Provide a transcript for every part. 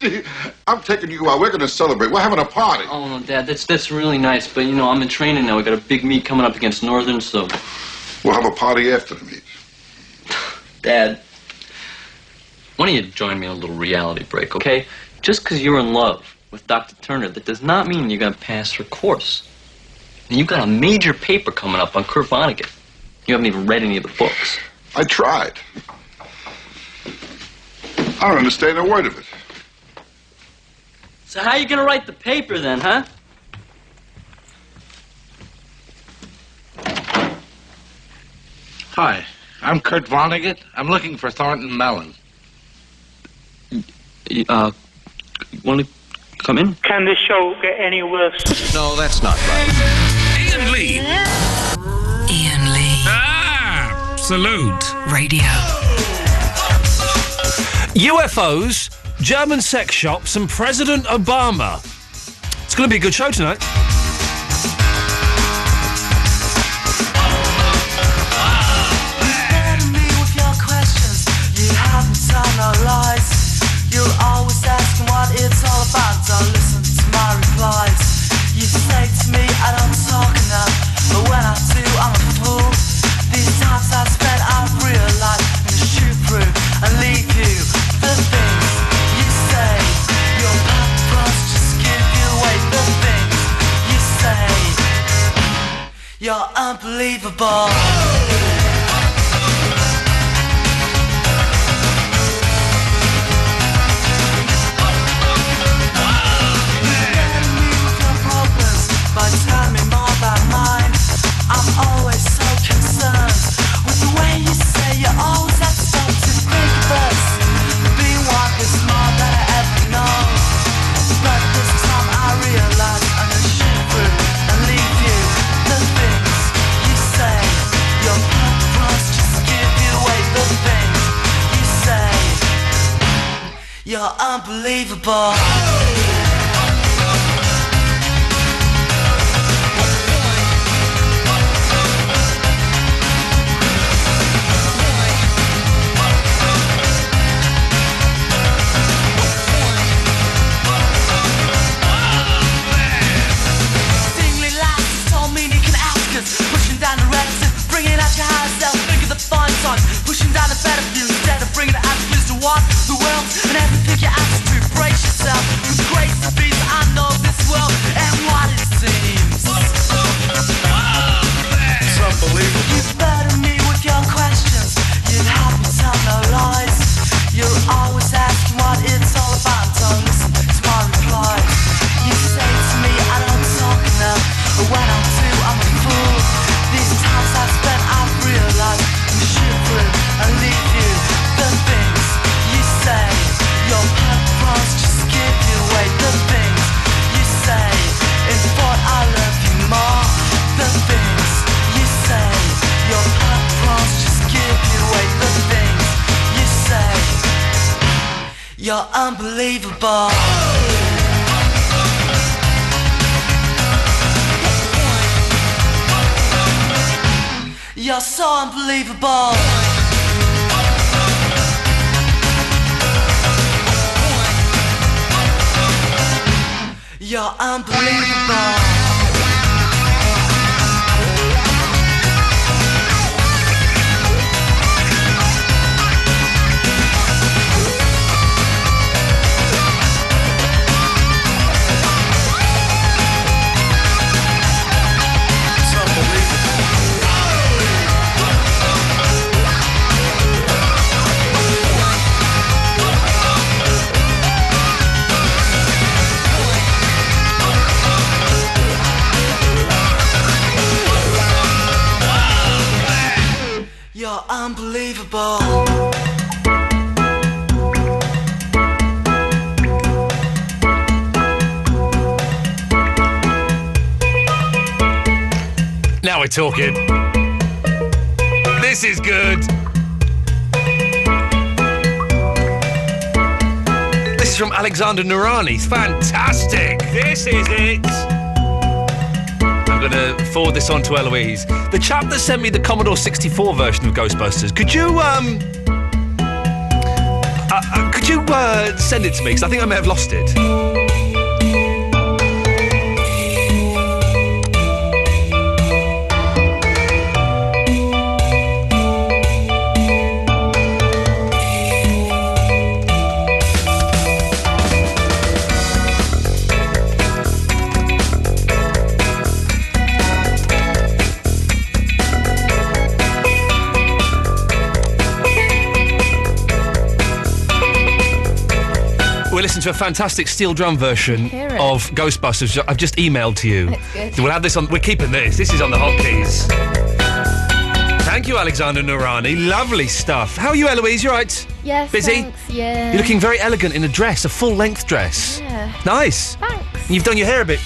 I'm taking you out. We're going to celebrate. We're having a party. Oh, no, Dad, that's really nice. But, you know, I'm in training now. We got a big meet coming up against Northern, so... We'll have a party after the meet. Dad, why don't you join me on a little reality break, okay? Just because you're in love with Dr. Turner, that does not mean you're going to pass her course. And you've got a major paper coming up on Kurt Vonnegut. You haven't even read any of the books. I tried. I don't understand a word of it. So how are you going to write the paper then, huh? Hi, I'm Kurt Vonnegut. I'm looking for Thornton Mellon. Want to come in? Can this show get any worse? No, that's not right. Iain Lee. Iain Lee. Ah, salute. Radio. UFOs, German sex shops, and President Obama. It's going to be a good show tonight. You're always asking what it's all about. Don't listen to my replies. You say to me I don't talk enough, but when I do I'm a fool. These times I spent I've realized I'm gonna shoot through and leave you. The things you say, your purpose just give you away. The things you say, you're unbelievable. Tell me more about mine. I'm always so concerned with the way you say you always have to stop to think of us. Being one is more than I ever know. But this time I realize I'm gonna shoot through and leave you. The things you say, your purpose just give you away. The things you say, you're unbelievable. Pushing down the relative, bringing out your higher self. Think of the fun song, pushing down the better view instead of bringing it out to please to walk the world and have to pick your attitude, brace yourself with grace and peace. I know this world and what it seems. It's unbelievable. You burden me with your questions. You help me tell no lies. You're always asking what it's all about. Don't listen to my replies. You say to me I don't talk enough, but when I do I'm a fool. These times I've spent I've realized I'm shoot through and leave you. The things you say, your purpose just give you away. The things you say, in thought I love you more. The things you say, your purpose just give you away. The things you say, you're unbelievable. You're so unbelievable. You're unbelievable. You're unbelievable. Now we're talking. This is good. This is from Alexander Nourani. It's fantastic. This is it. I'm going to forward this on to Eloise. The chap that sent me the Commodore 64 version of Ghostbusters, could you, Could you send it to me? Because I think I may have lost it. We listened to a fantastic steel drum version of Ghostbusters. I've just emailed to you. That's good. So we'll have this on. We're keeping this. This is on the hotkeys. Thank you, Alexander Nourani. Lovely stuff. How are you, Eloise? You all right? Yes, Busy? thanks, yeah. You're looking very elegant in a dress, a full-length dress. Yeah. Nice. Thanks. And you've done your hair a bit.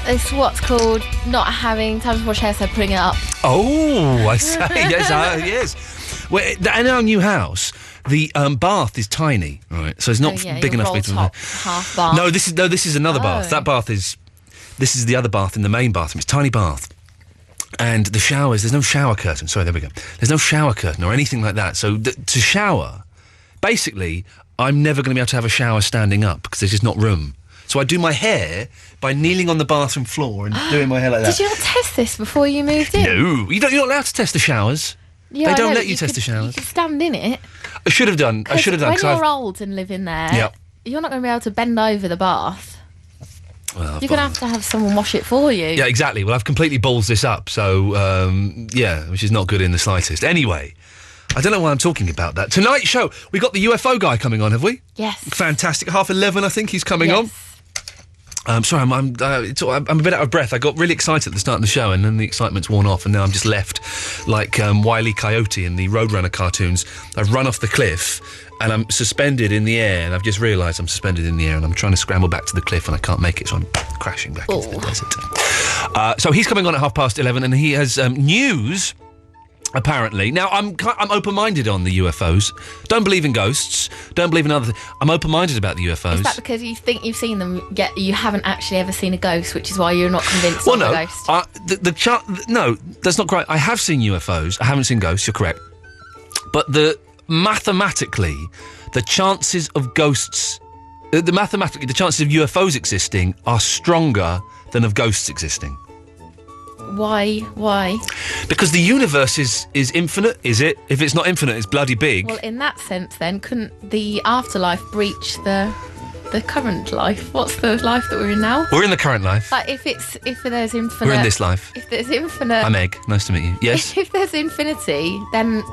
It's what's called not having time to wash hair, so putting it up. Oh, I say. Yes, yes. Well, in our new house, the bath is tiny, right? So it's not big enough for me to. Half bath. No, this is another bath. That bath is. This is the other bath in the main bathroom. It's a tiny bath. And the showers, there's no shower curtain. Sorry, there we go. There's no shower curtain or anything like that. So to shower, basically, I'm never going to be able to have a shower standing up because there's just not room. So I do my hair by kneeling on the bathroom floor and doing my hair like that. Did you not test this before you moved in? No, you're not allowed to test the showers. Yeah, they I don't know, let you test the showers. You could stand in it. I should have done. When you're old and live in there, you're not going to be able to bend over the bath. Well, you're going to have someone wash it for you. Yeah, exactly. Well, I've completely balls this up, so, which is not good in the slightest. Anyway, I don't know why I'm talking about that. Tonight's show, we got the UFO guy coming on, have we? Yes. Fantastic. 11:30, I think he's coming on. Sorry, I'm a bit out of breath. I got really excited at the start of the show, and then the excitement's worn off, and now I'm just left like Wile E. Coyote in the Roadrunner cartoons. I've run off the cliff, and I'm suspended in the air, and I've just realised I'm suspended in the air, and I'm trying to scramble back to the cliff, and I can't make it, so I'm crashing back into the desert. So he's coming on at 11:30, and he has news. Apparently. Now, I'm open-minded on the UFOs. Don't believe in ghosts. Don't believe in other things. I'm open-minded about the UFOs. Is that because you think you've seen them, yet you haven't actually ever seen a ghost, which is why you're not convinced of a ghost? No, that's not correct. I have seen UFOs. I haven't seen ghosts. You're correct. But mathematically, the chances of ghosts... the chances of UFOs existing are stronger than of ghosts existing. Why? Because the universe is infinite, is it? If it's not infinite, it's bloody big. Well, in that sense, then, couldn't the afterlife breach the current life? What's the life that we're in now? We're in the current life. Like, if there's infinite... We're in this life. If there's infinite... I'm Egg. Nice to meet you. Yes? If there's infinity, then...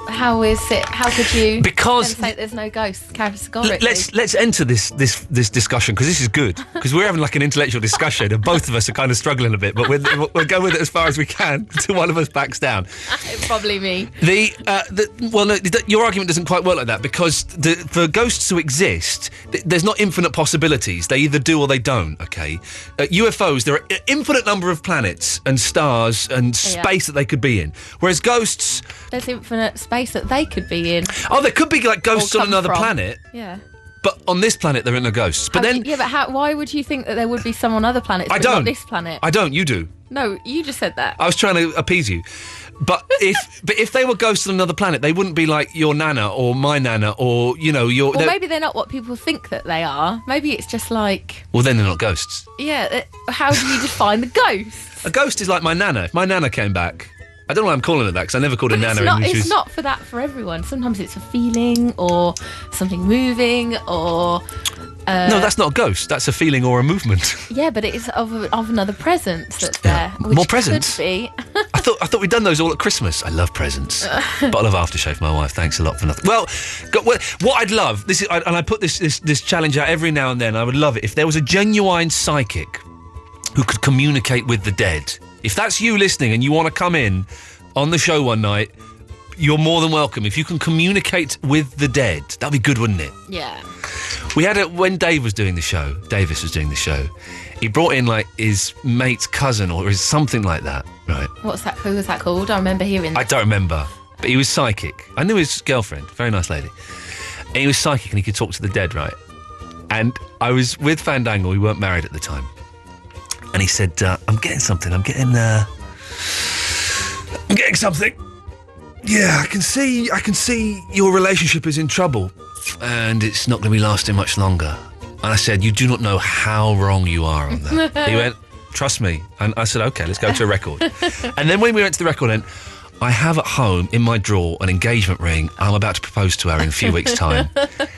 How could you then say there's no ghosts categorically? Let's enter this discussion, because this is good, because we're having like an intellectual discussion and both of us are kind of struggling a bit, but we'll go with it as far as we can until one of us backs down. Probably me. Your argument doesn't quite work like that, because for ghosts to exist, there's not infinite possibilities. They either do or they don't, okay? UFOs, there are an infinite number of planets and stars and space that they could be in, whereas ghosts... There's infinite space that they could be in. Oh, there could be like ghosts on another planet. Yeah. But on this planet, there are no ghosts. But why would you think that there would be some on other planets but not this planet? I don't. You do. No, you just said that. I was trying to appease you. But if they were ghosts on another planet, they wouldn't be like your nana or my nana or, your... Well, maybe they're not what people think that they are. Maybe it's just like... Well, then they're not ghosts. Yeah, how do you define the ghost? A ghost is like my nana. If my nana came back... I don't know why I'm calling it that, because I never called her Nana. It's not for that for everyone. Sometimes it's a feeling or something moving or... No, that's not a ghost. That's a feeling or a movement. Yeah, but it's of another presence that's there. Which more presents? Could be. I thought we'd done those all at Christmas. I love presents. Bottle of aftershave for my wife. Thanks a lot for nothing. Well, what I'd love, and I put this challenge out every now and then, I would love it if there was a genuine psychic who could communicate with the dead. If that's you listening and you want to come in on the show one night, you're more than welcome. If you can communicate with the dead, that'd be good, wouldn't it? Yeah. We had it when Davis was doing the show. He brought in like his mate's cousin or something like that, right? Who was that called? I remember hearing that. I don't remember, but he was psychic. I knew his girlfriend, very nice lady. And he was psychic and he could talk to the dead, right? And I was with Fandangle, we weren't married at the time. And he said, I'm getting something. I'm getting something. Yeah, I can see your relationship is in trouble. and it's not going to be lasting much longer. And I said, you do not know how wrong you are on that. He went, trust me. And I said, OK, let's go to a record. And then when we went to the record, then I have at home in my drawer an engagement ring. I'm about to propose to her in a few weeks' time.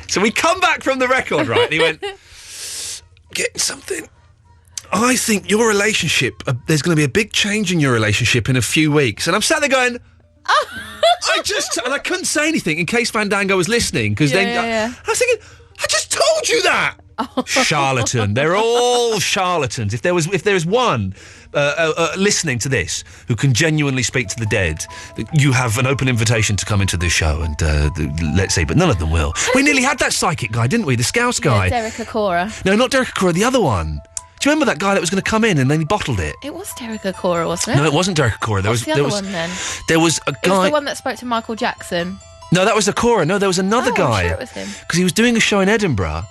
So we come back from the record, right? And he went, getting something. I think your relationship, there's going to be a big change in your relationship in a few weeks. And I'm sat there going, and I couldn't say anything in case Fandango was listening, because I was thinking, I just told you that. Charlatan. They're all charlatans. If there was one listening to this who can genuinely speak to the dead, you have an open invitation to come into this show and let's see, but none of them will. We nearly had that psychic guy, didn't we? The Scouse guy. Yeah, Derek Acora. No, not Derek Acora, the other one. Do you remember that guy that was going to come in and then he bottled it? It was Derek Acora, wasn't it? No, it wasn't Derek Acora. What's the other one then? There was a guy. It was the one that spoke to Michael Jackson. No, that was Acora. No, there was another guy. I'm sure it was him. Because he was doing a show in Edinburgh.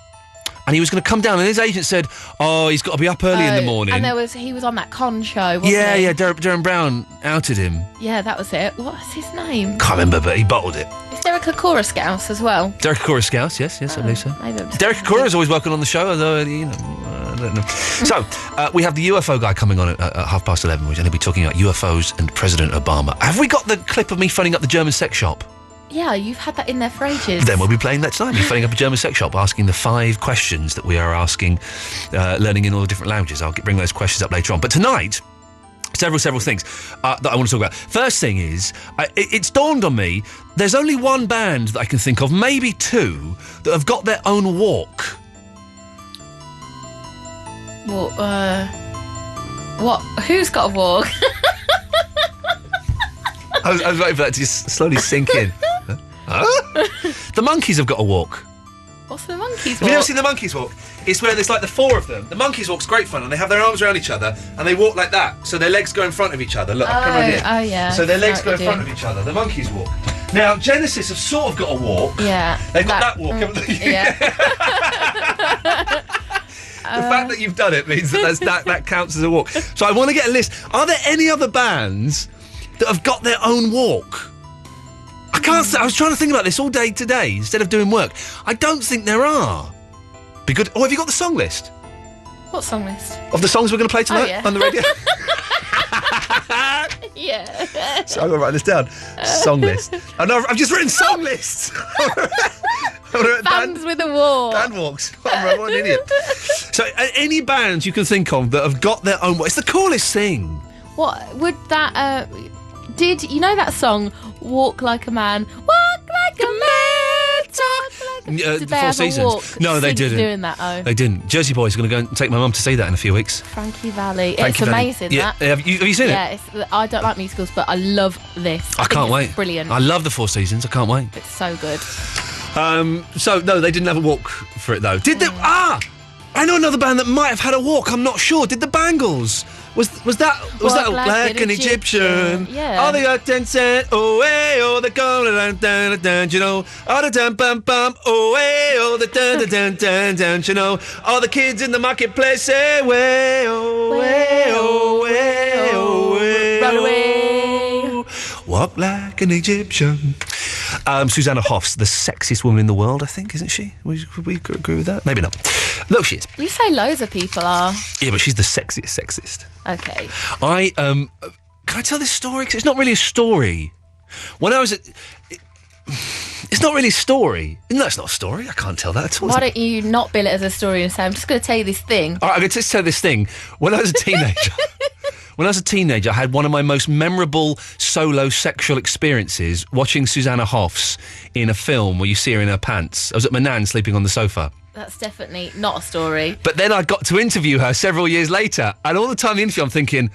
And he was going to come down, and his agent said, "Oh, he's got to be up early in the morning." And he was on that con show, wasn't he? Yeah. Darren Brown outed him. Yeah, that was it. What's his name? Can't remember, but he bottled it. Is Derek Acora Scouse as well? Derek Acora Scouse, yes, I believe so. Derek Acora is always welcome on the show, although I don't know. So we have the UFO guy coming on at 11:30, which I'm going to be talking about UFOs and President Obama. Have we got the clip of me phoning up the German sex shop? Yeah, you've had that in there for ages. Then we'll be playing that tonight. We're phoning up a German sex shop, asking the 5 questions that we are asking, learning in all the different languages. I'll bring those questions up later on. But tonight, several things that I want to talk about. First thing is, it's dawned on me, there's only one band that I can think of, maybe 2, that have got their own walk. What? Who's got a walk? I was waiting for that to just slowly sink in. The Monkeys have got a walk. What's the Monkeys walk? Have you never seen the Monkeys walk? It's where there's like the 4 of them. The Monkeys walk's great fun, and they have their arms around each other, and they walk like that, so their legs go in front of each other. Look, come right here. Oh, yeah. So their legs go in front of each other. The Monkeys walk. Now, Genesis have sort of got a walk. Yeah. They've got that walk, haven't they? Yeah. The fact that you've done it means that counts as a walk. So I want to get a list. Are there any other bands that have got their own walk? I can't. I was trying to think about this all day today instead of doing work. I don't think there are. Be good. Oh, have you got the song list? What song list? Of the songs we're going to play tonight on the radio? Yeah. So I'm going to write this down. Song list. Oh no, I've just written song lists. Bands with a walk. Band walks. I'm an idiot. So any bands you can think of that have got their own walk. It's the coolest thing. What would that? Did you know that song? Walk like a man, walk like a man, talk like a man. Did the they Four have Seasons. A walk No, they didn't. Doing that, They didn't. Jersey Boys are going to go and take my mum to see that in a few weeks. Frankie Valley. Frankie It's Valley. amazing. Yeah. That. Have you seen it? Yeah. I don't like musicals, but I love this. I can't wait. It's brilliant. I love the Four Seasons. I can't wait. It's so good. So no, they didn't have a walk for it though. Did they? I know another band that might have had a walk. I'm not sure. Did the Bangles? Was that like an Egyptian? Yeah. Oh, they got 10 cent. Oh, hey, oh, they're going dun dun dun. You know, oh, the dun bum bum. Oh, hey, oh, the dun dun dun dun dun. You know, all the kids in the marketplace say, way, oh, way, oh, way, oh, way, run away. Walk like an Egyptian. Susanna Hoffs, the sexiest woman in the world, I think, isn't she? Would we agree with that? Maybe not. Look, she is. You say loads of people are. Yeah, but she's the sexist. Okay. Can I tell this story? 'Cause it's not really a story. When I was it's not really a story. No, it's not a story. I can't tell that at all. Why don't you not bill it as a story and say, I'm just going to tell you this thing? All right, I'm going to just tell you this thing. When I was a teenager, I had one of my most memorable solo sexual experiences watching Susanna Hoffs in a film where you see her in her pants. I was at my nan sleeping on the sofa. That's definitely not a story. But then I got to interview her several years later, and all the time in the interview I'm thinking,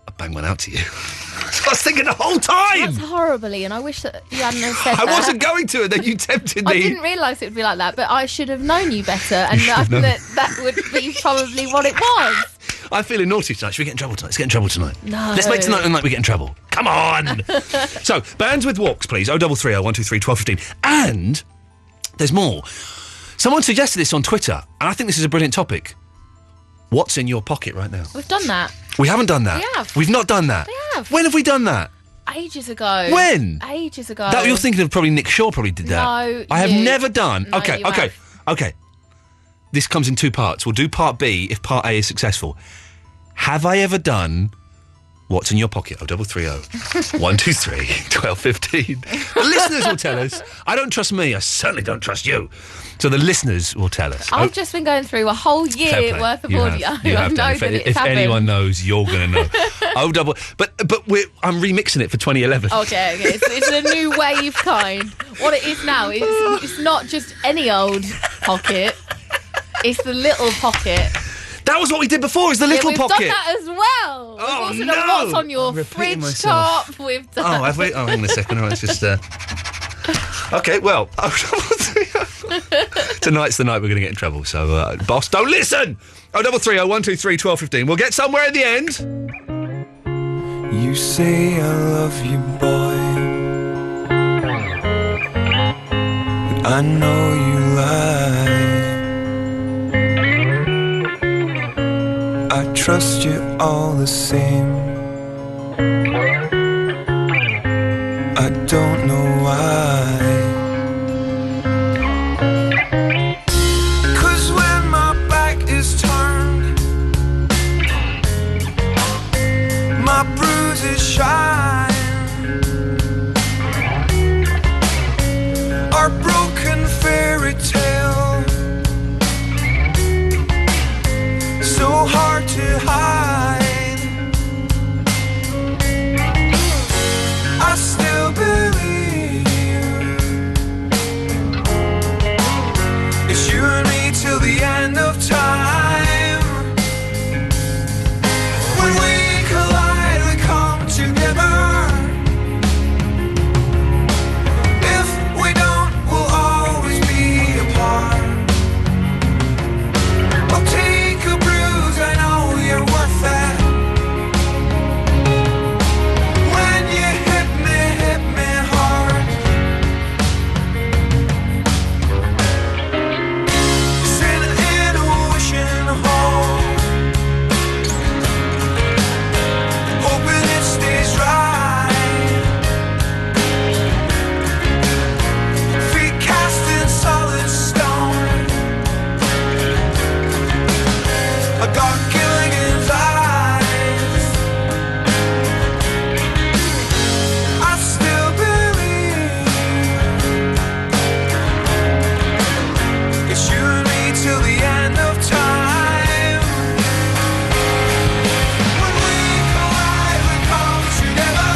I banged one out to you. That's what I was thinking the whole time. That's horribly, and I wish that you hadn't have said that. I wasn't going to, and then you tempted me. I didn't realise it would be like that, but I should have known you better, and that would be probably what it was. I'm feeling naughty tonight. Should we get in trouble tonight? Let's get in trouble tonight. No. Let's make tonight like we get in trouble. Come on. So, bands with walks, please. 0330 123 1215. And there's more. Someone suggested this on Twitter, and I think this is a brilliant topic. What's in your pocket right now? We've done that. We haven't done that. We have. We've not done that. We have. When have we done that? ages ago. When? Ages ago. That you're thinking of probably Nick Shaw probably did that. No, I have you. never done. No, Okay, you okay, have. okay. This comes in 2 parts. We'll do part B if part A is successful. Have I ever done What's in Your Pocket? 0330 123 1215. The listeners will tell us. I don't trust me. I certainly don't trust you. So the listeners will tell us. I've just been going through a whole Fair year play. worth of You audio. have. You I have know done. that it's If happened. anyone knows, you're going to know. But I'm remixing it for 2011. Okay. It's a new wave kind. What it is now, it's not just any old pocket. It's the little pocket. That was what we did before, is the little we've pocket. done that as well. We've Oh, also no. done what's on your I'm repeating fridge myself. top. We've done. Oh, have we? Oh, hang on a second. All right, it's just... Okay, well... Tonight's the night we're going to get in trouble, so, boss, don't listen! 0330 123 1215. We'll get somewhere at the end. You say I love you, boy, but I know you lie. I trust you all the same. I don't know why. 'Cause when my back is turned, my bruises shine. Our broken fairy tale, so hard to hide. I still believe it's you and me till the end of time. When we collide, we come together. If we don't, we'll always be apart. I'll take a bruise, I know you're worth that. When you hit me hard. Sitting in a wishing hole, hoping it stays right. Feet cast in solid stone. I got Gilligan's eyes. I still believe it's you and me till the end of time. When we collide, we come together.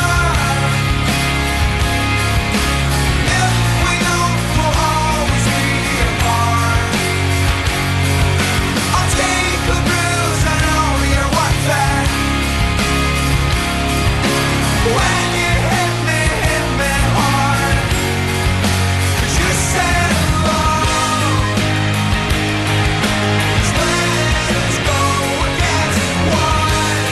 If we don't, we'll always be apart. I'll take a bruise, I know you're worth that. When you hit me hard. 'Cause you said love is let's go against one.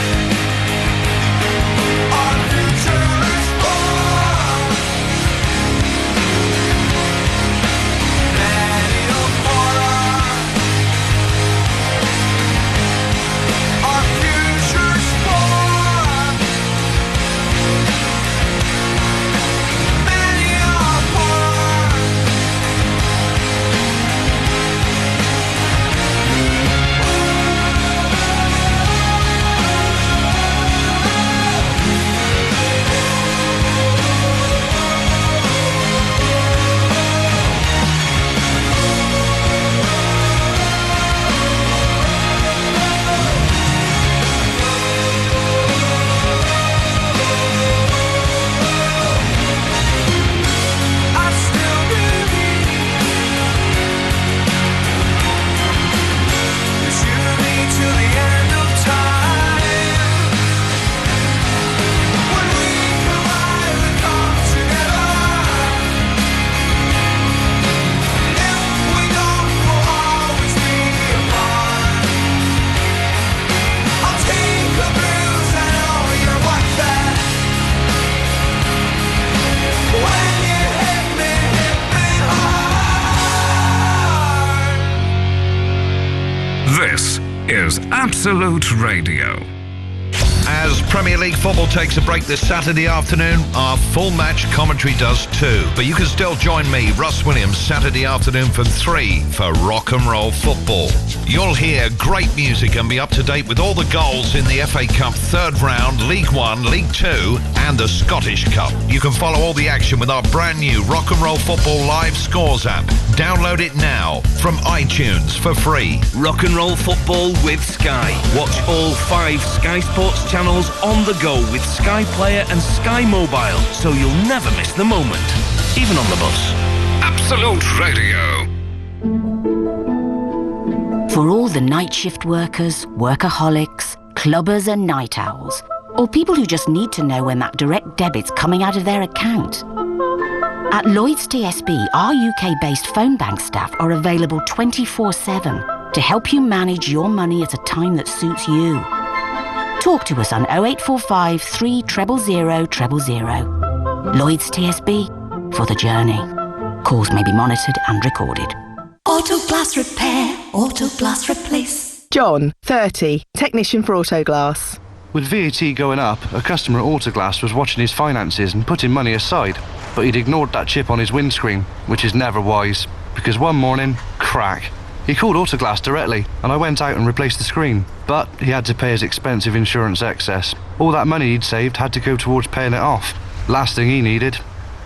Our future is born. Many of horror. Our future's born. Many of horror. I still believe it's you and me till the end of time. When we collide, we come together. If we don't, we'll always be apart. I'll take a bruise, I know you're worth that. When you hit me hard. This is Absolute Radio. As Premier League football takes a break this Saturday afternoon, our full match commentary does too. But you can still join me, Russ Williams, Saturday afternoon from 3 for Rock and Roll Football. You'll hear great music and be up to date with all the goals in the FA Cup third round, League One, League Two and the Scottish Cup. You can follow all the action with our brand new Rock and Roll Football Live Scores app. Download it now from iTunes for free. Rock and Roll Football with Sky. Watch all 5 Sky Sports channels on the go with Sky Player and Sky Mobile, so you'll never miss the moment, even on the bus. Absolute Radio. For all the night shift workers, workaholics, clubbers and night owls, or people who just need to know when that direct debit's coming out of their account. At Lloyds TSB, our UK-based phone bank staff are available 24/7 to help you manage your money at a time that suits you. Talk to us on 0845 300 000. Lloyds TSB, for the journey. Calls may be monitored and recorded. Auto Glass Repair, Auto Glass Replace. John, 30, technician for Autoglass. With VAT going up, a customer at Autoglass was watching his finances and putting money aside, but he'd ignored that chip on his windscreen, which is never wise, because one morning, crack. He called Autoglass directly, and I went out and replaced the screen, but he had to pay his expensive insurance excess. All that money he'd saved had to go towards paying it off. Last thing he needed.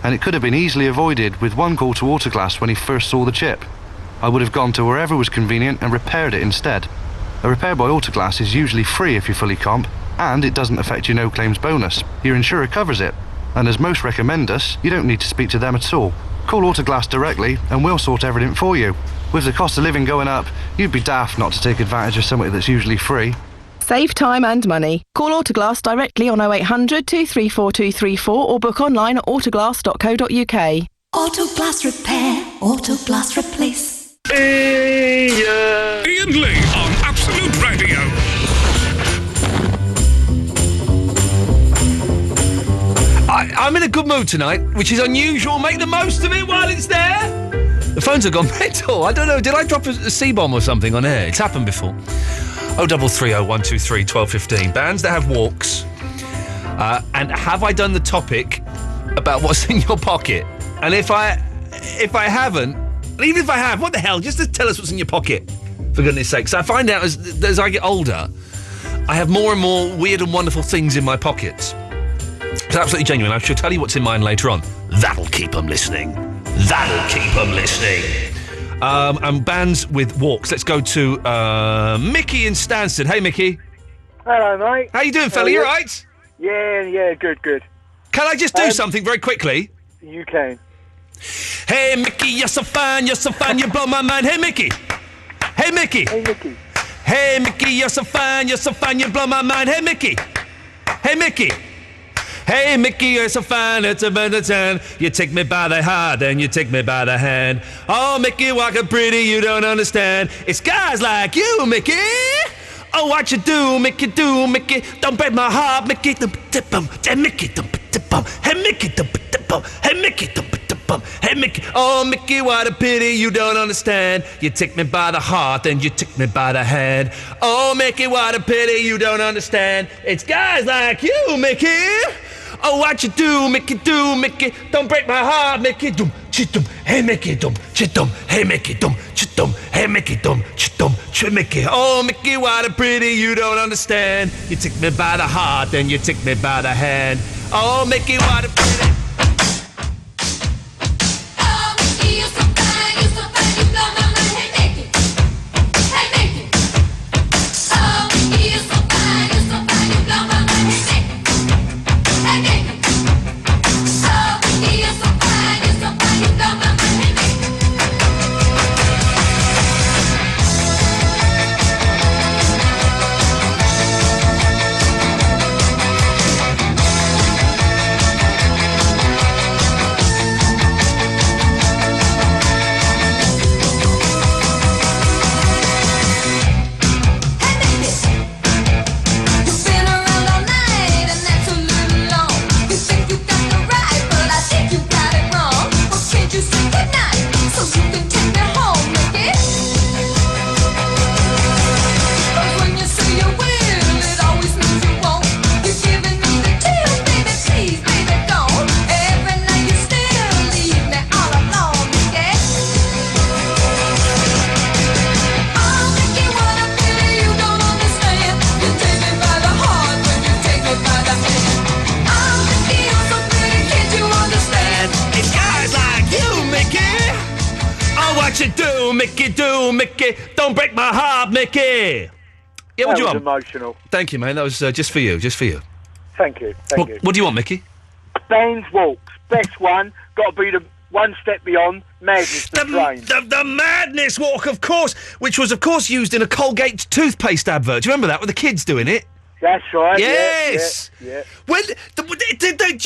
And it could have been easily avoided with one call to Autoglass when he first saw the chip. I would have gone to wherever was convenient and repaired it instead. A repair by Autoglass is usually free if you're fully comp, and it doesn't affect your no claims bonus. Your insurer covers it. And as most recommend us, you don't need to speak to them at all. Call Autoglass directly and we'll sort everything for you. With the cost of living going up, you'd be daft not to take advantage of something that's usually free. Save time and money. Call Autoglass directly on 0800 234 234 or book online at autoglass.co.uk. Auto Glass Repair, Auto Glass Replace. Iain Lee on Absolute Radio. I'm in a good mood tonight, which is unusual. Make the most of it while it's there. The phones have gone mental. I don't know, did I drop a C-bomb or something on air? It's happened before. 0330 123 1215. Bands that have walks. And have I done the topic about what's in your pocket? And if I haven't, and even if I have, what the hell? Just to tell us what's in your pocket, for goodness sake. So I find out as I get older, I have more and more weird and wonderful things in my pockets. It's absolutely genuine. I shall tell you what's in mine later on. That'll keep them listening. That'll keep them listening. And bands with walks. Let's go to Mickey in Stansted. Hey, Mickey. Hello, mate. How you doing, fella? You all right? Yeah, good. Can I just do something very quickly? You can. Hey, Mickey, you're so fine, you blow my mind. Hey, Mickey. Hey, Mickey. Hey, Mickey. Hey, Mickey, you're so fine, you blow my mind. Hey, Mickey. Hey, Mickey. Hey, Mickey, you're so fine, it's a better time. You take me by the heart, then you take me by the hand. Oh, Mickey, walking pretty, you don't understand. It's guys like you, Mickey. Oh, what you do, Mickey, don't break my heart, Mickey. Hey, Mickey, hey, Mickey, hey, Mickey, hey, Mickey. Oh, Mickey, what a pity, you don't understand. You take me by the heart, then you take me by the hand. Oh, Mickey, what a pity, you don't understand. It's guys like you, Mickey. Oh, what you do, Mickey, don't break my heart, Mickey, dum, chittum, hey, Mickey, dum, chittum, hey, Mickey, dum, chittum, hey, Mickey, dum, chittum, Mickey. Oh, Mickey, what a pretty, you don't understand. You take me by the heart, then you take me by the hand. Oh, Mickey, what a pretty. Oh, Mickey, you're so fine, you blow my mind. Hey, Mickey, oh, Mickey, you're so fine, you blow my mind. Hey, Mickey. Mickey do, Mickey. Don't break my heart, Mickey. Yeah, what do you want? Emotional. Thank you, man. That was just for you. Thank you. Thank you. What do you want, Mickey? Baines Walks. Best one. Got to be the one step beyond Madness the Flame. The Madness Walk, of course, which was, of course, used in a Colgate toothpaste advert. Do you remember that, with the kids doing it? That's right. Yes. Yeah. When, do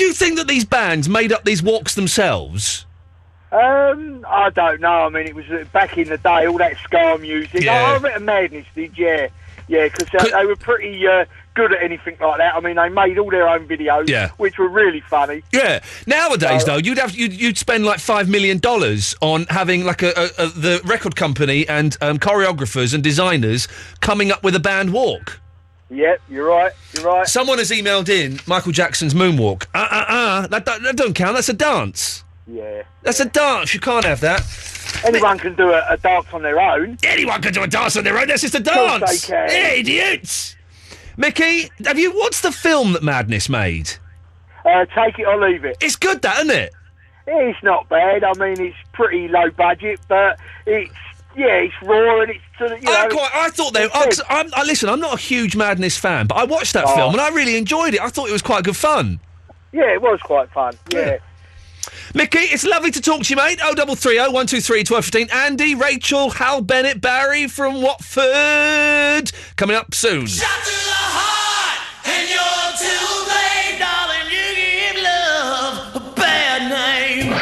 you think that these bands made up these walks themselves? I don't know. I mean, it was back in the day, all that ska music. Yeah. I bet Madness did, yeah, because they were pretty good at anything like that. I mean, they made all their own videos, which were really funny. Yeah. Nowadays, though, you'd spend like $5 million on having like the record company and choreographers and designers coming up with a band walk. Yep, you're right. Someone has emailed in Michael Jackson's Moonwalk. That don't count. That's a dance. Yeah. That's a dance. You can't have that. Anyone can do a dance on their own. Anyone can do a dance on their own. That's just a dance. Of course they can. Idiots. Mickey, what's the film that Madness made? Take It or Leave It. It's good, that, isn't it? It's not bad. I mean, it's pretty low budget, but it's raw and it's sort of, I thought they. Listen, I'm not a huge Madness fan, but I watched that film and I really enjoyed it. I thought it was quite good fun. Yeah, it was quite fun. Yeah. Mickey, it's lovely to talk to you, mate. 0330 123 1215. Andy, Rachel, Hal Bennett, Barry from Watford. Coming up soon. Shot through the heart, and you're too late, darling. You give love a bad name.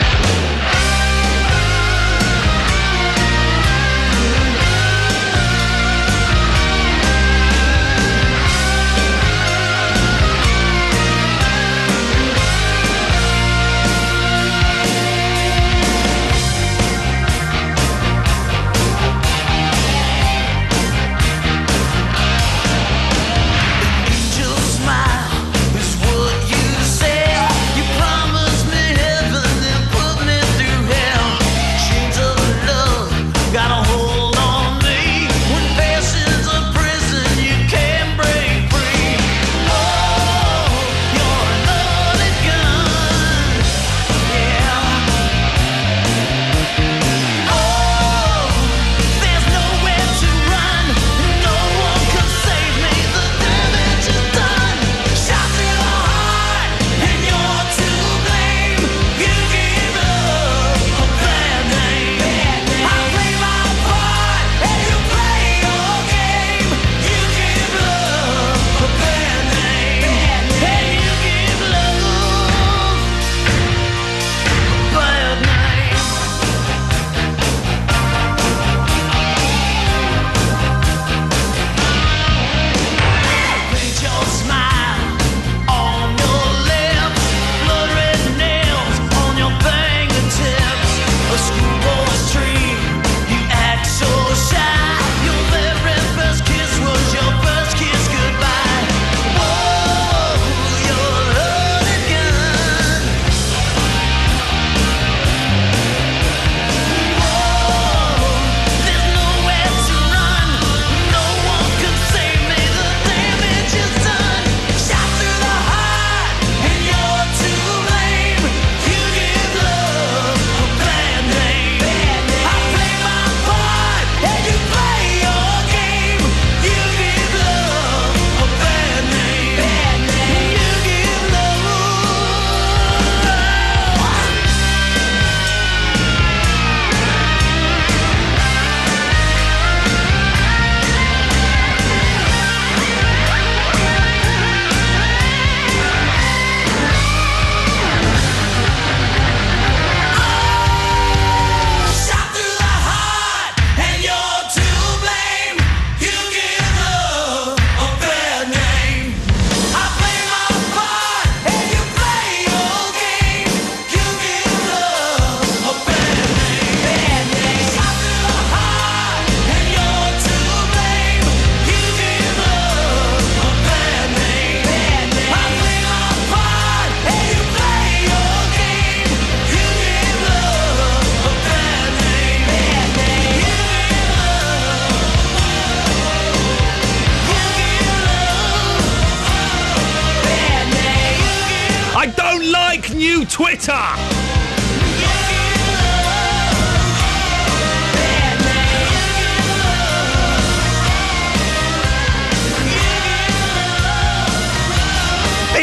New Twitter.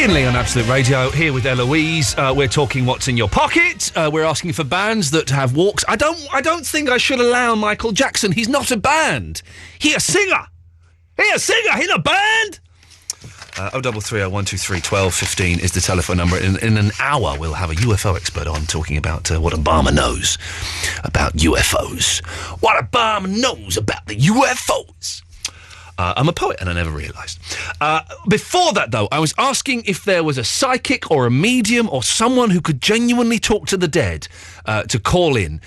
Iain Lee on Absolute Radio, here with Eloise. We're talking what's in your pocket. We're asking for bands that have walks. I don't think I should allow Michael Jackson. He's not a band. He's a singer. He's a band. 0330 123 1215 is the telephone number. In an hour, we'll have a UFO expert on talking about what Obama knows about UFOs. What Obama knows about the UFOs. I'm a poet, and I never realised. Before that, though, I was asking if there was a psychic or a medium or someone who could genuinely talk to the dead to call in.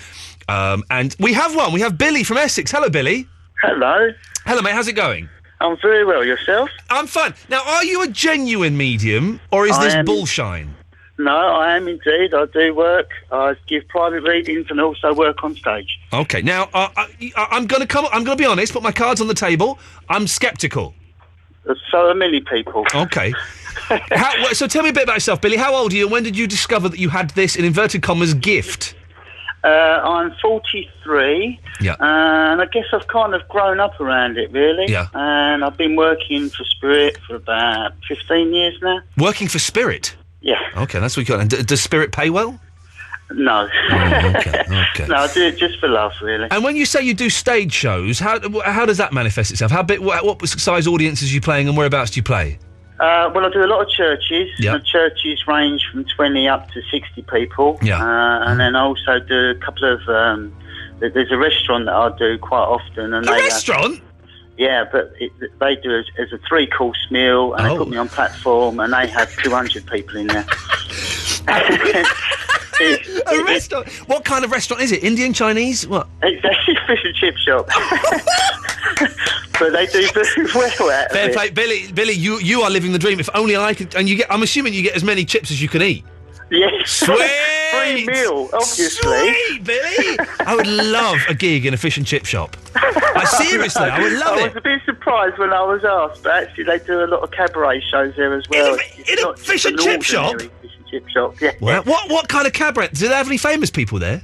And we have one. We have Billy from Essex. Hello, Billy. Hello. Hello, mate. How's it going? I'm very well. Yourself? I'm fine. Now, are you a genuine medium, or is this bullshine? No, I am indeed. I do work. I give private readings and also work on stage. Okay. Now, I'm going to be honest. Put my cards on the table. I'm sceptical. So are many people. Okay. So tell me a bit about yourself, Billy. How old are you, and when did you discover that you had this, in inverted commas, gift? I'm 43. Yeah. And I guess I've kind of grown up around it, really. Yeah. And I've been working for Spirit for about 15 years now. Working for Spirit? Yeah. Okay, that's what you got. And does Spirit pay well? No. Oh, okay. No, I do it just for love, really. And when you say you do stage shows, how does that manifest itself? How big? What size audiences are you playing, and whereabouts do you play? Well, I do a lot of churches. Yeah. The churches range from 20 up to 60 people. Yeah. And then I also do a couple of... there's a restaurant that I do quite often. And a restaurant? Yeah, but they do it as a 3-course meal, and they put me on platform, and they have 200 people in there. A restaurant? What kind of restaurant is it? Indian, Chinese? What? It's actually a fish and chip shop. But they do very well at Fair it. play. Billy, you are living the dream. If only I could... And I'm assuming you get as many chips as you can eat. Yes. Sweet! Free meal, obviously. Sweet, Billy! I would love a gig in a fish and chip shop. Seriously, I would love it. I was a bit surprised when I was asked, but actually they do a lot of cabaret shows there as well. In a fish and chip shop? Fish and chip shop, yeah. Well, what kind of cabaret? Do they have any famous people there?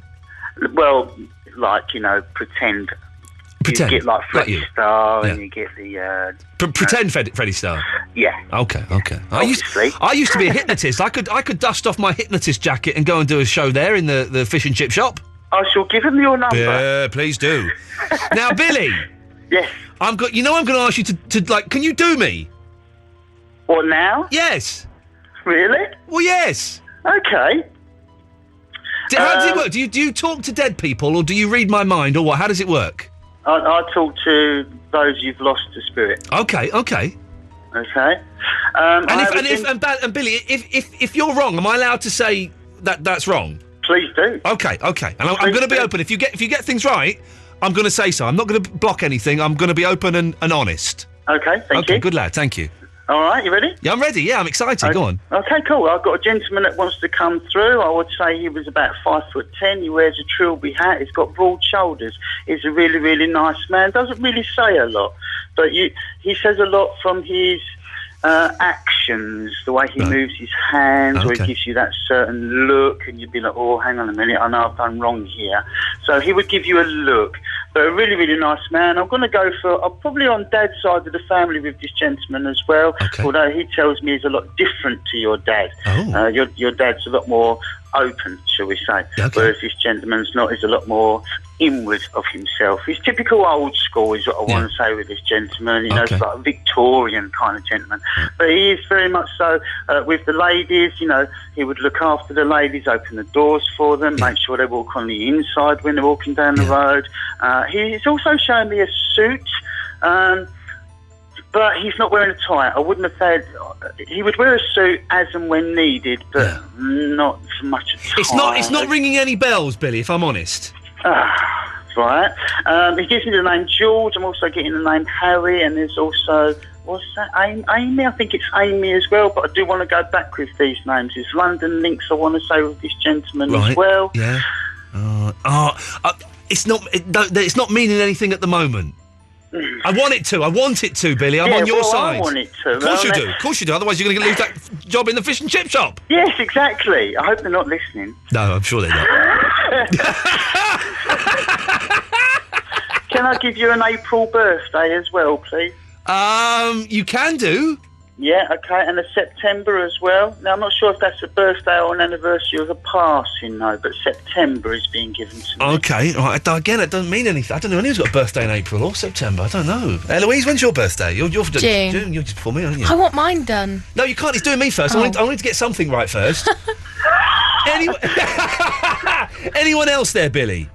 Well, like, pretend. Pretend? You get like Freddie Starr, Yeah. and you get the... Pretend Freddie Starr? Yeah. Okay. I used to be a hypnotist. I could dust off my hypnotist jacket and go and do a show there in the fish and chip shop. I shall give him your number. Yeah, please do. Now, Billy. Yes. I'm going to ask you to can you do me? What, now? Yes. Really? Well, yes. Okay. How does it work? Do you talk to dead people, or do you read my mind, or what? How does it work? I talk to those you've lost to spirit. Okay. Okay. And Billy, if you're wrong, am I allowed to say that's wrong? Please do. Okay. And I'm going to be open. If you get things right, I'm going to say so. I'm not going to block anything. I'm going to be open and honest. Okay. Thank you. Okay. Good lad. Thank you. All right. You ready? Yeah, I'm ready. Yeah, I'm excited. Okay. Go on. Okay. Cool. I've got a gentleman that wants to come through. I would say he was about 5'10". He wears a trilby hat. He's got broad shoulders. He's a really, really nice man. Doesn't really say a lot, but he says a lot from his actions, the way he moves his hands, or he gives you that certain look, and you'd be like, oh, hang on a minute, I know I've done wrong here. So he would give you a look. But a really, really nice man. I'm going to go for, I'm probably on Dad's side of the family with this gentleman as well, although he tells me he's a lot different to your dad. Oh. Your dad's a lot more open, shall we say, whereas this gentleman's not. He's a lot more inward of himself. He's typical old school is what I want to say with this gentleman. It's like a Victorian kind of gentleman. But he is very much so with the ladies. He would look after the ladies, open the doors for them, make sure they walk on the inside when they're walking down the road. He's also showing me a suit, but he's not wearing a tie. I wouldn't have said he would wear a suit as and when needed, but not so much a tie. It's not ringing any bells, Billy, if I'm honest. Right. He gives me the name George. I'm also getting the name Harry, and there's also, what's that, Amy? I think it's Amy as well, but I do want to go back with these names. There's London links I want to say with this gentleman as well. Yeah. It's not meaning anything at the moment. I want it to, Billy. I'm on your side. I want it to. Of course you do. Otherwise you're going to lose that job in the fish and chip shop. Yes, exactly. I hope they're not listening. No, I'm sure they're not. Can I give you an April birthday as well, please? You can do. Yeah, okay, and a September as well. Now, I'm not sure if that's a birthday or an anniversary of a passing, though, but September is being given to me. Okay, right. Again, it doesn't mean anything. I don't know anyone's got a birthday in April or September. I don't know. Eloise, when's your birthday? You're June. You're just before me, aren't you? I want mine done. No, you can't. He's doing me first. I wanted to get something right first. Anyone else there, Billy?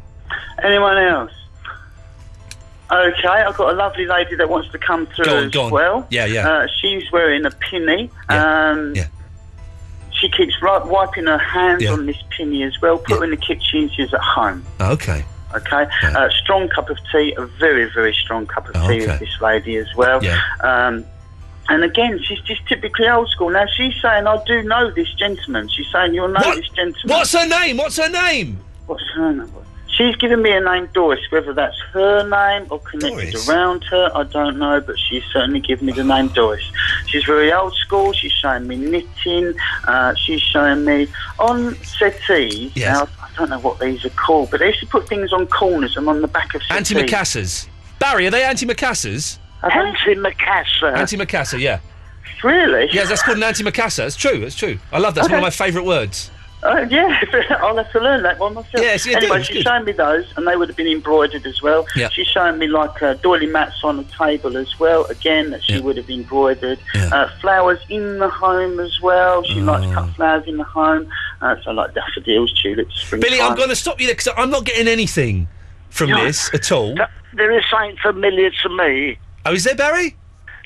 Anyone else? Okay, I've got a lovely lady that wants to come through as well. Yeah. She's wearing a pinny. She keeps wiping her hands on this pinny as well. Put her in the kitchen. She's at home. Okay. Okay. Strong cup of tea. A very, very strong cup of tea with this lady as well. Yeah. And again, she's just typically old school. Now, she's saying, I do know this gentleman. She's saying, you'll know this gentleman. What's her name? What's her name? What's her name? She's given me a name, Doris. Whether that's her name or connected around her, I don't know, but she's certainly given me the name Doris. She's very old school. She's showing me knitting. She's showing me on settees. Yes. Now, I don't know what these are called, but they used to put things on corners and on the back of settees. Antimacassars. Barry, are they antimacassars? Antimacassar. Antimacassar, yeah. Really? Yes, that's called an antimacassar. It's true, it's true. I love that. It's one of my favourite words. Yeah, I'll have to learn that one myself. Yes, you do. Anyway, It's she's good. showing me those, and they would have been embroidered as well. Yeah. She's showing me like doily mats on the table as well. Again, that she would have embroidered. Flowers in the home as well. She likes to cut flowers in the home. So like daffodils, tulips, springtime. Billy, I'm going to stop you there because I'm not getting anything from this at all. There is something familiar to me. Oh, is there, Barry?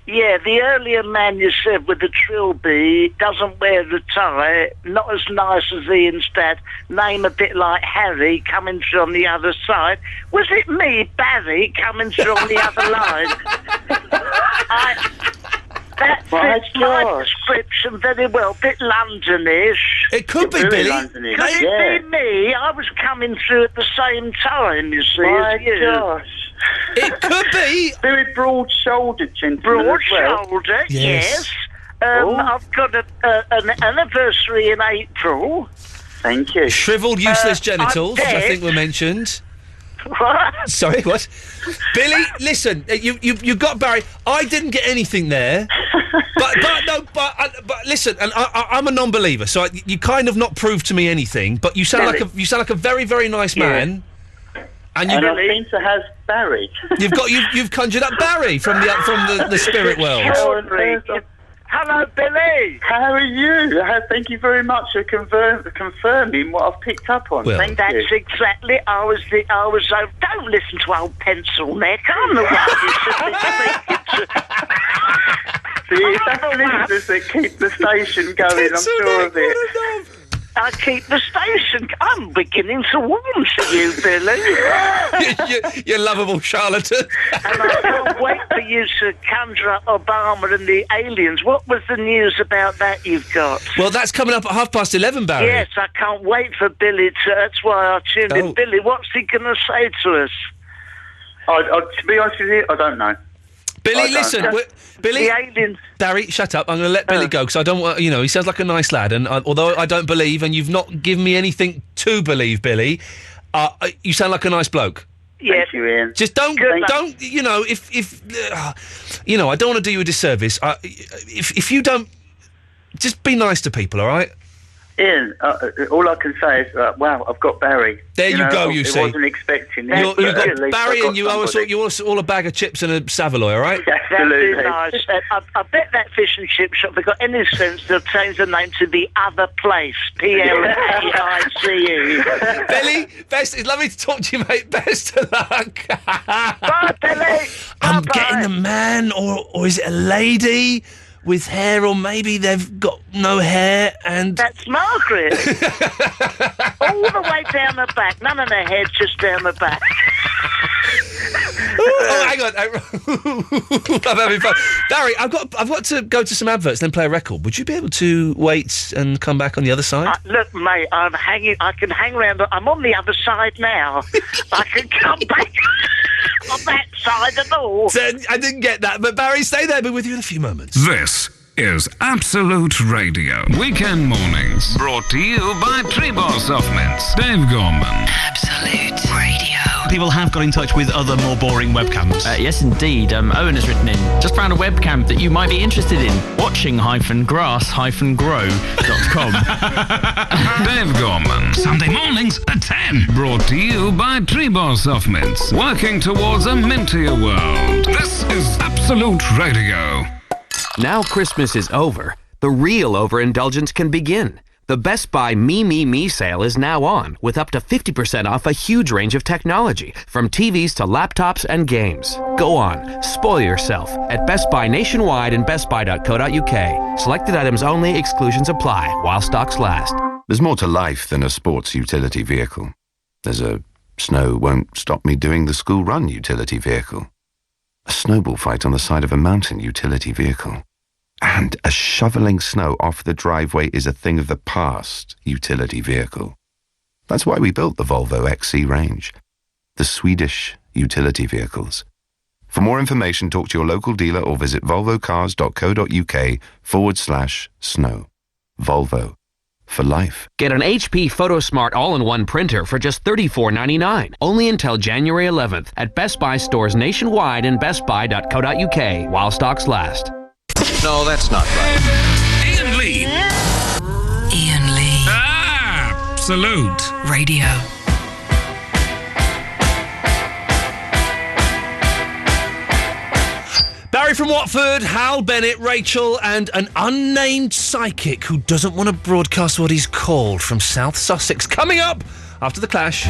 Yeah, the earlier man you said with the trilby doesn't wear the tie, not as nice as Ian's dad, name a bit like Harry coming through on the other side. Was it me, Barry, coming through on the other line? That fits my description very well, bit Londonish. It could be, Billy. Could it be me? I was coming through at the same time, you see, as you. Gosh. It could be. Very broad-shouldered gentleman. Broad-shouldered, yes. I've got an anniversary in April. Thank you. Shriveled, useless genitals, I'm which I dead. think were mentioned. What? Sorry, what? Billy, listen, you got Barry. I didn't get anything there, but listen, and I'm a non-believer, so you kind of not proved to me anything. But you sound like a very, very nice man. And I seem to have Barry. You've conjured up Barry from the spirit world. Hello, Billy. How are you? Thank you very much for confirming what I've picked up on. Well, Thank That's you. exactly. Don't listen to old pencil neck. I'm the one you should be speaking to. See, that's listeners that keep the station going. I'm sure of it. I keep the station. I'm beginning to warm to you, Billy. you lovable charlatan. And I can't wait for you to conjure up Obama and the aliens. What was the news about that you've got? Well, that's coming up at 11:30, Barry. Yes, I can't wait for Billy to... That's why I tuned in. Billy, what's he going to say to us? To be honest with you, I don't know. Billy, listen, Billy. The aliens. Barry, shut up. I'm going to let Billy go because I don't want. He sounds like a nice lad, and although I don't believe, and you've not given me anything to believe, Billy, you sound like a nice bloke. Yeah. Thank you, Ian. Just don't. I don't want to do you a disservice. If you don't, just be nice to people, all right? Ian, all I can say is, wow, I've got Barry. There you go, you see. I wasn't expecting that. You've got Barry and you also all a bag of chips and a Savoy, all right? Absolutely. That'd be nice. I bet that fish and chip shop, if they've got any sense, they'll change the name to The Other Place. PLAICE. Billy, it's lovely to talk to you, mate. Best of luck. Bye, Billy. I'm getting a man, or is it a lady? With hair, or maybe they've got no hair, and... That's Margaret. All the way down the back. None of the head, just down the back. Hang on. I'm having fun. Barry, I've got to go to some adverts, then play a record. Would you be able to wait and come back on the other side? Look, mate, I can hang around. I'm on the other side now. I can come back on that side at all. So, I didn't get that, but Barry, stay there. I'll be with you in a few moments. This is Absolute Radio. Weekend mornings. Brought to you by Trebor Soft Mints. Dave Gorman. Absolute Radio. People have got in touch with other more boring webcams. Yes, indeed. Owen has written in, just found a webcam that you might be interested in. Watching-grass-grow.com. Dave Gorman, Sunday mornings at 10. Brought to you by Treebor Soft Mints. Working towards a mintier world. This is Absolute Radio. Now Christmas is over, the real overindulgence can begin. The Best Buy Me sale is now on, with up to 50% off a huge range of technology, from TVs to laptops and games. Go on, spoil yourself at Best Buy nationwide and bestbuy.co.uk. Selected items only, exclusions apply, while stocks last. There's more to life than a sports utility vehicle. There's a snow won't stop me doing the school run utility vehicle. A snowball fight on the side of a mountain utility vehicle. And a shoveling snow off the driveway is a thing of the past utility vehicle. That's why we built the Volvo XC range, the Swedish utility vehicles. For more information, talk to your local dealer or visit volvocars.co.uk/snow. Volvo. For life. Get an HP PhotoSmart all-in-one printer for just $34.99. Only until January 11th at Best Buy stores nationwide and bestbuy.co.uk while stocks last. No, that's not right. Iain Lee. Iain Lee. Absolute Radio. Barry from Watford, Hal Bennett, Rachel, and an unnamed psychic who doesn't want to broadcast what he's called from South Sussex. Coming up after the Clash.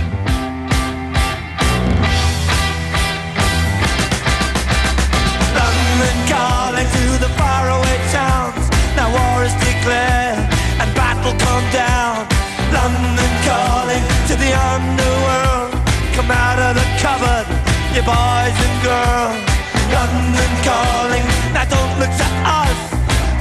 London calling to the faraway towns. Now war is declared and battle come down. London calling to the underworld. Come out of the cupboard, you boys and girls. London calling, now don't look to us.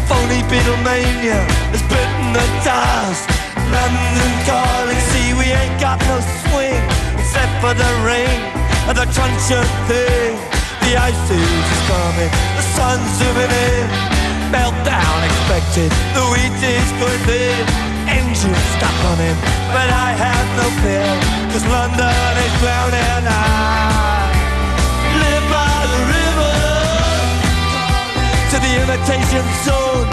Phony Beatlemania has bitten the dust. London calling, see we ain't got no swing except for the ring and the truncheon thing. The ice age is coming, the sun's zooming in. Meltdown expected, the wheat is going thin. Engines stop running, but I have no fear, 'cause London is drowning. I live by the river to the imitation zone.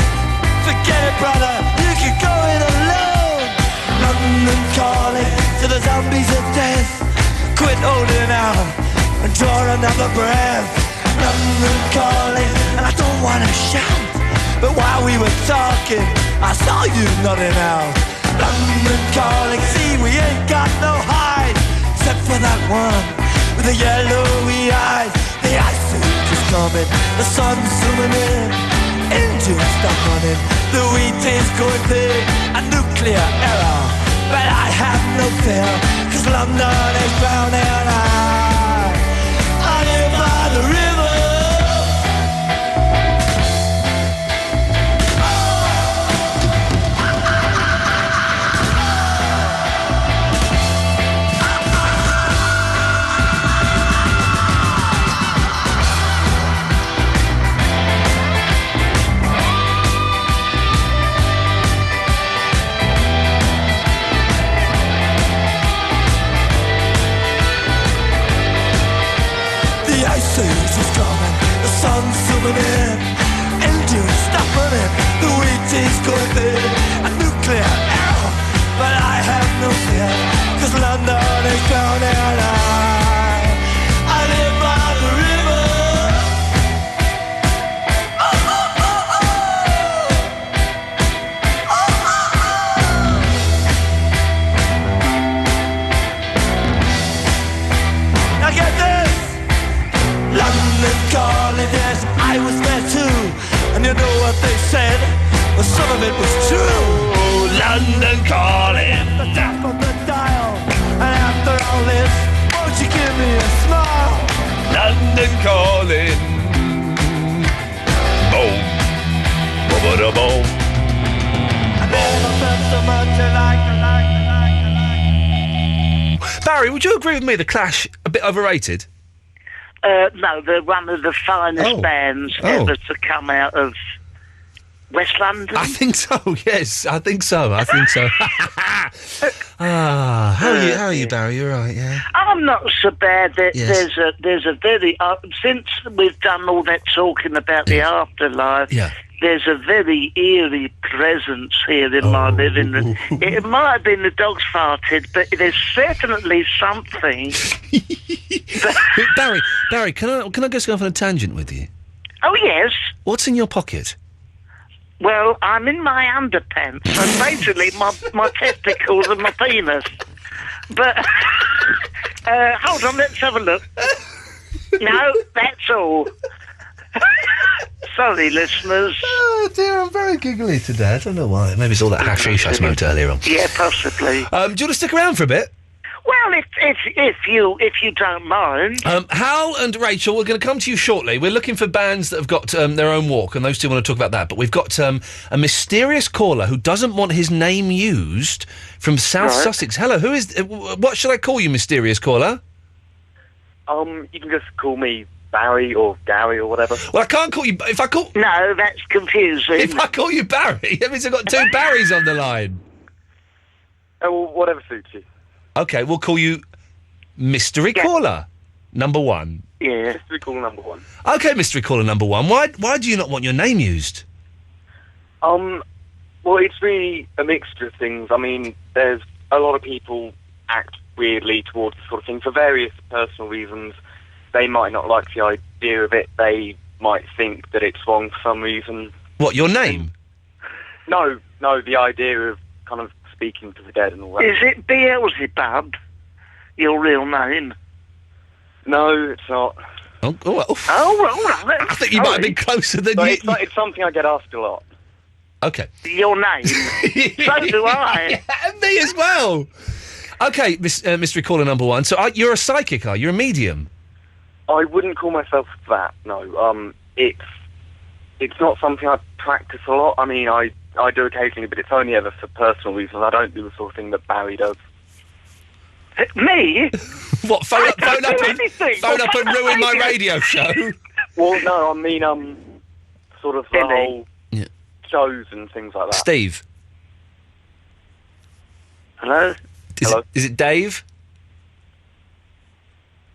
Forget it, brother, you can go it alone. London calling to the zombies of death. Quit holding out and draw another breath. London calling, and I don't want to shout, but while we were talking, I saw you nodding out. London calling, see we ain't got no hide, except for that one with the yellowy eyes. The ice age is coming, the sun's zooming in. Engines stop running, the wheat is going thick. A nuclear error, but I have no fear, 'cause London is drowning. I live by the river. The ice age is coming, the sun's zooming in. Engines stop running, the wheat is going thin. A nuclear error, but I have no fear, 'cause London is drowning. I live by the river. Now get this! London calling, yes, I was there too. And you know what they said? Well, some of it was true. London calling, the tap of the dial. And after all this, won't you give me a smile? London calling. Boom. Boom. I never felt so much alike. Barry, would you agree with me, The Clash, a bit overrated? No, they're one of the finest bands ever to come out of West London. I think so, yes. I think so. How are you, Barry? You're right, yeah. I'm not so bad. Yes. There's a very since we've done all that talking about the afterlife. Yeah. There's a very eerie presence here in my living room. It might have been the dogs farted, but there's certainly something. Barry, can I just go off on a tangent with you? Oh yes. What's in your pocket? Well, I'm in my underpants, and basically my testicles and my penis. But hold on, let's have a look. No, that's all. Sorry, listeners. Oh dear, I'm very giggly today. I don't know why. Maybe it's all that hashish I smoked earlier on. Yeah, possibly. Do you want to stick around for a bit? Well, if you don't mind. Hal and Rachel, we're going to come to you shortly. We're looking for bands that have got their own walk, and those two want to talk about that. But we've got a mysterious caller who doesn't want his name used from South Sussex. Hello, who is? What should I call you, mysterious caller? You can just call me Barry or Gary or whatever. Well, I can't call you. If I call. No, that's confusing. If I call you Barry, that means I've got two Barrys on the line. Oh, well, whatever suits you. Okay, we'll call you Mystery Caller number 1. Yeah. Mystery Caller number 1. Okay, Mystery Caller number 1. Why do you not want your name used? Well, it's really a mixture of things. I mean, there's a lot of people act weirdly towards this sort of thing for various personal reasons. They might not like the idea of it. They might think that it's wrong for some reason. What, your name? No, the idea of kind of speaking to the dead and all that. Is it Beelzebub, your real name? No, it's not. Oh, well. Oh, well, I think you might have been closer than but you... It's something I get asked a lot. Okay. Your name? So do I. Yeah, and me as well. Okay, Mystery Caller number 1. So you're a psychic, are you? You're a medium? I wouldn't call myself that, no. It's not something I practice a lot. I mean, I do occasionally, but it's only ever for personal reasons. I don't do the sort of thing that Barry does. Me? What, phone up and ruin my radio show? Well, no, I mean, sort of the whole shows and things like that. Steve? Hello? Is it Dave?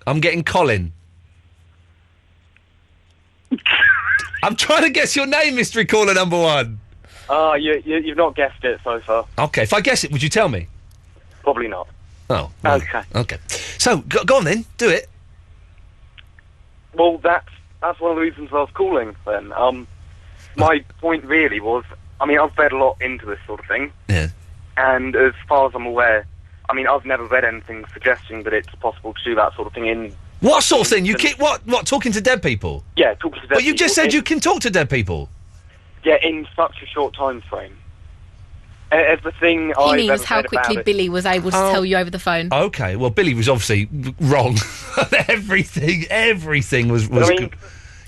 I'm getting Colin. I'm trying to guess your name, Mystery Caller number 1. You've not guessed it so far. Okay, if I guess it, would you tell me? Probably not. Oh. Well, okay. So, go on then, do it. Well, that's one of the reasons I was calling then. My point really was, I mean, I've read a lot into this sort of thing. Yeah. And as far as I'm aware, I mean, I've never read anything suggesting that it's possible to do that sort of thing in... What sort of thing? You keep what? Talking to dead people? Yeah, talking to dead people. But you just said you can talk to dead people. Yeah, in such a short time frame. Everything He means how quickly Billy was able to tell you over the phone. Okay, well, Billy was obviously wrong. everything was I mean, good.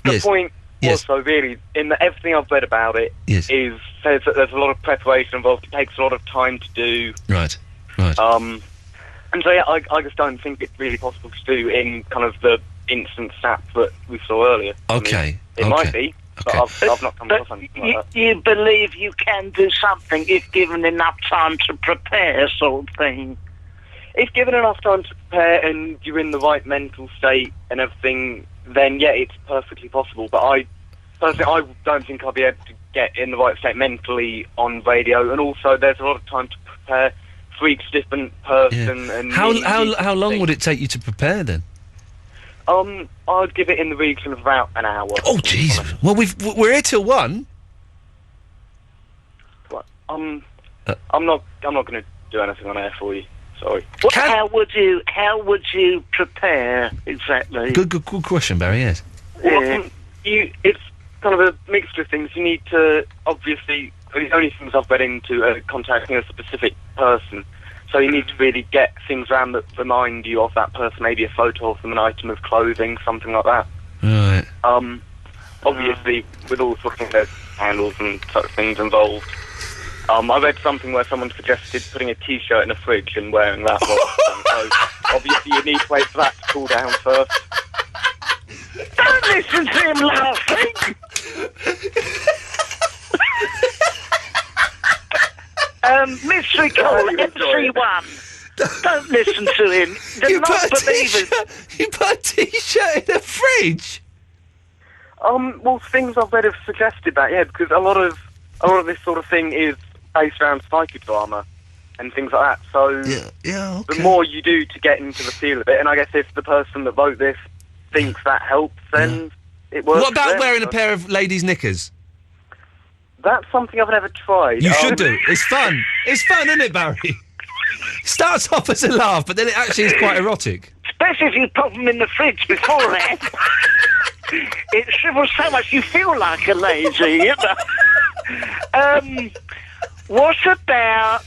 the point was, so really, in everything I've read about it, says that there's a lot of preparation involved. It takes a lot of time to do. Right. And so, yeah, I just don't think it's really possible to do in kind of the instant snap that we saw earlier. Okay. It might be, but I've not come across anything like that. You believe you can do something if given enough time to prepare, sort of thing? If given enough time to prepare and you're in the right mental state and everything, then, yeah, it's perfectly possible. But I don't think I'll be able to get in the right state mentally on radio. And also, there's a lot of time to prepare for each different person. Yeah. And how long would it take you to prepare then? I'd give it in the region of about an hour. Oh, jeez. Well, we're here till 1. Well, I'm not going to do anything on air for you. Sorry. How would you prepare exactly? Good question, Barry. Yes. Well, it's kind of a mixture of things. You need to obviously. The only things I've read into are contacting a specific person. So you need to really get things around that remind you of that person, maybe a photo of them, an item of clothing, something like that. Right. Obviously, with all sorts of things, handles and such things involved. I read something where someone suggested putting a T-shirt in a fridge and wearing that. So obviously you need to wait for that to cool down first. Don't listen to him laughing! Mystery Caller, MC1. Don't listen to him. They're not believers. You put a T-shirt in a fridge? Well, things I've read have suggested that, yeah, because a lot of this sort of thing is based around psychodrama and things like that. So okay. The more you do to get into the feel of it, and I guess if the person that wrote this thinks that helps, then it works. What about for them. wearing a pair of ladies' knickers? That's something I've never tried. You should do. It's fun. It's fun, isn't it, Barry? Starts off as a laugh, but then it actually is quite erotic. Especially if you pop them in the fridge beforehand. It shrivels so much you feel like a lady, you know. What about...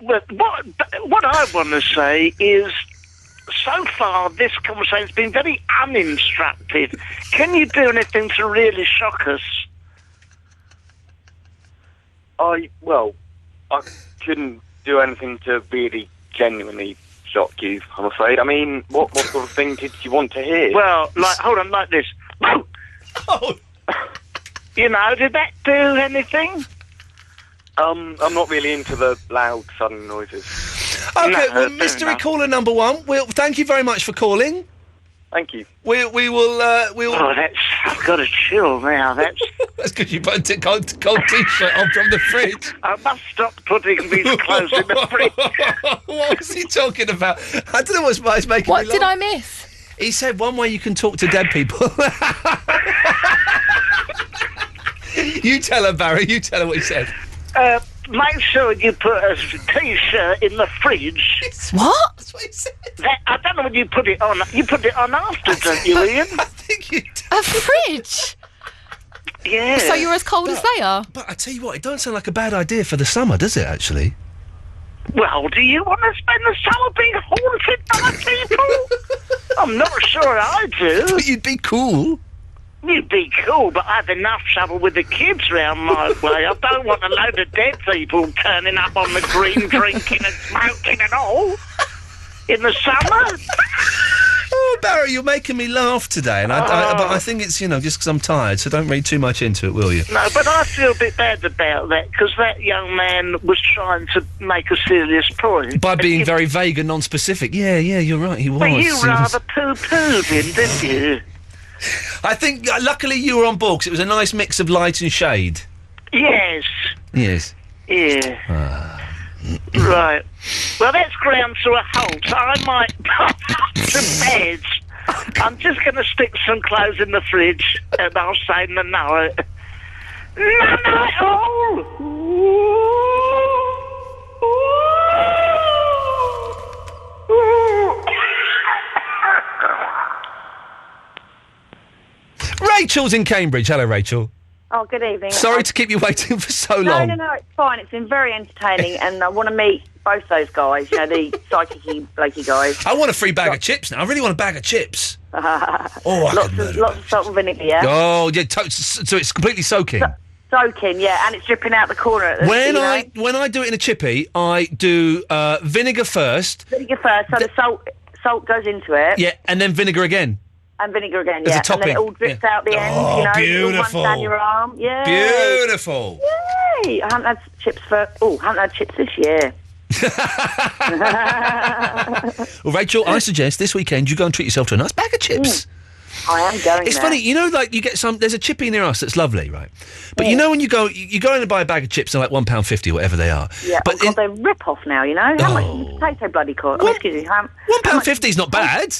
What I want to say is, so far this conversation's been very uninstructive. Can you do anything to really shock us? I couldn't do anything to really genuinely shock you, I'm afraid. I mean, what sort of thing did you want to hear? Well, hold on, like this. Oh. You know, did that do anything? I'm not really into the loud, sudden noises. Okay, well, mystery caller number one, thank you very much for calling. Thank you. We will. Oh, I've got a chill now. That's because you put a cold T-shirt on from the fridge. I must stop putting these clothes in the fridge. What was he talking about? I don't know what's making me laugh. What did I miss? He said one way you can talk to dead people. You tell her, Barry. You tell her what he said. Make sure you put a T-shirt in the fridge. What? That's what he said. I don't know when you put it on. You put it on after, don't you, Ian? I think you do. A fridge? Yeah. So you're as cold as they are? But I tell you what, it don't sound like a bad idea for the summer, does it, actually? Well, do you want to spend the summer being haunted by people? I'm not sure I do. But you'd be cool. You'd be cool, but I have enough trouble with the kids round my way. I don't want a load of dead people turning up on the green, drinking and smoking and all in the summer. Oh, Barry, you're making me laugh today, and but I think it's, just because I'm tired, so don't read too much into it, will you? No, but I feel a bit bad about that, because that young man was trying to make a serious point. By being very vague and non-specific. Yeah, you're right, he was. But you rather poo-pooed him, didn't you? I think, luckily you were on board, because it was a nice mix of light and shade. Yes. Yes. Yeah. Right. Well, that's ground to a halt. I might pop to bed. I'm just going to stick some clothes in the fridge, and I'll say no. Rachel's in Cambridge. Hello, Rachel. Oh, good evening. Sorry to keep you waiting for so long. No, it's fine. It's been very entertaining, and I want to meet both those guys, the psychic-y, blakey guys. I want a free bag of chips now. I really want a bag of chips. Lots of salt and vinegar, yeah? Oh, yeah, so it's completely soaking? Soaking, yeah, and it's dripping out the corner. When I do it in a chippy, I do vinegar first. Vinegar first, so the salt goes into it. Yeah, and then vinegar again. And vinegar again, As yeah. a topping. And then it all drips out the end, beautiful. All runs down your arm. Yeah. Beautiful. Yay! I haven't had chips this year. Well, Rachel, I suggest this weekend you go and treat yourself to a nice bag of chips. I am going It's funny, you get some... There's a chippy near us that's lovely, right? But when you go in and buy a bag of chips, they're like £1.50 or whatever they are. Yeah, but they're rip-off now, How much does a potato bloody cost? Excuse me. £1.50 is not bad.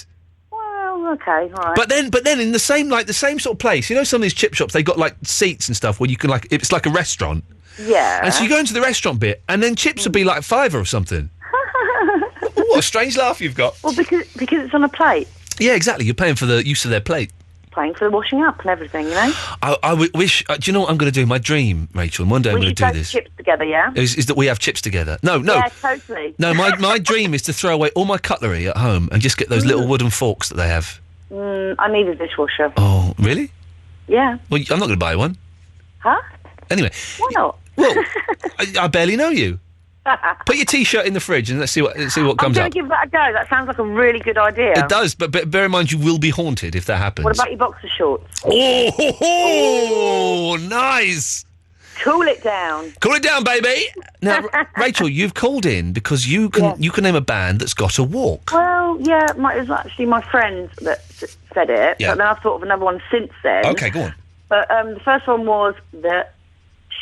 Well, okay, all right. But then in the same sort of place, some of these chip shops, they got like seats and stuff where you can it's like a restaurant. Yeah. And so you go into the restaurant bit, and then chips would be like £5 or something. What a strange laugh you've got. Well, because it's on a plate. Yeah, exactly. You're paying for the use of their plate. Paying for the washing up and everything, I wish... do you know what I'm going to do? My dream, Rachel, and one day I'm going to do this. Chips together, yeah? Is that we have chips together. No. Yeah, totally. No, my dream is to throw away all my cutlery at home and just get those little wooden forks that they have. I need a dishwasher. Oh, really? Yeah. Well, I'm not going to buy one. Huh? Anyway. Why not? Well, I barely know you. Put your T-shirt in the fridge and let's see what comes up. I'm going to give that a go. That sounds like a really good idea. It does, but bear in mind you will be haunted if that happens. What about your boxer shorts? Oh, nice. Cool it down. Cool it down, baby. Now, Rachel, you've called in because you can name a band that's got a walk. Well, yeah, it was actually my friend that said it, Yeah. but then I've thought of another one since then. Okay, go on. But the first one was The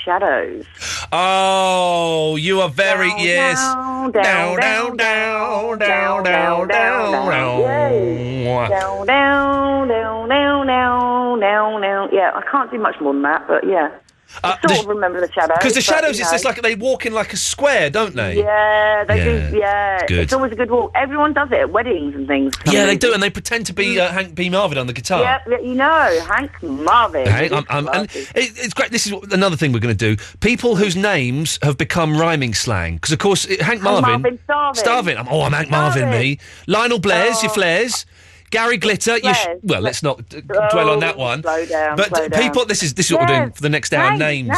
Shadows. Oh, you are very yes. Down, down, down, down, down, down, down, down. Yay. Down, down, down, down, down, down, down. Yeah, I can't do much more than that, but yeah. I sort of remember The Shadows. Because The but, Shadows, you it's know. just like they walk in like a square, don't they? Yeah, they do. Yeah, good. it's always a good walk. Everyone does it at weddings and things. Yeah, they do, and they pretend to be Hank B. Marvin on the guitar. Yeah, you know, Hank Marvin. Hey, and it's great. This is another thing we're going to do. People whose names have become rhyming slang. Because, of course, Hank Marvin... Starvin. I'm Hank Marvin, me. Lionel Blair's your Flares. Gary Glitter, well, let's not dwell on that one. Slow down, but slow people, down. this is what we're doing for the next hour. Names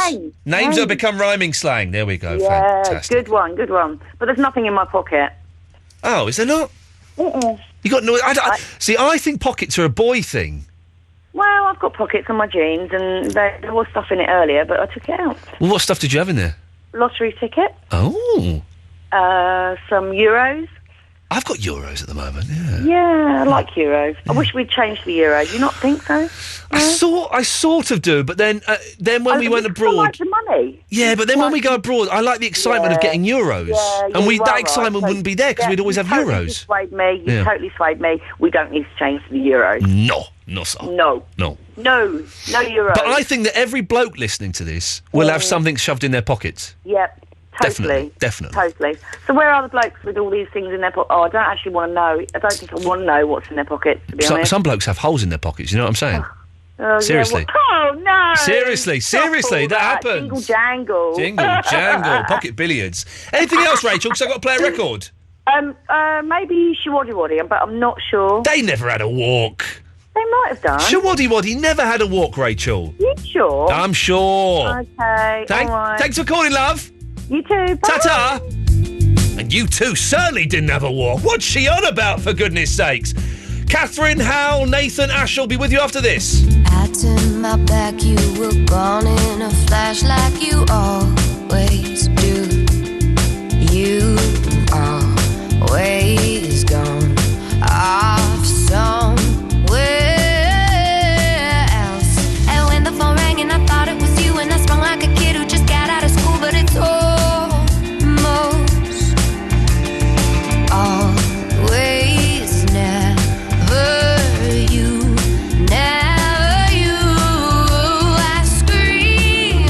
that have become rhyming slang. There we go. Yeah, Fantastic. good one. But there's nothing in my pocket. Oh, is there not? You got no? See, I think pockets are a boy thing. Well, I've got pockets on my jeans, and there was stuff in it earlier, but I took it out. Well, what stuff did you have in there? Lottery ticket. Oh. Some euros. I've got euros at the moment. Yeah. Yeah, I like euros. I wish we'd changed the euro. Do you not think so? I sort of do, but then when we went abroad, I like the money. Yeah, but then when we go abroad, I like the excitement of getting euros, and that excitement wouldn't be there because we'd always have euros. You totally swayed me. We don't need to change to the euros. No, sir. No euros. But I think that every bloke listening to this will have something shoved in their pockets. Yep. Totally. Definitely. Totally. So where are the blokes with all these things in their pocket? Oh, I don't actually want to know. I don't think I want to know what's in their pockets, to be honest. Some blokes have holes in their pockets, you know what I'm saying? Oh, Seriously. Yeah, oh, no! Seriously, that happens. Jingle jangle. Jingle jangle, pocket billiards. Anything else, Rachel? Because I've got to play a record. Maybe Shawaddy Waddy, but I'm not sure. They never had a walk. They might have done. Shawaddy Waddy never had a walk, Rachel. You sure? I'm sure. Okay, all right. Thanks for calling, love. You too. Bye. Ta-ta. And you two certainly didn't have a walk. What's she on about, for goodness sakes? Catherine, Hal, Nathan, Ash will be with you after this. I turned my back, you were gone in a flash like you always do. You always gone off somewhere else. And when the phone rang and I thought it was you, and I sprung like a kid who just got out of school, but it's always never you. I scream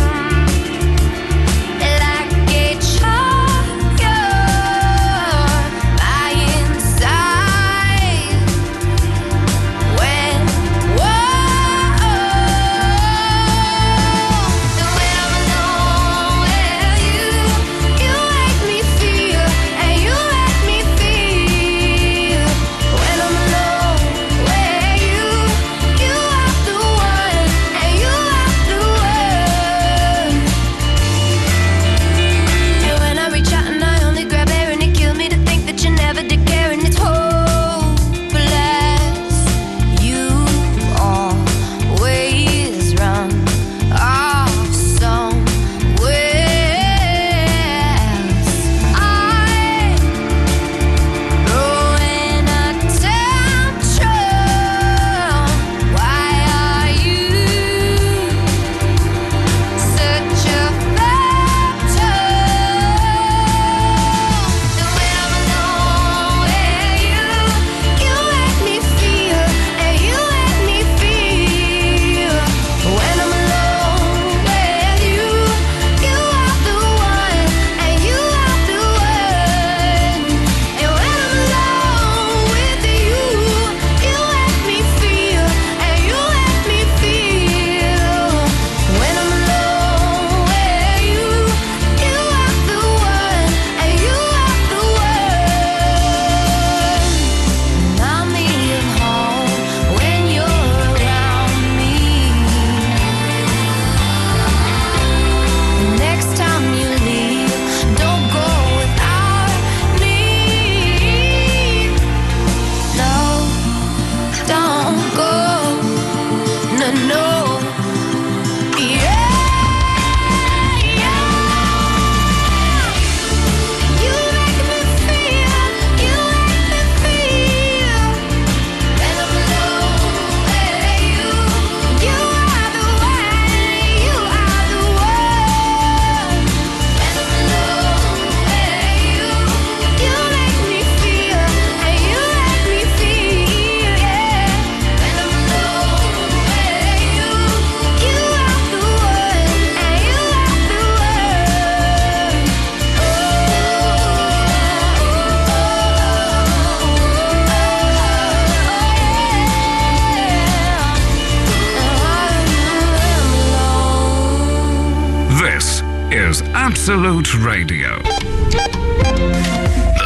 is Absolute Radio. The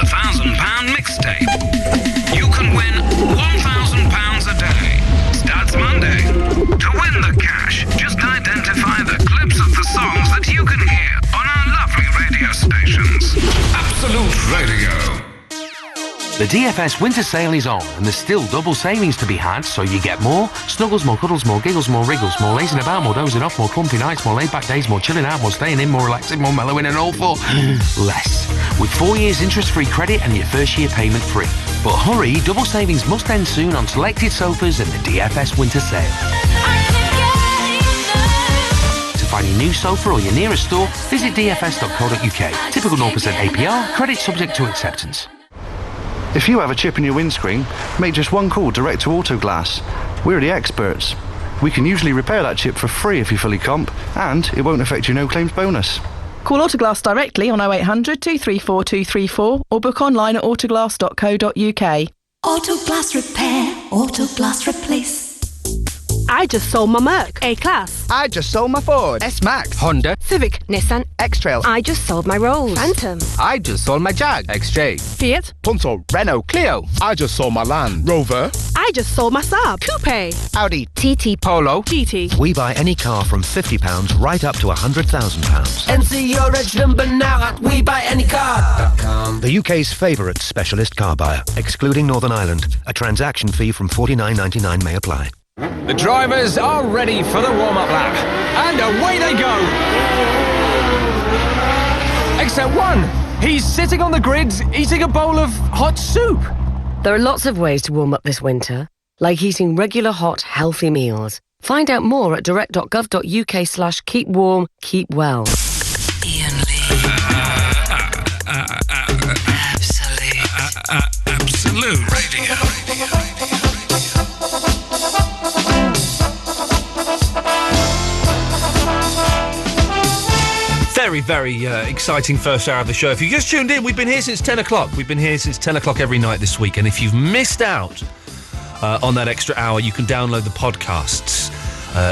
£1,000 mixtape. You can win £1,000 a day. Starts Monday. To win the cash, just identify the clips of the songs that you can hear on our lovely radio stations. Absolute Radio. The DFS winter sale is on, and there's still double savings to be had, so you get more snuggles, more cuddles, more giggles, more wriggles, more lazing about, more dozing off, more clumpy nights, more laid-back days, more chilling out, more staying in, more relaxing, more mellowing, and all for less. With 4 years interest-free credit and your first year payment free. But hurry, double savings must end soon on selected sofas in the DFS winter sale. To find your new sofa or your nearest store, visit dfs.co.uk. Typical 0% APR, credit subject to acceptance. If you have a chip in your windscreen, make just one call direct to Autoglass. We're the experts. We can usually repair that chip for free if you fully comp, and it won't affect your no-claims bonus. Call Autoglass directly on 0800 234 234 or book online at autoglass.co.uk. Autoglass repair, Autoglass replace. I just sold my Merc A-Class. I just sold my Ford S-Max. Honda Civic, Nissan X-Trail. I just sold my Rolls Phantom. I just sold my Jag XJ. Fiat Punto, Renault Clio. I just sold my Land Rover. I just sold my Saab Coupe. Audi TT Polo GT. We buy any car from £50 right up to £100,000. And see your reg number now at WeBuyAnyCar.com. The UK's favourite specialist car buyer, excluding Northern Ireland. A transaction fee from $49.99 may apply. The drivers are ready for the warm-up lap. And away they go. Except one. He's sitting on the grid eating a bowl of hot soup. There are lots of ways to warm up this winter, like eating regular hot, healthy meals. Find out more at direct.gov.uk/keep warm, keep well. Iain Lee. Absolute Radio. Very, very exciting first hour of the show. If you just tuned in, we've been here since 10 o'clock. We've been here since 10 o'clock every night this week. And if you've missed out on that extra hour, you can download the podcasts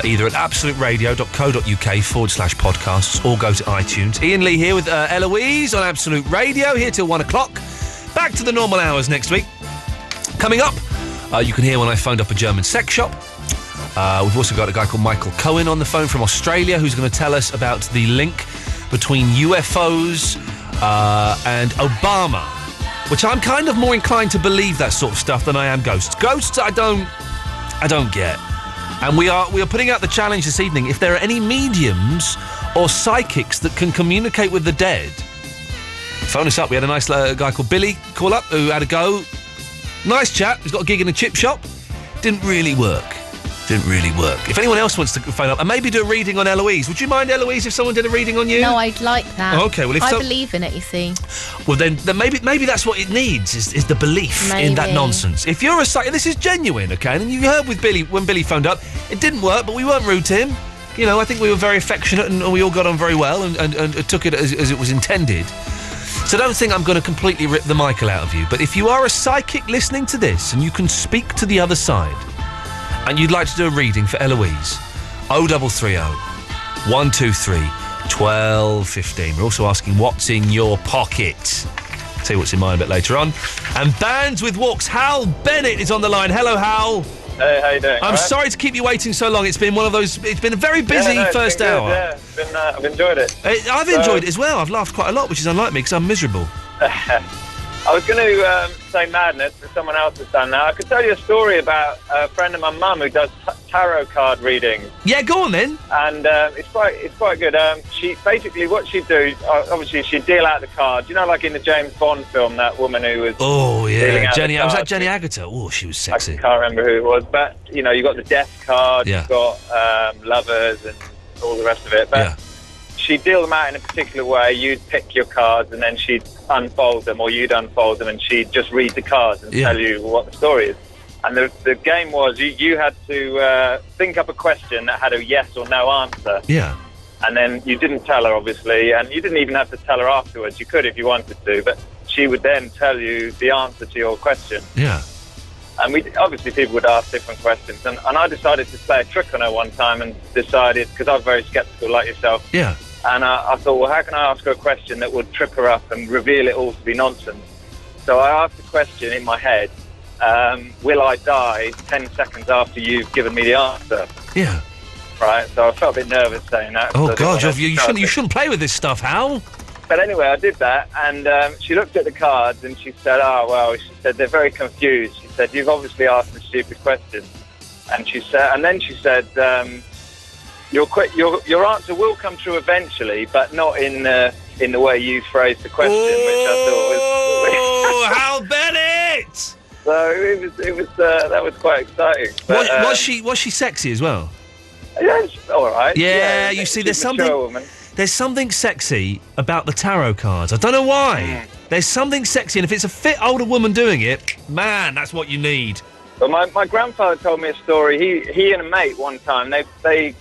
either at absoluteradio.co.uk/podcasts or go to iTunes. Iain Lee here with Eloise on Absolute Radio, here till 1 o'clock. Back to the normal hours next week. Coming up, you can hear when I phoned up a German sex shop. We've also got a guy called Michael Cohen on the phone from Australia who's going to tell us about the link between UFOs and Obama, which I'm kind of more inclined to believe that sort of stuff than I am ghosts. Ghosts, I don't get. And we are putting out the challenge this evening. If there are any mediums or psychics that can communicate with the dead, phone us up. We had a nice guy called Billy call up who had a go. Nice chap. He's got a gig in a chip shop. Didn't really work. If anyone else wants to phone up and maybe do a reading on Eloise, would you mind, Eloise, if someone did a reading on you? No, I'd like that. Okay, well, if I believe in it, you see. Well, then maybe that's what it needs is the belief in that nonsense. If you're a psychic, this is genuine, okay? And you heard with Billy when Billy phoned up, it didn't work, but we weren't rude to him. You know, I think we were very affectionate and we all got on very well and took it as it was intended. So don't think I'm going to completely rip the Michael out of you. But if you are a psychic listening to this and you can speak to the other side, and you'd like to do a reading for Eloise, 0330 123 1215. We're also asking what's in your pocket. Tell you what's in mine a bit later on. And Bands with Walks, Hal Bennett is on the line. Hello, Hal. Hey, how you doing? I'm sorry to keep you waiting so long. It's been one of those. It's been a very busy first hour. Yeah, I've enjoyed it. I've enjoyed it as well. I've laughed quite a lot, which is unlike me because I'm miserable. I was going to say madness, but someone else has done that. I could tell you a story about a friend of my mum who does tarot card readings. Yeah, go on then. And it's quite good. She basically what she'd do, obviously she'd deal out the cards. You know, like in the James Bond film, that woman who was dealing out Jenny. the cards. Was that Jenny Agutter? Oh, she was sexy. I can't remember who it was, but you know, you got the death card, Yeah. you've got lovers and all the rest of it. But she'd deal them out in a particular way. You'd pick your cards and then she'd unfold them, or you'd unfold them and she'd just read the cards and tell you what the story is. And the game was you had to think up a question that had a yes or no answer. Yeah. And then you didn't tell her, obviously, and you didn't even have to tell her afterwards. You could if you wanted to, but she would then tell you the answer to your question. Yeah. And obviously people would ask different questions. And I decided to play a trick on her one time and decided, because I was very sceptical like yourself, Yeah. And I thought, well, how can I ask her a question that would trip her up and reveal it all to be nonsense? So I asked a question in my head, will I die 10 seconds after you've given me the answer? Yeah. Right, so I felt a bit nervous saying that. Oh, God, you shouldn't play with this stuff, Hal. But anyway, I did that, and she looked at the cards, and she said, she said, they're very confused. She said, you've obviously asked a stupid question. And then she said, your answer will come true eventually, but not in the way you phrased the question, which I thought was... Oh, Hal Bennett! So it was that was quite exciting. But, was she sexy as well? Yeah, she's all right. Yeah, you see, there's something sexy about the tarot cards. I don't know why. There's something sexy, and if it's a fit older woman doing it, man, that's what you need. But my grandfather told me a story. He and a mate one time they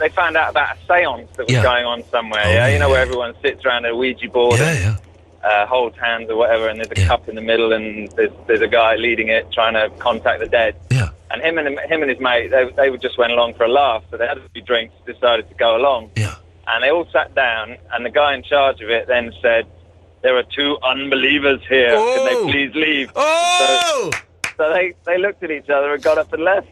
found out about a séance that was going on somewhere. Where everyone sits around a Ouija board and holds hands or whatever, and there's a cup in the middle, and there's a guy leading it trying to contact the dead. Yeah. And him and his mate, they just went along for a laugh. So they had a few drinks, decided to go along. Yeah. And they all sat down, and the guy in charge of it then said, "There are 2 unbelievers here. Oh! Can they please leave?" Oh! So they looked at each other and got up and left.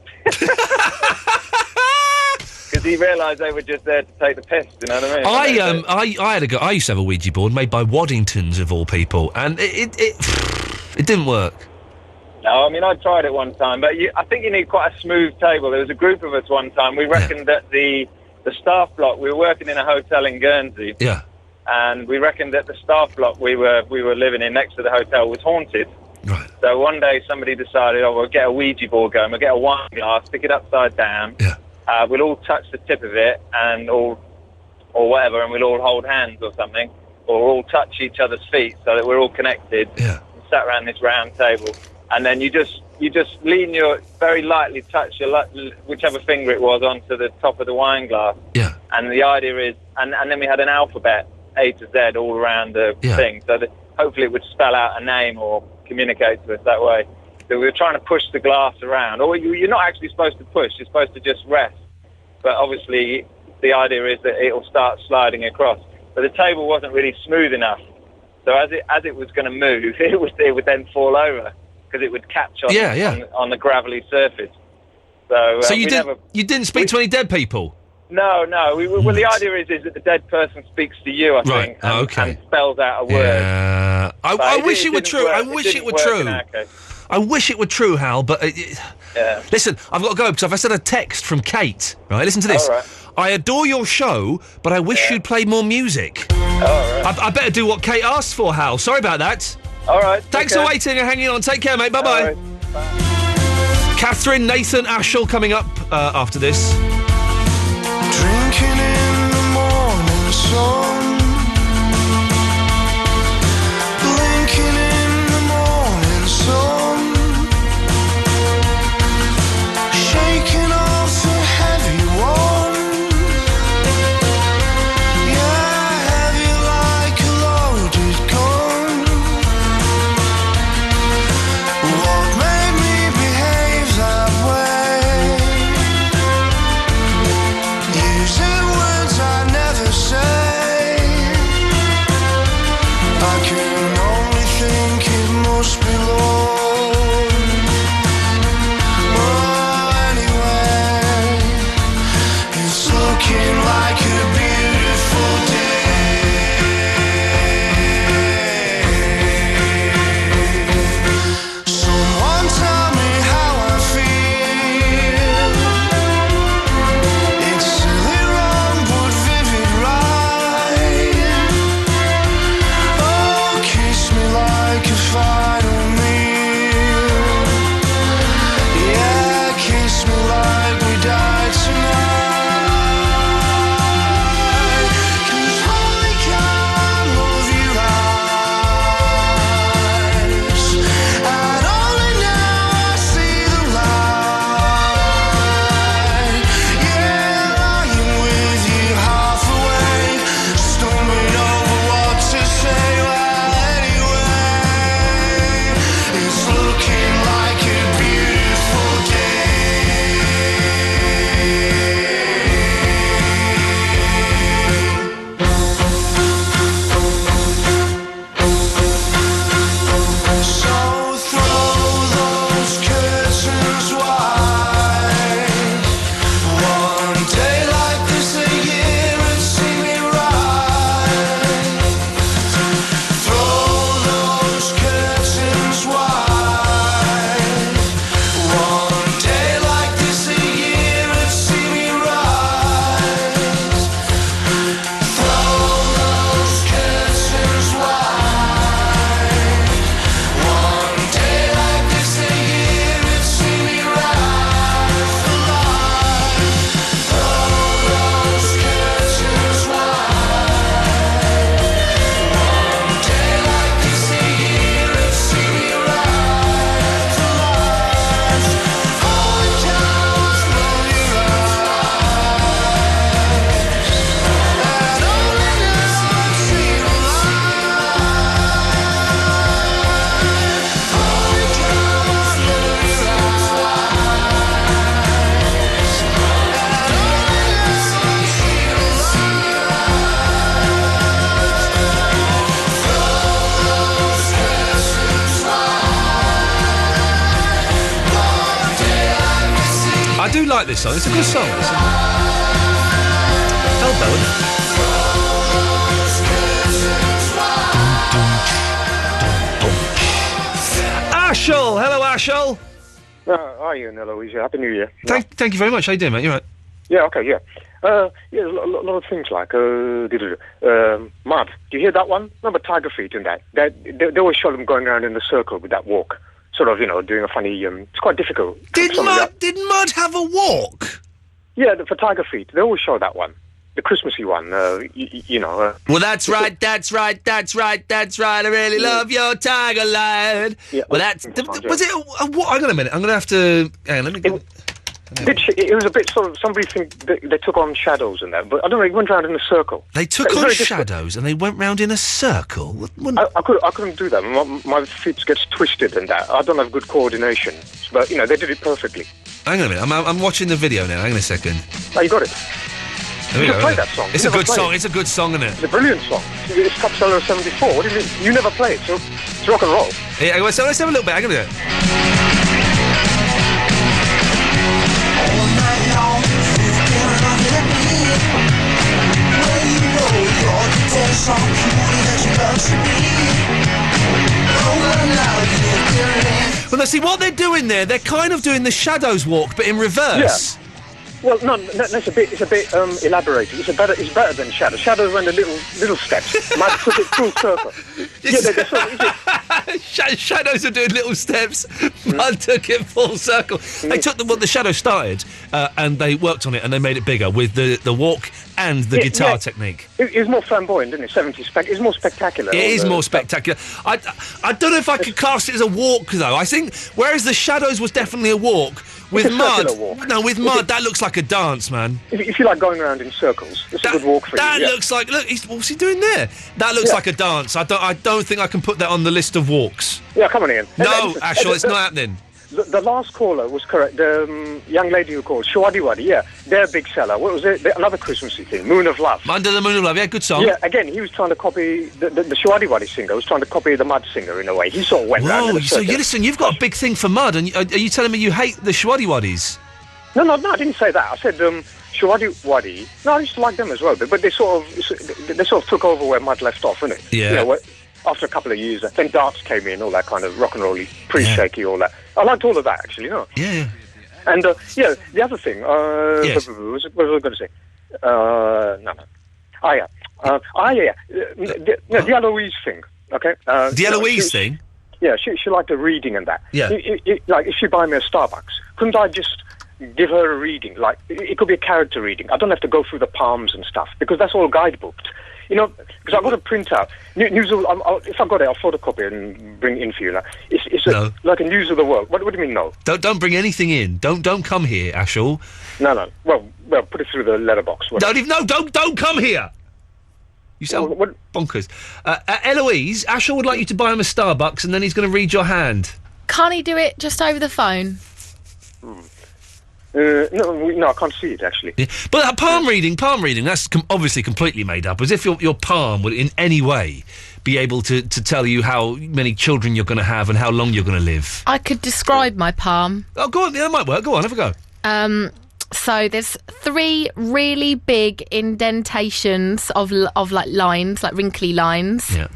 Because he realised they were just there to take the piss, you know what I mean? I used to have a Ouija board made by Waddingtons of all people, and it didn't work. No, I mean, I tried it one time, but I think you need quite a smooth table. There was a group of us one time. We reckoned that the staff block, we were working in a hotel in Guernsey. Yeah. And we reckoned that the staff block we were living in next to the hotel was haunted. Right. So one day somebody decided, we'll get a Ouija board going, we'll get a wine glass, stick it upside down. Yeah. We'll all touch the tip of it or whatever, and we'll all hold hands or something, or all touch each other's feet so that we're all connected. Yeah. And sat around this round table. And then you just lean very lightly touch whichever finger it was onto the top of the wine glass. Yeah. And the idea is, and then we had an alphabet, A to Z, all around the thing, so that hopefully it would spell out a name or communicate to us that way. So we were trying to push the glass around. Or you're not actually supposed to push, you're supposed to just rest. But obviously the idea is that it'll start sliding across. But the table wasn't really smooth enough. So as it was going to move, it would then fall over, because it would catch on the gravelly surface. So you didn't speak to any dead people? No. Well, the idea is that the dead person speaks to you, I think, and spells out a word. I wish it were true. I wish it were true. I wish it were true, Hal, but... Listen, I've got to go, because I've had a text from Kate. Right, listen to this. All right. I adore your show, but I wish you'd play more music. All right. I better do what Kate asked for, Hal. Sorry about that. All right. Thanks for waiting and hanging on. Take care, mate. Bye-bye. Right. Bye. Catherine, Nathan, Ashel coming up after this. Drinking in the morning sun, blinking in the morning sun, shaking off the heavy one, yeah, heavy like a loaded gun. What made me behave that way? Use it when like this song. It's a good song. Elbow, isn't it? Ashel! Hello, Ashel! Hi, Iain. Hello, Eloise. Happy New Year. Thank you very much. How you doing, mate? You right? Yeah, okay, yeah. A lot of things like, Mud. Do you hear that one? Remember Tiger Feet and that? They always show them going around in a circle with that walk. Sort of, doing a funny, it's quite difficult. Did Mud have a walk? Yeah, for Tiger Feet. They always show that one. The Christmassy one, Well, that's right, that's right. I really love your tiger light. Yeah, well, was it a what? Hang on a minute. I'm going to have to... Hang on, let me... It was a bit sort of... Somebody think they took on shadows and that, but I don't know, it went round in a circle. They took on shadows and they went round in a circle? I couldn't do that. My feet gets twisted and that. I don't have good coordination. But, they did it perfectly. Hang on a minute. I'm watching the video now. Hang on a second. Oh, you got it. You can play that song. It's a good song. It's a good song, isn't it? It's a brilliant song. It's top seller of 74. What do you mean? You never play it, so it's rock and roll. Yeah, so let's have a little bit. Hang on a minute. Well, now, see, what they're doing there, they're kind of doing the Shadows walk, but in reverse. Yeah. Well, no, it's a bit elaborated. It's better than Shadows. Shadows went a little steps. Might took it full circle. Shadows are doing little steps. Mud took it full circle. They took the Shadows started, and they worked on it, and they made it bigger with the walk and the guitar technique. It was more flamboyant, didn't it? 70s it's more spectacular. It is more spectacular. I don't know if I could cast it as a walk, though. I think, whereas the Shadows was definitely a walk, with Mud, with Mud, that looks like a dance, man. If you like going around in circles, it's a good walk for you. That looks like, what's he doing there? That looks like a dance. I don't think I can put that on the list of walks. Yeah, come on, Iain. No, Ashel, it's not happening. The last caller was correct. The young lady who called, Shawadi Wadi, yeah, their big seller. What was it? Another Christmassy thing, Moon of Love. Under the Moon of Love, yeah, good song. Yeah, again, he was trying to copy, the Shawadi Wadi singer was trying to copy the Mud singer in a way. He sort of went round in a circle. So listen, you've got a big thing for Mud, and are you telling me you hate the Shawadi Wadis? No, I didn't say that. I said Shawadi Wadi. No, I used to like them as well, but they sort of took over where Mud left off, innit? Yeah. After a couple of years, then darts came in, all that kind of rock and rolly, pre-shaky, all that. I liked all of that, actually, Yeah. And, the other thing, yes. What was I going to say? No. The Eloise thing, okay? The Eloise thing? Yeah, she liked the reading and that. Yeah. Like, if she buy me a Starbucks, couldn't I just give her a reading? Like, it could be a character reading. I don't have to go through the palms and stuff, because that's all guidebooked. Because I've got a printout. News of, if I've got it, I'll photocopy it and bring it in for you. Now. It's like a news of the world. What do you mean, no? Don't bring anything in. Don't come here, Ashel. No. Well, put it through the letterbox. Don't come here. You sound bonkers. Eloise, Ashel would like you to buy him a Starbucks, and then he's going to read your hand. Can't he do it just over the phone? No, I can't see it, actually. Yeah. But that palm reading, that's obviously completely made up, as if your palm would in any way be able to tell you how many children you're going to have and how long you're going to live. I could describe my palm. Oh, go on, that might work. Go on, have a go. So there's 3 really big indentations of like lines, like wrinkly lines. Yeah.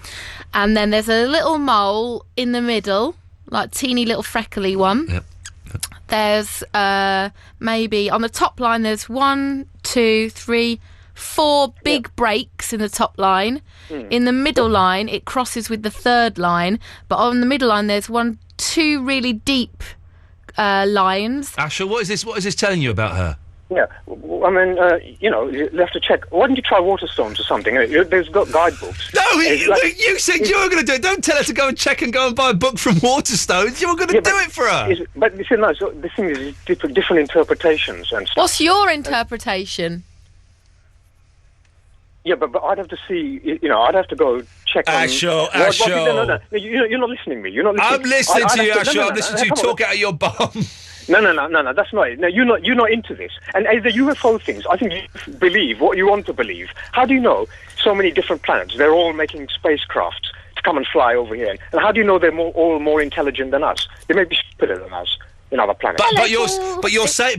And then there's a little mole in the middle, like teeny little freckly one. Yep. There's maybe on the top line there's 1, 2, 3, 4 big breaks in the top line. In the middle line it crosses with the third line, but on the middle line there's 1, 2 really deep lines. Ashel, what is this telling you about her? Yeah, I mean, you have to check. Why don't you try Waterstones or something? There's got guidebooks. No, you said you were going to do it. Don't tell her to go and check and go and buy a book from Waterstones. You were going to do it for her. But you see, no, so the thing is different interpretations and stuff. What's your interpretation? Yeah, but I'd have to see, I'd have to go check on... Ashel. No, you're not listening to me. You're not listening. I'm listening to you, Ashel. I'm listening to you talk out of your bum. No, that's not it. No, you're not into this. And the UFO things, I think you believe what you want to believe. How do you know so many different planets, they're all making spacecrafts to come and fly over here? And how do you know they're all more intelligent than us? They may be stupider than us. in other planets.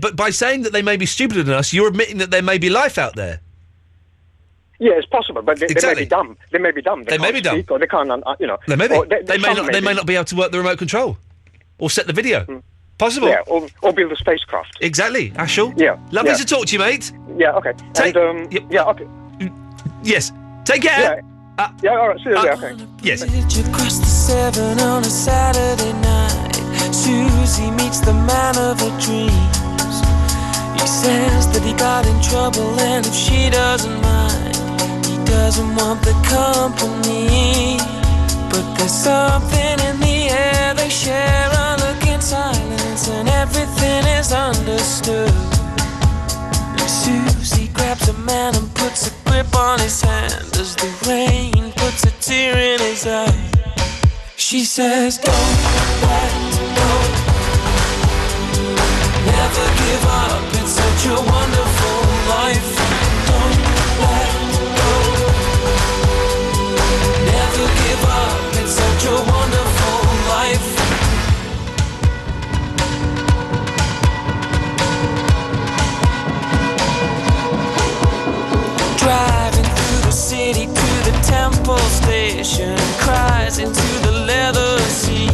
But by saying that they may be stupider than us, you're admitting that there may be life out there. Yeah, it's possible, but they may be dumb. They may be dumb. They may be dumb, or they can't. They may be. They may may not be able to work the remote control or set the video. Possible. Yeah, or build a spacecraft. Exactly, Ashel. Yeah. Lovely yeah. to talk to you, mate. Yeah. Okay. Okay. Yes. Take care. Yeah. All right. See you later. Okay. Yes. Across the 7 on a Saturday night, Susie meets the man of her dreams. He says that he got in trouble, and if she doesn't mind, he doesn't want the company. But there's something in the air, they share a look in silence, and everything is understood. And Susie grabs a man and puts a grip on his hand as the rain puts a tear in his eye. She says, don't let go, never give up, it's such a wonderful life. Don't let go, never give up, it's such a wonderful life. Driving through the city to the Temple Station, cries into the leather seat.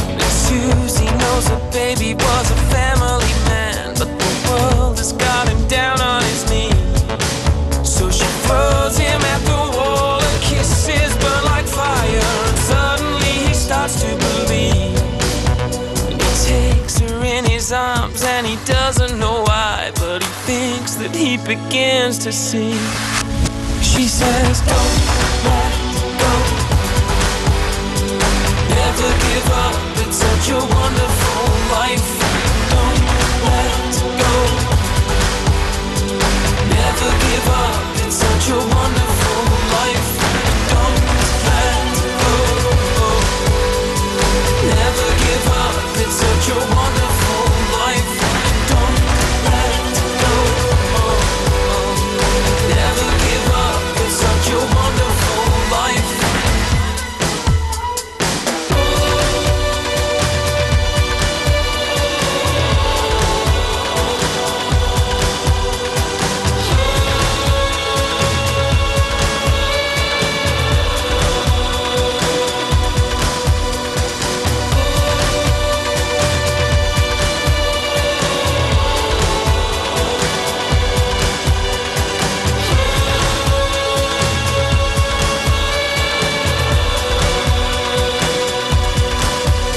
And Susie knows her baby was a family man, but the world has got him down on his knee. So she throws him at the wall, and kisses burn like fire, and suddenly he starts to believe. And he takes her in his arms, and he doesn't know why, but he thinks that he begins to see. She says, don't let go, never give up, it's such a wonderful life. Don't let go, never give up, it's such a wonderful life. Don't let go, never give up, it's such a wonderful life. Don't let go, never give up, it's such a wonderful life.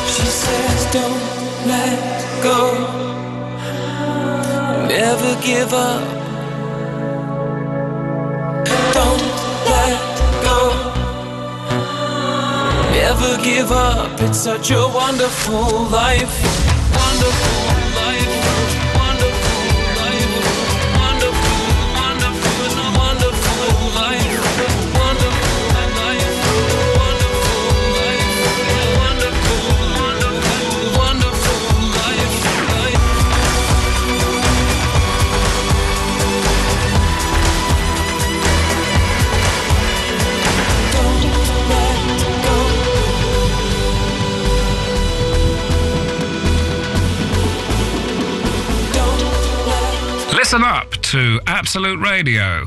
She says, don't let go, never give up. Don't let go, never give up. It's such a wonderful life. Wonderful life. Wonderful life. Wonderful, wonderful, wonderful life. Wonderful life. Wonderful life. Wonderful, wonderful, wonderful life. Listen up to Absolute Radio,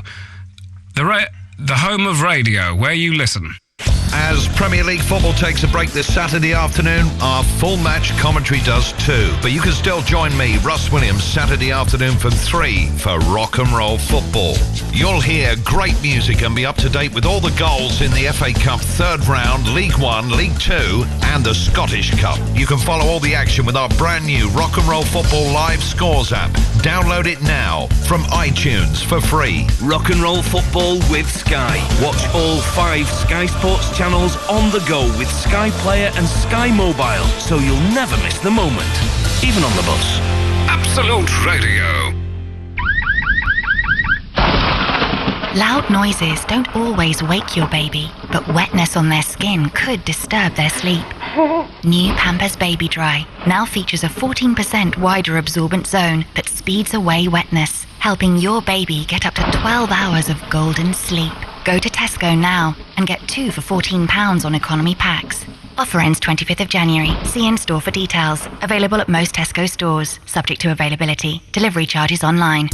the home of radio, where you listen. As Premier League football takes a break this Saturday afternoon, our full match commentary does too. But you can still join me, Russ Williams, Saturday afternoon from 3 for rock and roll football. You'll hear great music and be up to date with all the goals in the FA Cup third round, League One, League Two and the Scottish Cup. You can follow all the action with our brand new Rock and Roll Football Live Scores app. Download it now from iTunes for free. Rock and roll football with Sky. Watch all 5 Sky Sports channels on the go with Sky Player and Sky Mobile, so you'll never miss the moment, even on the bus. Absolute Radio. Loud noises don't always wake your baby, but wetness on their skin could disturb their sleep. New Pampers Baby Dry now features a 14% wider absorbent zone that speeds away wetness, helping your baby get up to 12 hours of golden sleep. Go to Tesco now and get 2 for £14 on economy packs. Offer ends 25th of January. See in-store for details. Available at most Tesco stores. Subject to availability. Delivery charges online.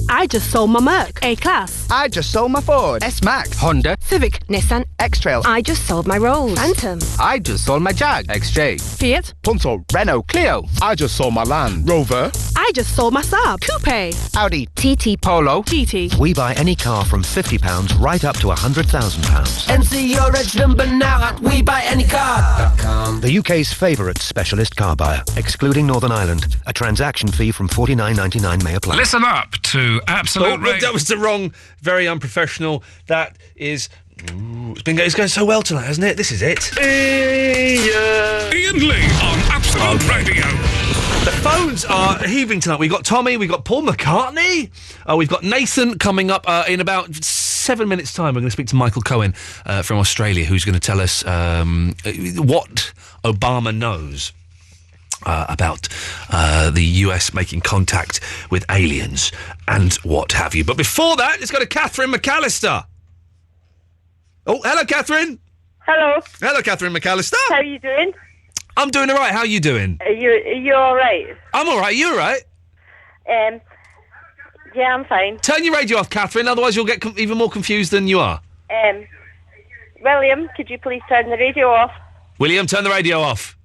I just sold my Merc A-Class. I just sold my Ford S-Max. Honda Civic, Nissan X-Trail. I just sold my Rolls Phantom. I just sold my Jag XJ. Fiat, Punto, Renault Clio. I just sold my Land Rover. I just sold my Saab Coupe. Audi TT Polo. GT. We buy any car from £50 right up to £100,000. Enter your reg number now at WeBuyAnyCar.com. The UK's favourite specialist car buyer, excluding Northern Ireland. A transaction fee from $49.99 may apply. Listen up to Absolute Radio. That was the wrong, very unprofessional. That is... Ooh, it's going so well tonight, hasn't it? This is it. Iain Lee on Absolute Radio. The phones are heaving tonight. We've got Tommy, we've got Paul McCartney, we've got Nathan coming up in about 7 minutes' time. We're going to speak to Michael Cohen from Australia, who's going to tell us what Obama knows about the US making contact with aliens and what have you. But before that, let's go to Catherine McAllister. Oh, hello, Catherine. Hello. Hello, Catherine McAllister. How are you doing? I'm doing all right. How are you doing? Are you all right? I'm all right. You all right? Yeah, I'm fine. Turn your radio off, Catherine, otherwise you'll get even more confused than you are. William, could you please turn the radio off? William, turn the radio off.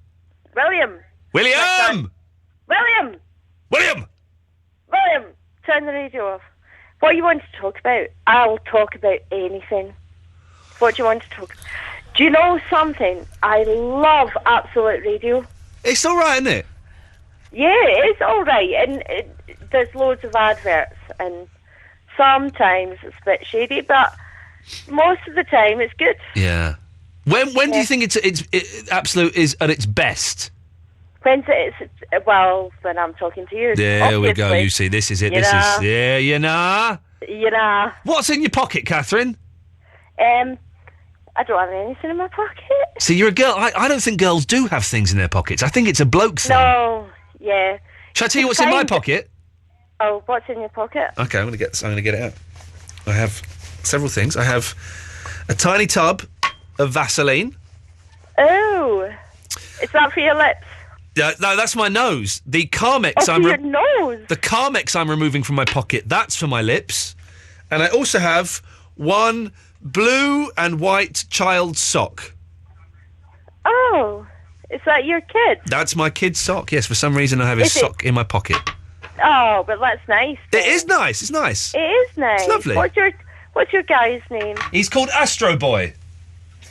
William! William! William! William! William! Turn the radio off. What do you want to talk about? I'll talk about anything. What do you want to talk about? Do you know something? I love Absolute Radio. It's all right, isn't it? Yeah, it's all right. And there's loads of adverts, and sometimes it's a bit shady, but most of the time it's good. Yeah. When do you think it's Absolute is at its best? When I'm talking to you. There we go. obviously. You see, this is it. You This know. is yeah. You know. You know. What's in your pocket, Catherine? I don't have anything in my pocket. See, you're a girl. I don't think girls do have things in their pockets. I think it's a bloke thing. No, yeah. Shall I tell you what's in my pocket? Oh, what's in your pocket? Okay, I'm going to get it out. I have several things. I have a tiny tub of Vaseline. Oh, is that for your lips? No, that's my nose. The Carmex Oh, for your nose. The Carmex I'm removing from my pocket, that's for my lips. And I also have one blue and white child sock. Oh, is that your kid? That's my kid's sock. Yes, for some reason I have his Is it- sock in my pocket. Oh, but that's nice. It is nice. It's nice. It is nice. It's lovely. What's your guy's name? He's called Astro Boy.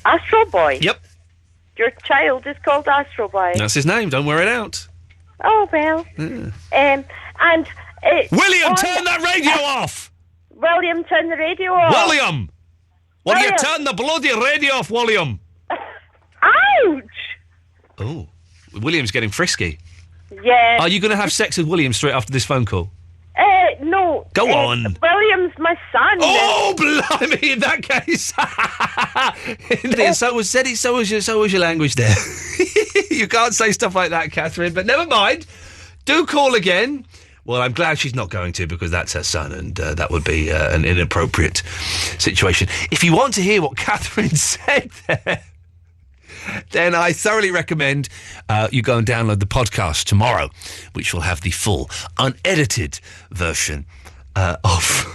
Astro Boy? Yep. Your child is called Astro Boy. That's his name. Don't wear it out. Oh, well. Yeah. And... William, turn that radio off! William, turn the radio off. William! Will you William. turn the bloody radio off, William? Ouch! Oh, William's getting frisky. Yeah. Are you going to have sex with William straight after this phone call? No. Go on. William's my son. Oh, blimey! In that case, so was your language there. You can't say stuff like that, Catherine. But never mind. Do call again. Well, I'm glad she's not going to, because that's her son, and that would be an inappropriate situation. If you want to hear what Catherine said there, then I thoroughly recommend you go and download the podcast tomorrow, which will have the full, unedited version of...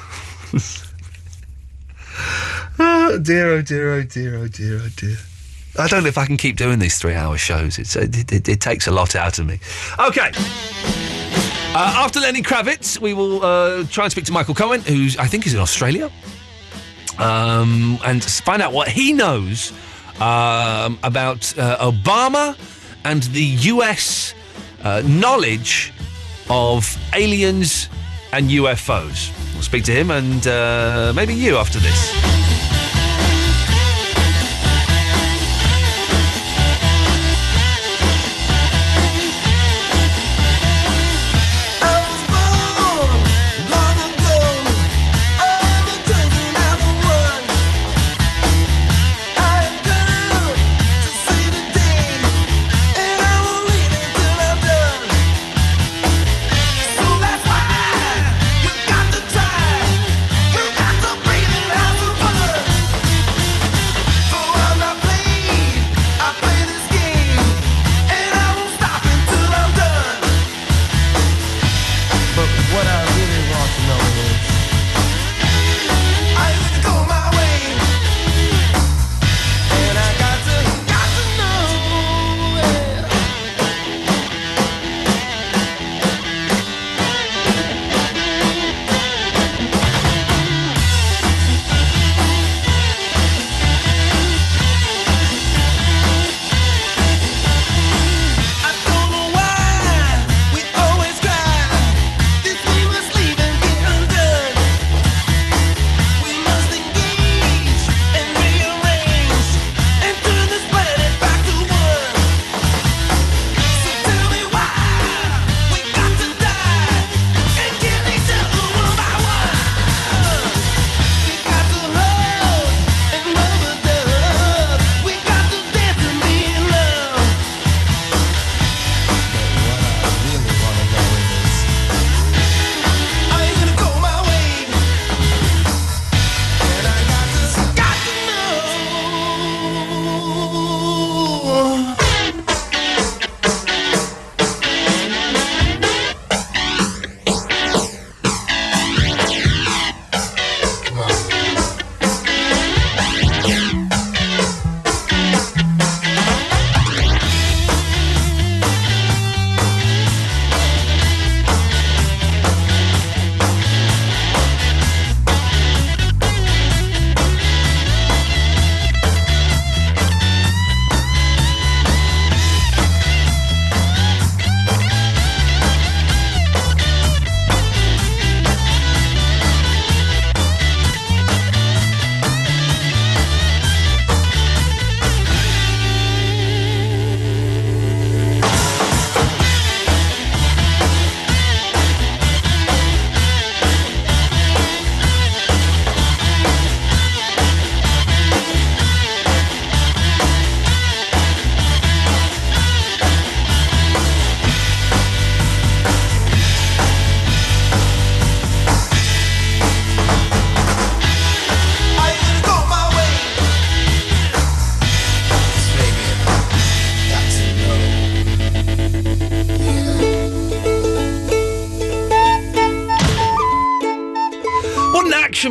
Oh, dear, oh, dear, oh, dear, oh, dear, oh, dear. I don't know if I can keep doing these 3-hour shows. It takes a lot out of me. OK. After Lenny Kravitz, we will try and speak to Michael Cohen, who I think is in Australia, and find out what he knows about Obama and the US knowledge of aliens and UFOs. We'll speak to him and maybe you after this.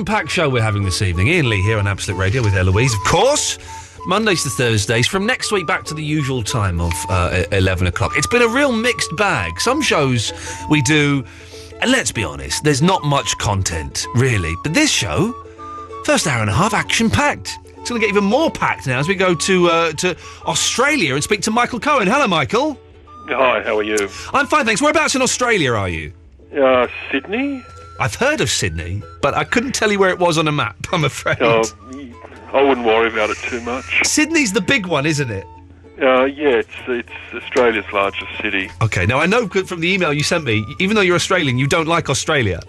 action-packed show we're having this evening. Iain Lee here on Absolute Radio with Eloise, of course. Mondays to Thursdays. From next week back to the usual time of 11 o'clock. It's been a real mixed bag. Some shows we do, and let's be honest, there's not much content, really. But this show, first hour and a half, action-packed. It's going to get even more packed now as we go to Australia and speak to Michael Cohen. Hello, Michael. Hi, how are you? I'm fine, thanks. Whereabouts in Australia are you? Sydney. I've heard of Sydney, but I couldn't tell you where it was on a map, I'm afraid. I wouldn't worry about it too much. Sydney's the big one, isn't it? Yeah, it's Australia's largest city. Okay, now I know from the email you sent me, even though you're Australian, you don't like Australia.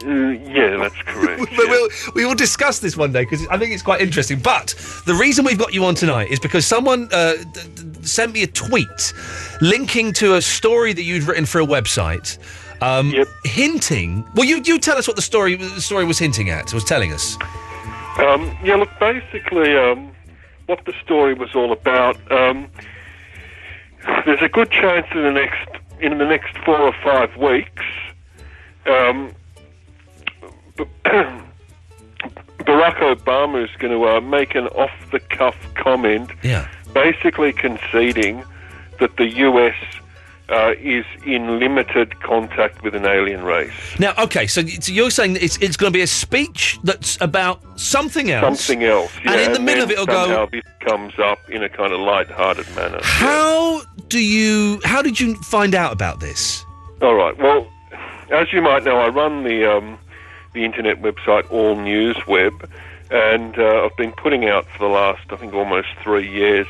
Yeah, that's correct. But we will discuss this one day, because I think it's quite interesting. But the reason we've got you on tonight is because someone sent me a tweet linking to a story that you'd written for a website, hinting... Well, you tell us what the story was hinting at, was telling us. Yeah, look, basically, what the story was all about, there's a good chance in the next 4 or 5 weeks, Barack Obama is going to make an off-the-cuff comment, basically conceding that the US is in limited contact with an alien race. Now, okay, so you're saying that it's going to be a speech that's about something else. Something else, yeah. And in the middle of it, it'll somehow go... this comes up in a kind of light-hearted manner. How did you find out about this? All right, well, as you might know, I run the internet website All News Web, and I've been putting out for the last, I think, almost 3 years,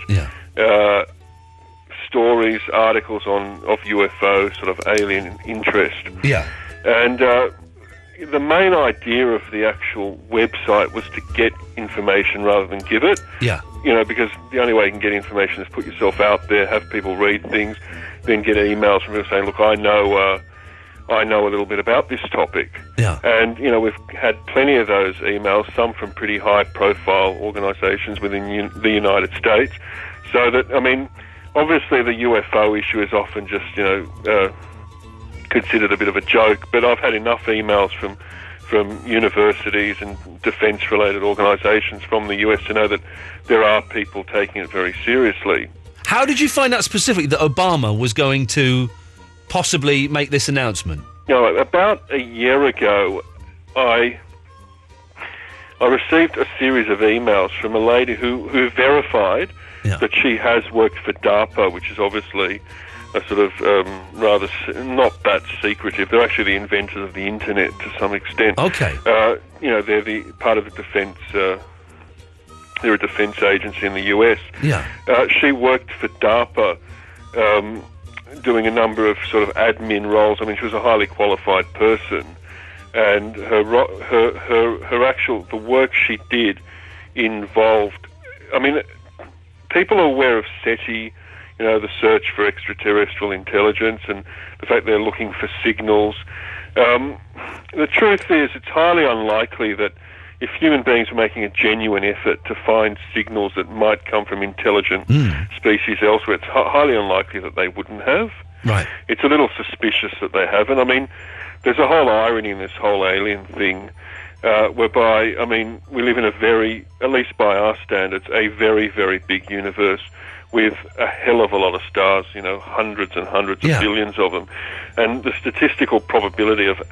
stories, articles of UFO, sort of alien interest. Yeah. And the main idea of the actual website was to get information rather than give it. Yeah. You know, because the only way you can get information is put yourself out there, have people read things, then get emails from people saying, look, I know a little bit about this topic. Yeah. And, you know, we've had plenty of those emails, some from pretty high-profile organisations within the United States. So that, I mean, obviously the UFO issue is often just, you know, considered a bit of a joke, but I've had enough emails from universities and defence-related organisations from the US to know that there are people taking it very seriously. How did you find out specifically that Obama was going to possibly make this announcement? You know, about a year ago, I received a series of emails from a lady who verified that she has worked for DARPA, which is obviously a sort of rather not that secretive. They're actually the inventors of the internet to some extent. Okay. You know, they're the part of the defence. They're a defence agency in the US. Yeah. She worked for DARPA, doing a number of sort of admin roles. I mean, she was a highly qualified person, and the work she did involved. I mean, people are aware of SETI, you know, the search for extraterrestrial intelligence, and the fact they're looking for signals. The truth is, it's highly unlikely that if human beings were making a genuine effort to find signals that might come from intelligent species elsewhere, it's highly unlikely that they wouldn't have. Right. It's a little suspicious that they haven't. I mean, there's a whole irony in this whole alien thing, whereby, I mean, we live in a very, at least by our standards, a very, very big universe with a hell of a lot of stars, you know, hundreds and hundreds of billions of them. And the statistical probability of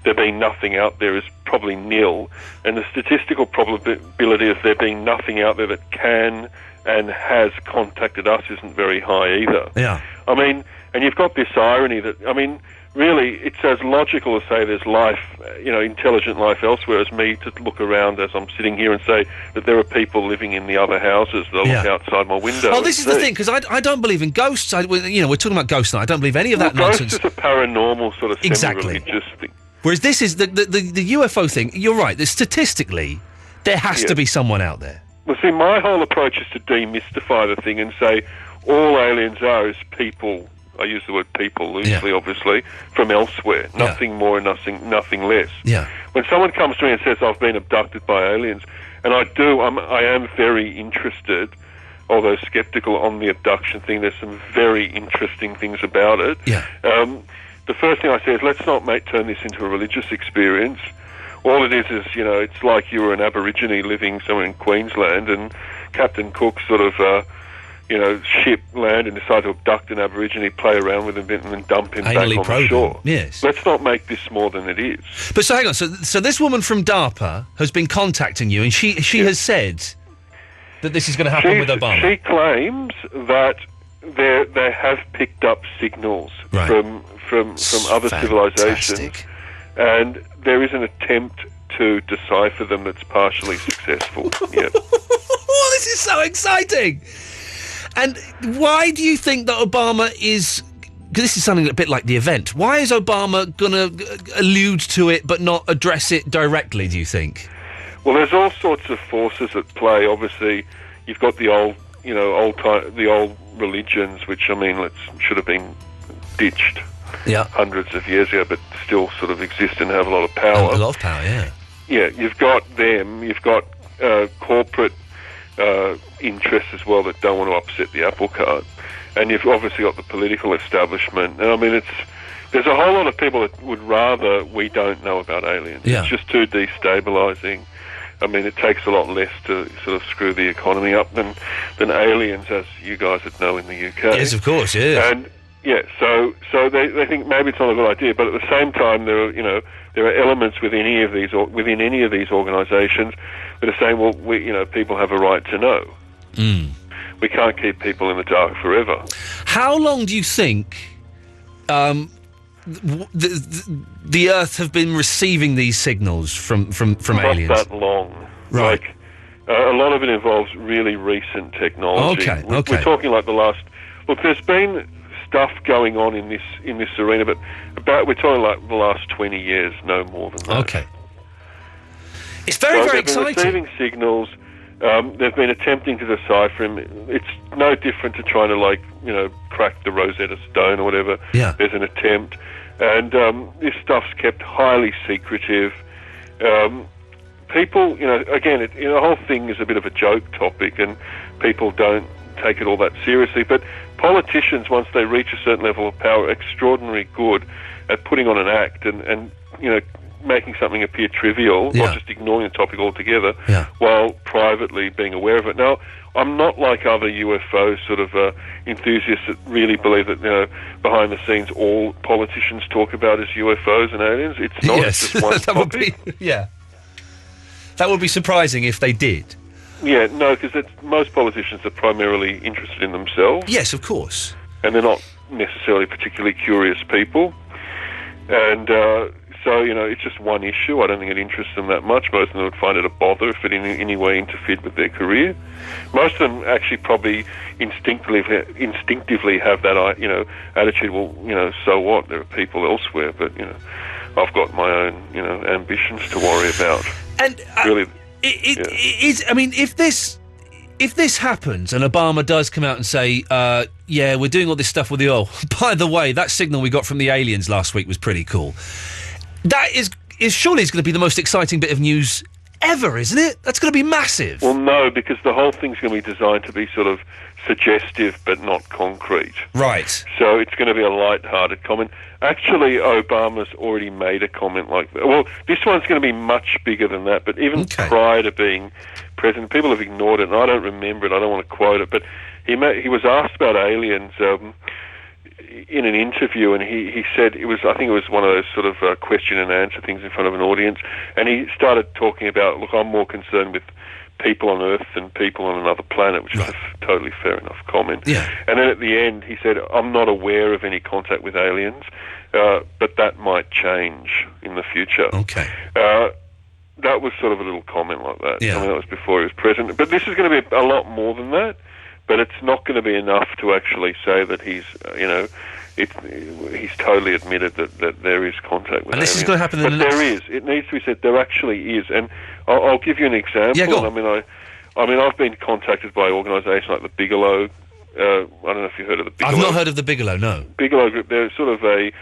there being nothing out there is probably nil. And the statistical probability of there being nothing out there that can and has contacted us isn't very high either. Yeah. I mean, and you've got this irony that, I mean, really, it's as logical to say there's life, you know, intelligent life elsewhere as me to look around as I'm sitting here and say that there are people living in the other houses that look outside my window. Oh, this is the thing, because I don't believe in ghosts. You know, we're talking about ghosts now. I don't believe any of that nonsense. Ghosts is a paranormal sort of semi-religious thing. Whereas this is the UFO thing. You're right. That statistically, there has to be someone out there. Well, see, my whole approach is to demystify the thing and say all aliens are is people. I use the word people loosely, obviously, from elsewhere. Nothing more, nothing less. Yeah. When someone comes to me and says, I've been abducted by aliens, and I am very interested, although sceptical on the abduction thing. There's some very interesting things about it. Yeah. The first thing I say is, let's not turn this into a religious experience. all it is, it's like you were an Aborigine living somewhere in Queensland, and Captain Cook sort of, ship land and decide to abduct an Aborigine, play around with him, and then dump him Anally back on probe the shore. him, yes. Let's not make this more than it is. But so hang on, so this woman from DARPA has been contacting you, and she has said that this is going to happen with Obama. She claims that they have picked up signals from other civilizations, and there is an attempt to decipher them that's partially successful. Yeah. Oh, this is so exciting! And why do you think that Obama is... Because this is something a bit like The Event. Why is Obama going to allude to it but not address it directly, do you think? Well, there's all sorts of forces at play. Obviously, you've got the old religions, which, should have been ditched hundreds of years ago, but still sort of exist and have a lot of power. A lot of power, yeah. Yeah, you've got them. You've got corporate interests as well that don't want to upset the apple cart. And you've obviously got the political establishment. And there's a whole lot of people that would rather we don't know about aliens. Yeah. It's just too destabilising. It takes a lot less to sort of screw the economy up than aliens, as you guys would know in the UK. Yes, of course, yeah. And so they think maybe it's not a good idea, but at the same time, there are elements within any of these organisations that are saying, well, people have a right to know. Mm. We can't keep people in the dark forever. How long do you think the Earth have been receiving these signals from aliens? Not that long. Right. A lot of it involves really recent technology. Okay. We're talking like the last... Look, there's been stuff going on in this arena, but we're talking like the last 20 years, no more than that. Okay. It's very exciting. They've been receiving signals. They've been attempting to decipher him. It's no different to trying to, crack the Rosetta Stone or whatever. Yeah. There's an attempt. And this stuff's kept highly secretive. People, again, the whole thing is a bit of a joke topic, and people don't take it all that seriously. But politicians, once they reach a certain level of power, are extraordinarily good at putting on an act and making something appear trivial, or just ignoring the topic altogether, while privately being aware of it. Now, I'm not like other UFO sort of enthusiasts that really believe that behind the scenes all politicians talk about is UFOs and aliens. It's not. Yes. It's just one topic. That would be surprising if they did. Yeah, no, because most politicians are primarily interested in themselves. Yes, of course. And they're not necessarily particularly curious people. And so, it's just one issue. I don't think it interests them that much. Most of them would find it a bother if it in any way interfered with their career. Most of them actually probably instinctively have that, attitude, well, so what? There are people elsewhere, but, I've got my own, ambitions to worry about. And really, if this happens and Obama does come out and say, we're doing all this stuff with the oil. By the way, that signal we got from the aliens last week was pretty cool. That is surely going to be the most exciting bit of news ever, isn't it? That's going to be massive. Well, no, because the whole thing's going to be designed to be sort of suggestive but not concrete. Right. So it's going to be a light-hearted comment. Actually, Obama's already made a comment like that. Well, this one's going to be much bigger than that, but even prior to being president, people have ignored it, and I don't remember it, I don't want to quote it, but he was asked about aliens in an interview, and he said I think it was one of those sort of question and answer things in front of an audience, and he started talking about, look, I'm more concerned with people on Earth than people on another planet, which is a totally fair enough comment. Yeah. And then at the end, he said, I'm not aware of any contact with aliens, but that might change in the future. Okay. That was sort of a little comment like that. Yeah. That was before he was president. But this is going to be a lot more than that. But it's not going to be enough to actually say that he's, he's totally admitted that there is contact with aliens. And this is going to happen in the next... There is. It needs to be said. There actually is. And I'll give you an example. Yeah, go on. I've been contacted by organisations like the Bigelow. I don't know if you've heard of the Bigelow. I've not heard of the Bigelow, no. Bigelow Group, they're sort of a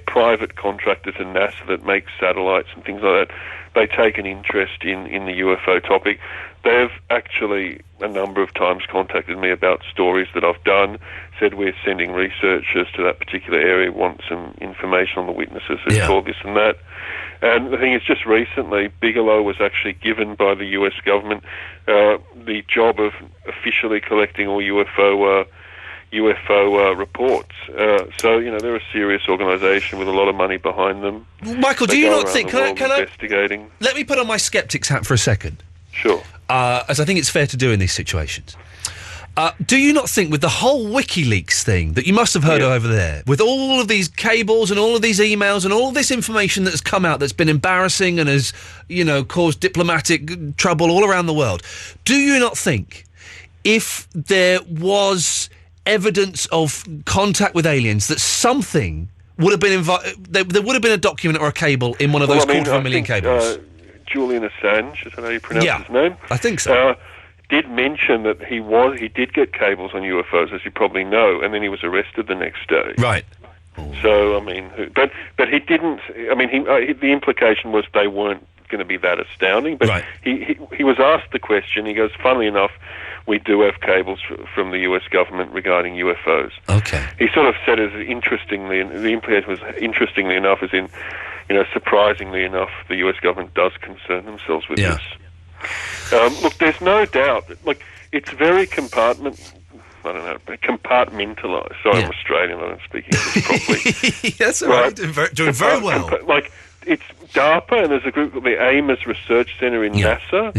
private contractor to NASA that makes satellites and things like that. they take an interest in the UFO topic. They've actually a number of times contacted me about stories that I've done, said we're sending researchers to that particular area, want some information on the witnesses who saw this and that. And the thing is, just recently, Bigelow was actually given by the US government the job of officially collecting all UFO reports. So, they're a serious organisation with a lot of money behind them. Michael, do you not think... Can I investigating? Let me put on my skeptic's hat for a second. Sure. As I think it's fair to do in these situations. Do you not think with the whole WikiLeaks thing that you must have heard over there, with all of these cables and all of these emails and all of this information that's come out that's been embarrassing and has, caused diplomatic trouble all around the world, do you not think if there was evidence of contact with aliens that something would have been there would have been a document or a cable in one of those quarter of a million cables? Julian Assange, is that how you pronounce his name? I think so. Did mention that he did get cables on UFOs, as you probably know, and then he was arrested the next day. Right. So, but he didn't. The implication was they weren't going to be that astounding. But he was asked the question. He goes, funnily enough, we do have cables from the US government regarding UFOs. Okay. He sort of said, the implication was, interestingly enough, as in, surprisingly enough, the US government does concern themselves with this. Look, there's no doubt that, it's very compartmentalised. Sorry, I'm Australian, I don't speak English properly. That's all right. Doing very well. It's DARPA, and there's a group called the Ames Research Centre in NASA,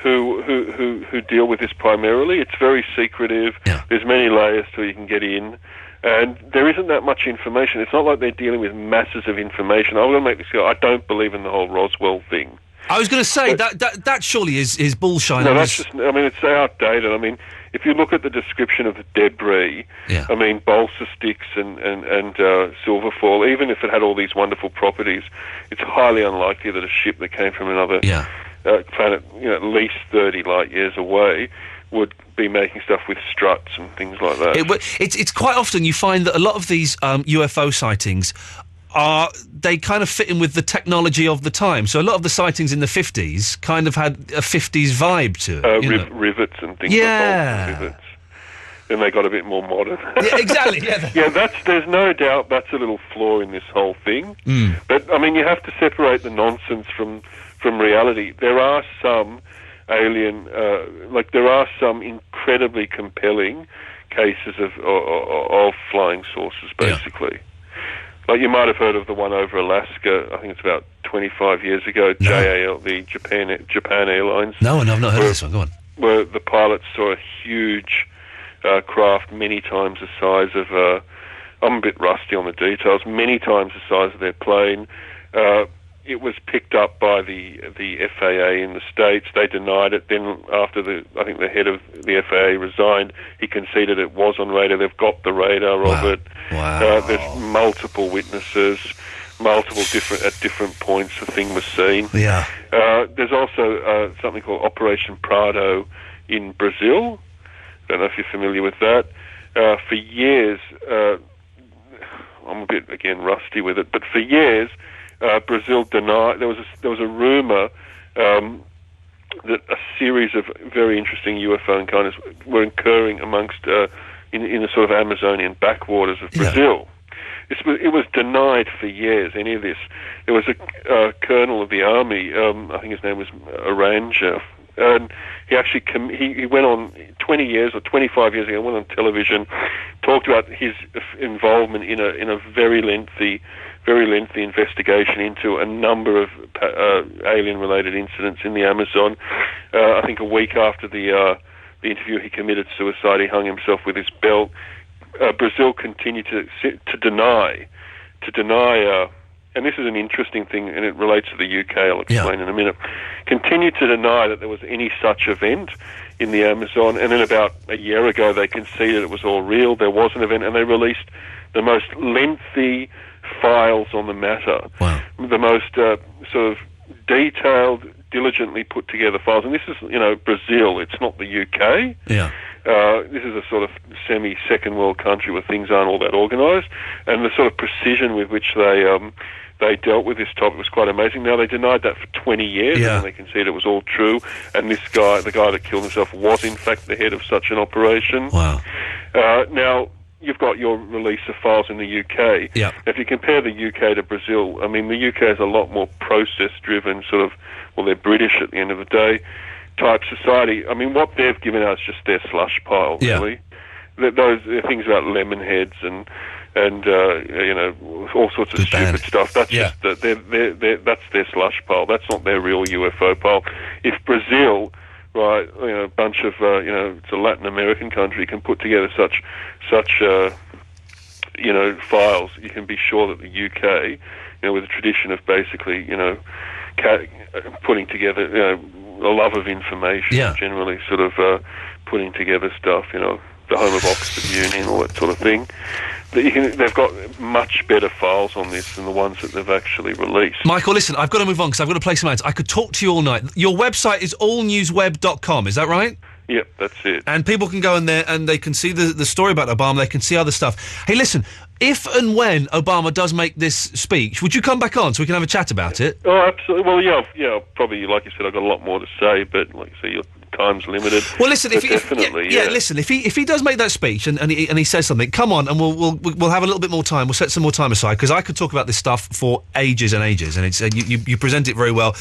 who deal with this primarily. It's very secretive. There's many layers till you can get in. And there isn't that much information. It's not like they're dealing with masses of information. I'm going to make this go. I don't believe in the whole Roswell thing. I was going to say, that surely is bullshine. No, that's just... it's outdated. If you look at the description of the debris, balsa sticks and silver foil, even if it had all these wonderful properties, it's highly unlikely that a ship that came from another planet, at least 30 light years away, would be making stuff with struts and things like that. It's quite often you find that a lot of these UFO sightings they kind of fit in with the technology of the time. So a lot of the sightings in the 50s kind of had a 50s vibe to it. Rivets and things like rivets. Then they got a bit more modern. Yeah, exactly. There's no doubt that's a little flaw in this whole thing. But, you have to separate the nonsense from reality. There are some alien, there are some incredibly compelling cases of flying saucers, basically. Like, you might have heard of the one over Alaska, I think it's about 25 years ago, JAL, the Japan Airlines. No, I've not heard of this one, go on. Where the pilots saw a huge craft many times the size of, I'm a bit rusty on the details, many times the size of their plane. It was picked up by the FAA in the States. They denied it. Then after I think the head of the FAA resigned, he conceded it was on radar. They've got the radar of it. Wow. There's multiple witnesses, at different points the thing was seen. Yeah. There's also something called Operation Prado in Brazil. I don't know if you're familiar with that. For years, I'm a bit, again, rusty with it, but for years, Brazil denied. There was a rumor that a series of very interesting UFO encounters were occurring amongst in the sort of Amazonian backwaters of Brazil. It was denied for years. Any of this. There was a colonel of the army. I think his name was Aranja. And he actually he went on 20 years or 25 years ago. Went on television, talked about his involvement in a very lengthy investigation into a number of alien-related incidents in the Amazon. I think a week after the interview, he committed suicide. He hung himself with his belt. Brazil continued to deny, and this is an interesting thing, and it relates to the UK. I'll explain in a minute. Continued to deny that there was any such event in the Amazon, and then about a year ago, they conceded it was all real. There was an event, and they released the most lengthy files on the matter. Wow. The most sort of detailed, diligently put together files. And this is, Brazil. It's not the UK. Yeah. This is a sort of semi-second world country where things aren't all that organised, and the sort of precision with which they dealt with this topic was quite amazing. Now, they denied that for 20 years, and they conceded it was all true, and this guy, the guy that killed himself, was in fact the head of such an operation. Wow. Now, you've got your release of files in the UK. Yeah. If you compare the UK to Brazil, I mean, the UK is a lot more process-driven, sort of, well, they're British at the end of the day, type society. I mean, what they've given out is just their slush pile, really. Those things about lemon heads and you know, all sorts of stupid stuff. That's just that's their slush pile. That's not their real UFO pile. If Brazil, right, you know, a bunch of you know, it's a Latin American country, can put together such you know, files, you can be sure that the UK, you know, with a tradition of basically, you know, putting together, you know, a love of information, generally sort of putting together stuff, you know, the home of Oxford Uni and all that sort of thing. They've got much better files on this than the ones that they've actually released. Michael, listen, I've got to move on because I've got to play some ads. I could talk to you all night. Your website is allnewsweb.com, is that right? Yep, that's it. And people can go in there and they can see the story about Obama, they can see other stuff. Hey, listen, if and when Obama does make this speech, would you come back on so we can have a chat about it? Oh, absolutely. Well, yeah, probably, like you said, I've got a lot more to say, but like you say, your time's limited. Well, listen, listen, if he does make that speech and he says something, come on, and we'll have a little bit more time. We'll set some more time aside because I could talk about this stuff for ages and ages, and it's you present it very well.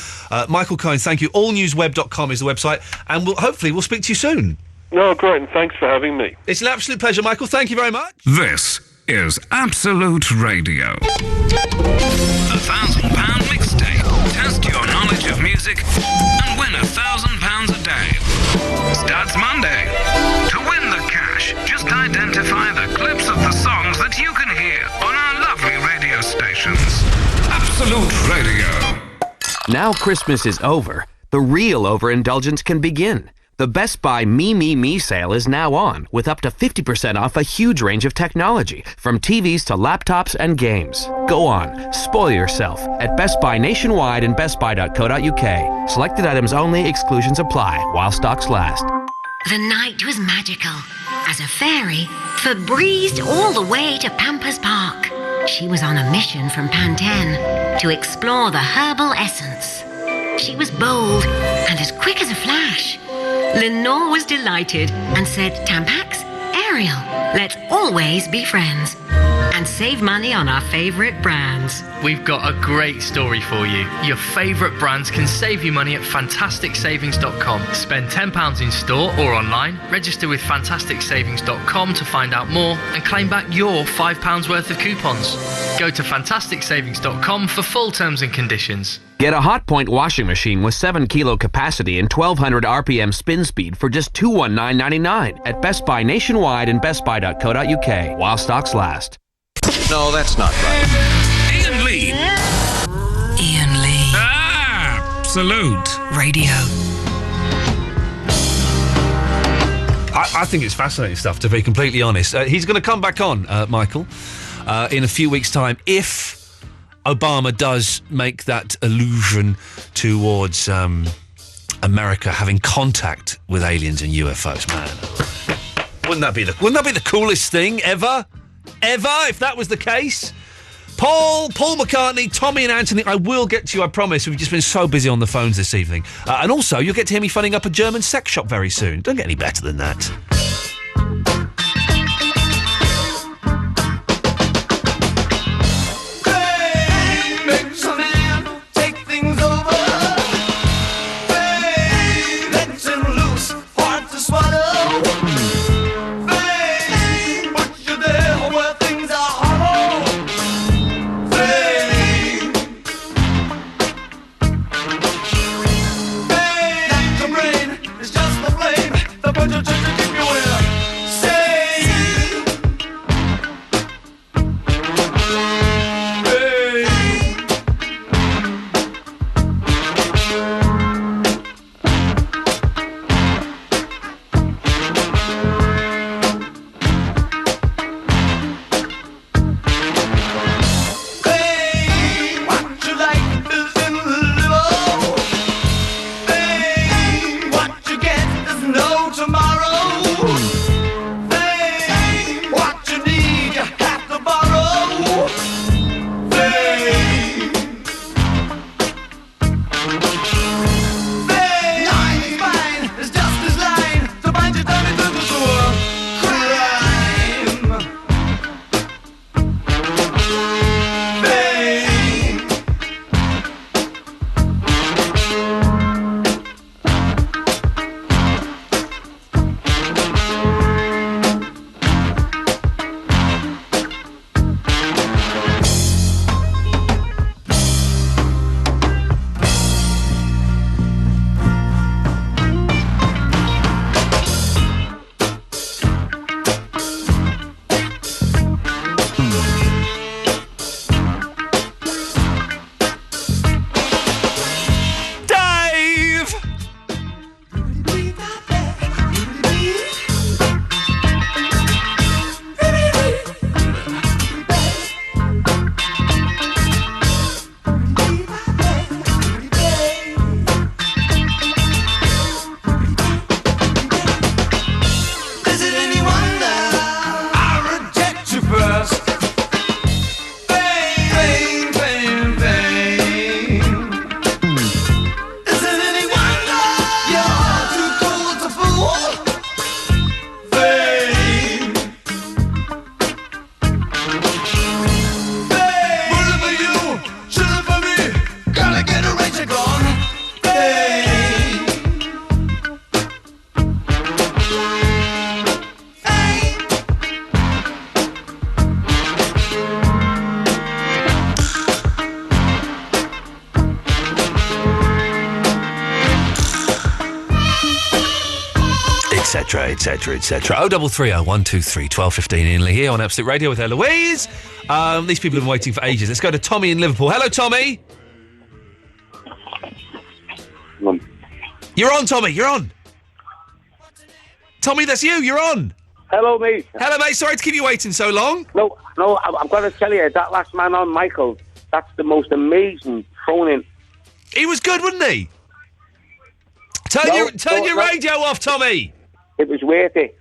Michael Cohen, thank you. Allnewsweb.com is the website, and hopefully we'll speak to you soon. No, great, and thanks for having me. It's an absolute pleasure, Michael. Thank you very much. This is Absolute Radio. £1,000 mixtape. Test your knowledge of music and win £1,000 a day. Starts Monday. To win the cash, just identify the clips of the songs that you can hear on our lovely radio stations. Absolute Radio. Now Christmas is over, the real overindulgence can begin. The Best Buy Me, Me, Me sale is now on, with up to 50% off a huge range of technology, from TVs to laptops and games. Go on, spoil yourself at Best Buy nationwide and bestbuy.co.uk. Selected items only, exclusions apply, while stocks last. The night was magical, as a fairy Febrezed all the way to Pampers Park. She was on a mission from Pantene to explore the herbal essence. She was bold and as quick as a flash. Lenore was delighted and said, Tampax, Ariel, let's always be friends and save money on our favourite brands. We've got a great story for you. Your favourite brands can save you money at fantasticsavings.com. Spend £10 in store or online, register with fantasticsavings.com to find out more and claim back your £5 worth of coupons. Go to fantasticsavings.com for full terms and conditions. Get a Hotpoint washing machine with 7 kilo capacity and 1200 RPM spin speed for just $219.99 at Best Buy nationwide and bestbuy.co.uk while stocks last. No, that's not right. Iain Lee. Iain Lee. Absolute Radio. I think it's fascinating stuff, to be completely honest. He's going to come back on, Michael, in a few weeks' time, if Obama does make that allusion towards America having contact with aliens and UFOs. Man, wouldn't that be the coolest thing ever? If that was the case? Paul McCartney, Tommy and Anthony, I will get to you, I promise. We've just been so busy on the phones this evening. And also, you'll get to hear me phoning up a German sex shop very soon. Don't get any better than that. Just the flame, the etc., etc., etc. 0330 123 1215. Iain Lee here on Absolute Radio with Eloise. These people have been waiting for ages. Let's go to Tommy in Liverpool. Hello, Tommy. You're on, Tommy. You're on. Tommy, that's you. You're on. Hello, mate. Hello, mate. Sorry to keep you waiting so long. No, I've got to tell you, that last man on, Michael, that's the most amazing phoning. He was good, wasn't he? Turn your radio off, Tommy. It was worth it.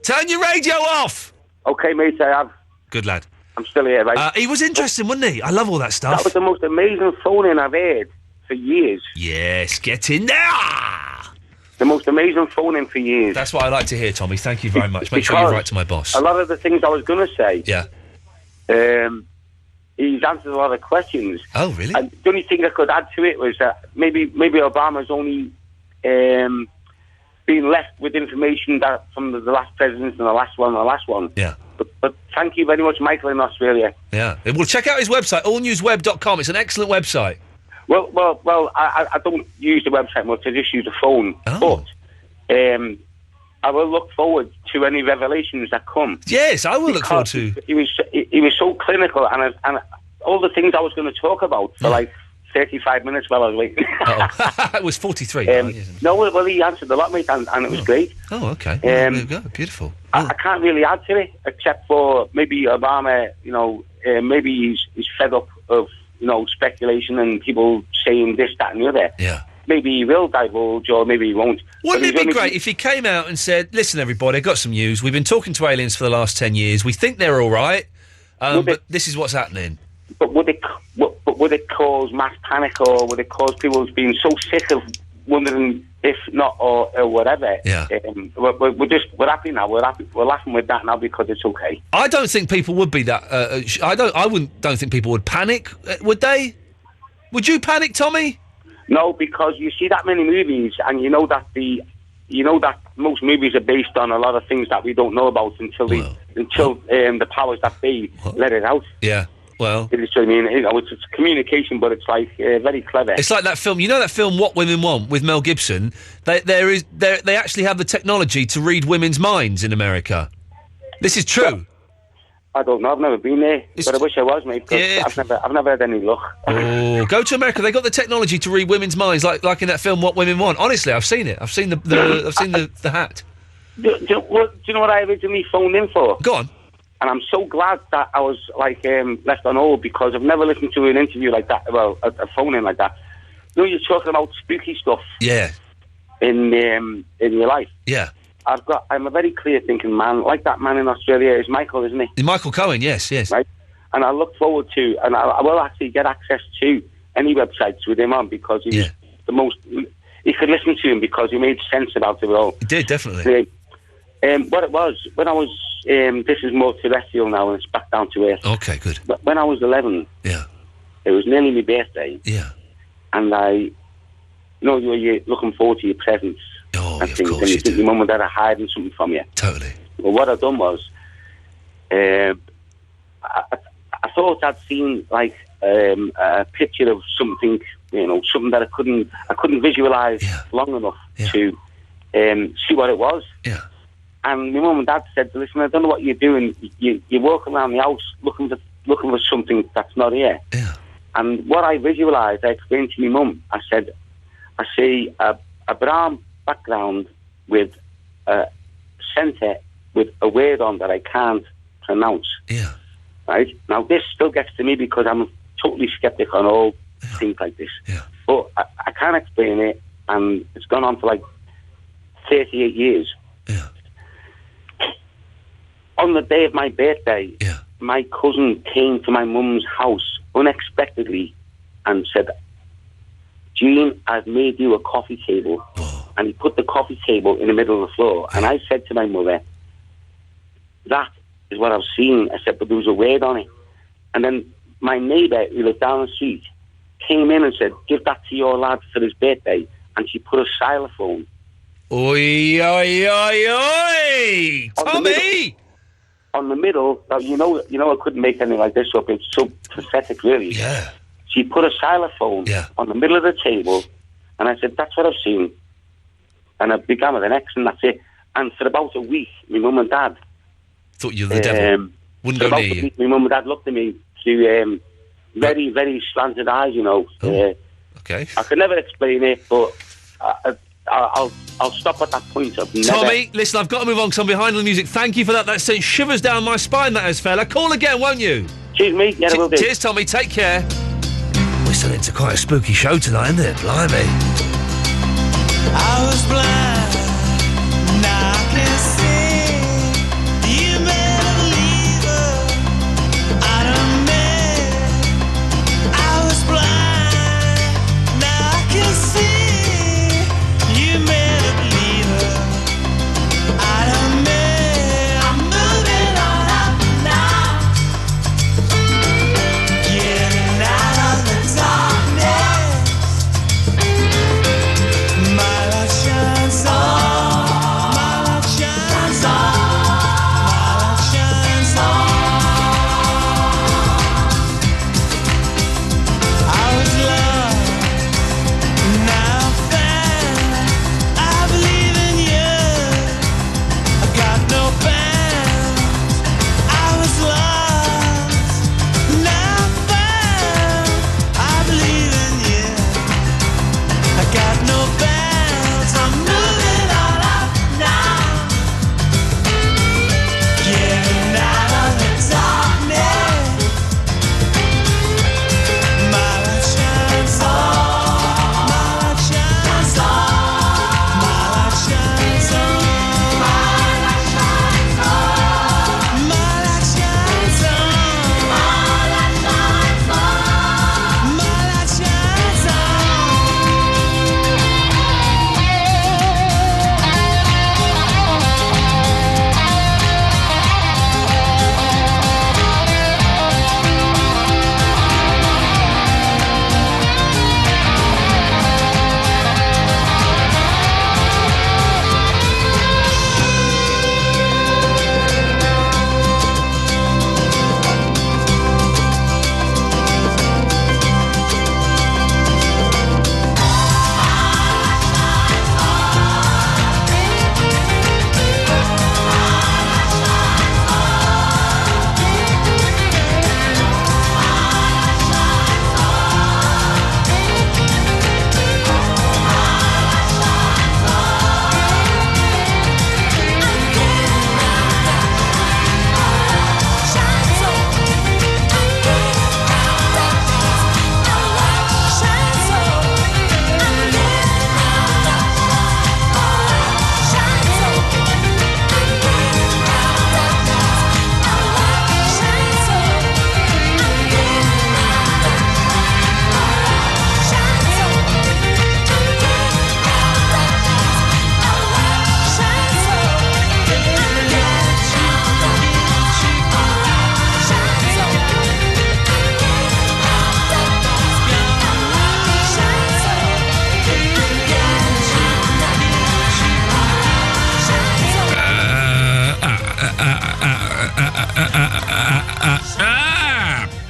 Turn your radio off. Okay, mate, I have. Good lad. I'm still here, right? He was interesting, wasn't he? I love all that stuff. That was the most amazing phoning I've heard for years. Yes, get in there. The most amazing phoning for years. That's what I like to hear, Tommy. Thank you very much. Make sure you write to my boss. A lot of the things I was going to say. Yeah. He's answered a lot of questions. Oh, really? And the only thing I could add to it was that maybe Obama's only being left with information that from the last president and the last one. Yeah. But thank you very much, Michael, in Australia. Yeah. Well, check out his website, allnewsweb.com. It's an excellent website. Well, I don't use the website much. I just use the phone. Oh. But I will look forward to any revelations that come. Yes, I will look forward to. He was so clinical, and all the things I was going to talk about for like 35 minutes while I was waiting. It was 43. No, well, he answered a lot, mate, and it was great. Oh, okay. There you go. Beautiful. I can't really add to it, except for maybe Obama, maybe he's fed up of, speculation and people saying this, that and the other. Yeah. Maybe he will divulge, or maybe he won't. Wouldn't it be great if he came out and said, listen, everybody, I've got some news. We've been talking to aliens for the last 10 years. We think they're all right, but this is what's happening. But would it cause mass panic, or would it cause people being so sick of wondering if not, or whatever? Yeah. We're happy now. We're laughing with that now because it's okay. I don't think people would be that. I don't think people would panic. Would they? Would you panic, Tommy? No, because you see that many movies, and you know that most movies are based on a lot of things that we don't know about until the powers that be let it out. Yeah. Well, it's communication, but it's like very clever. It's like that film. You know that film What Women Want with Mel Gibson. They actually have the technology to read women's minds in America. This is true. I don't know. I've never been there, but I wish I was, mate. Because I've never had any luck. Oh, go to America. They got the technology to read women's minds, like in that film What Women Want. Honestly, I've seen it. I've seen the hat. Do you know what I originally phoned in for? Go on. And I'm so glad that I was left on hold, because I've never listened to an interview like that. Well, a phone in like that. You're talking about spooky stuff. Yeah. In your life. Yeah. I'm a very clear thinking man. Like that man in Australia is Michael, isn't he? Michael Cohen, yes. Right. And I look forward to, and I will actually get access to any websites with him on, because he's the most. You could listen to him because he made sense about it all. He did, definitely. What it was when I was. This is more terrestrial now, and it's back down to earth. Okay, good. But when I was 11, it was nearly my birthday. Yeah. And you're looking forward to your presents. Oh, and things, and you think your mum and dad are hiding something from you. Totally. Well, what I'd done was, I thought I'd seen like a picture of something, something that I couldn't visualise long enough to see what it was. Yeah. And my mum and dad said, listen, I don't know what you're doing. You walk around the house looking for something that's not here. Yeah. And what I visualised, I explained to my mum. I said, I see a brown background with a centre with a word on that I can't pronounce. Yeah. Right? Now, this still gets to me because I'm totally sceptic on all things like this. Yeah. But I can't explain it, and it's gone on for like 38 years. Yeah. On the day of my birthday, my cousin came to my mum's house unexpectedly and said, Jean, I've made you a coffee table. Oh. And he put the coffee table in the middle of the floor. And I said to my mother, that is what I've seen. I said, but there was a word on it. And then my neighbour, who lived down the street, came in and said, give that to your lad for his birthday. And she put a xylophone. Oi, oi, oi, oi! Tommy! On the middle, now, you know, I couldn't make anything like this up. It's so pathetic, really. Yeah. She put a xylophone on the middle of the table, and I said, that's what I've seen. And I began with an X, and that's it. And for about a week, my mum and dad thought you were the devil. Wouldn't go near you. My mum and dad looked at me through very, very slanted eyes, you know. Okay. I could never explain it, but I'll stop at that point of never... Tommy, listen, I've got to move on because I'm behind on the music. Thank you for that. That sent shivers down my spine, that is, fella. Call again, won't you? Cheers, mate. Yeah, I will do. Cheers, Tommy. Take care. We're still into quite a spooky show tonight, isn't it? Blimey. I was blind, now I can see. You made a believer out of me. I was blind, now I can see. You made a believer out of me. I'm moving on up now, getting out of the darkness. My light shines on, my light shines on, my light shines on. I was lost, now I'm found. I believe in you, I got no bounds. I was lost, now I'm found. I believe in you, I got no bounds. I'm moving on up now, getting out of the darkness. My light shines on, my light shines on, my light shines on, my light shines on, my light shines on, my light shines on, my light shines on.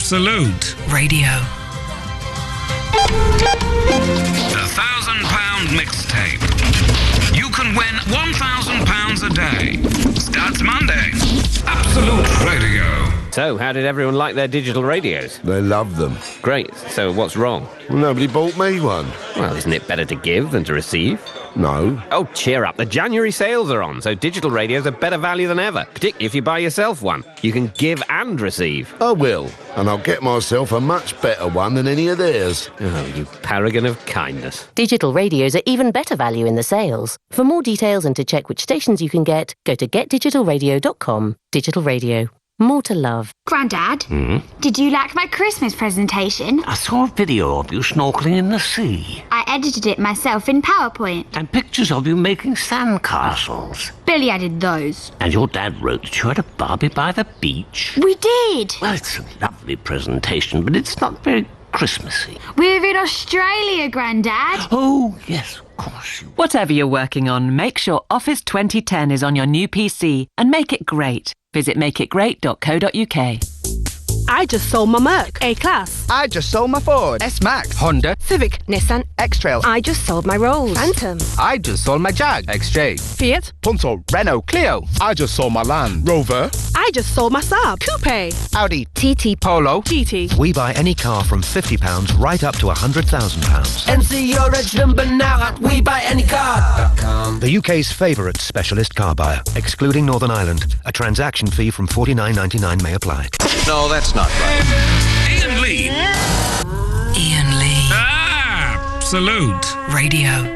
Absolute Radio. The £1,000 mixtape. You can win £1,000 a day. Starts Monday. Absolute Radio. So, how did everyone like their digital radios? They love them. Great. So, what's wrong? Well, nobody bought me one. Well, isn't it better to give than to receive? No. Oh, cheer up. The January sales are on, so digital radios are better value than ever, particularly if you buy yourself one. You can give and receive. I will, and I'll get myself a much better one than any of theirs. Oh, you paragon of kindness. Digital radios are even better value in the sales. For more details and to check which stations you can get, go to getdigitalradio.com. Digital Radio. More to love. Grandad, did you like my Christmas presentation? I saw a video of you snorkeling in the sea. I edited it myself in PowerPoint. And pictures of you making sandcastles. Billy added those. And your dad wrote that you had a Barbie by the beach. We did! Well, it's a lovely presentation, but it's not very Christmassy. We're in Australia, Grandad. Oh, yes, of course. Whatever you're working on, make sure Office 2010 is on your new PC and make it great. Visit makeitgreat.co.uk. I just sold my Merc A-Class. I just sold my Ford S-Max. Honda, Civic, Nissan, X-Trail. I just sold my Rolls. Phantom, I just sold my Jag. XJ. Fiat, Punto. Renault. Clio. I just sold my Land Rover. I just sold my Saab. Coupe, Audi. TT, Polo. GT. We buy any car from £50 right up to £100,000. Enter your reg number now at WeBuyAnyCar.com. The UK's favourite specialist car buyer, excluding Northern Ireland. A transaction fee from $49.99 may apply. No, that's not right. Iain Lee. Iain Lee. Absolute Radio.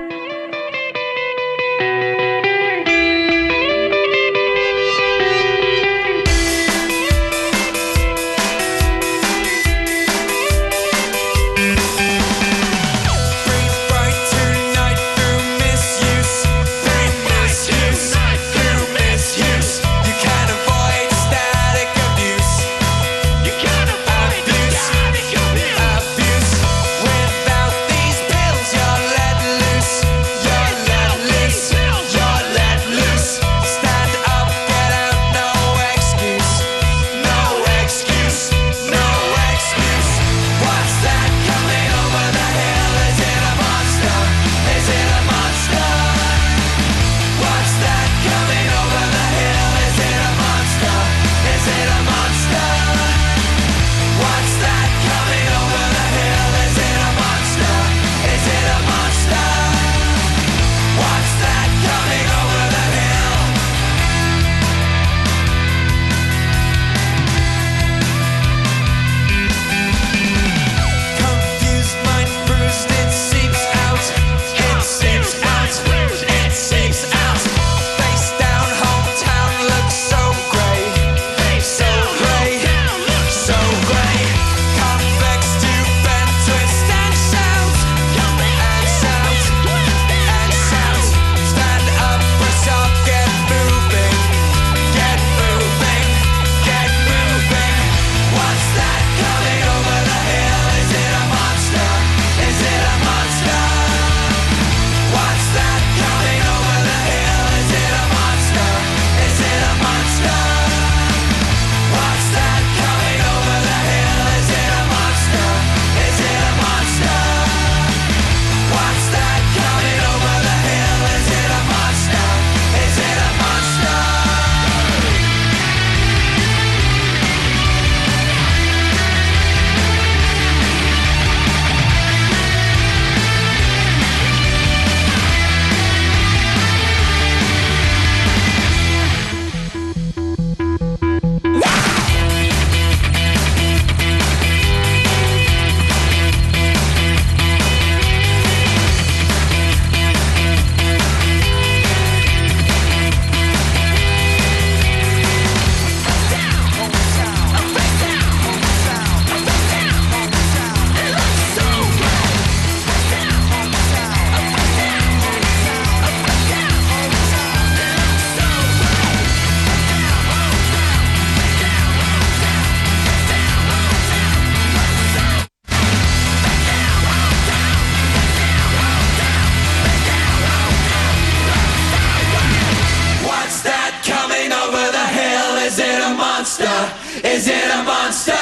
Is it a monster? What's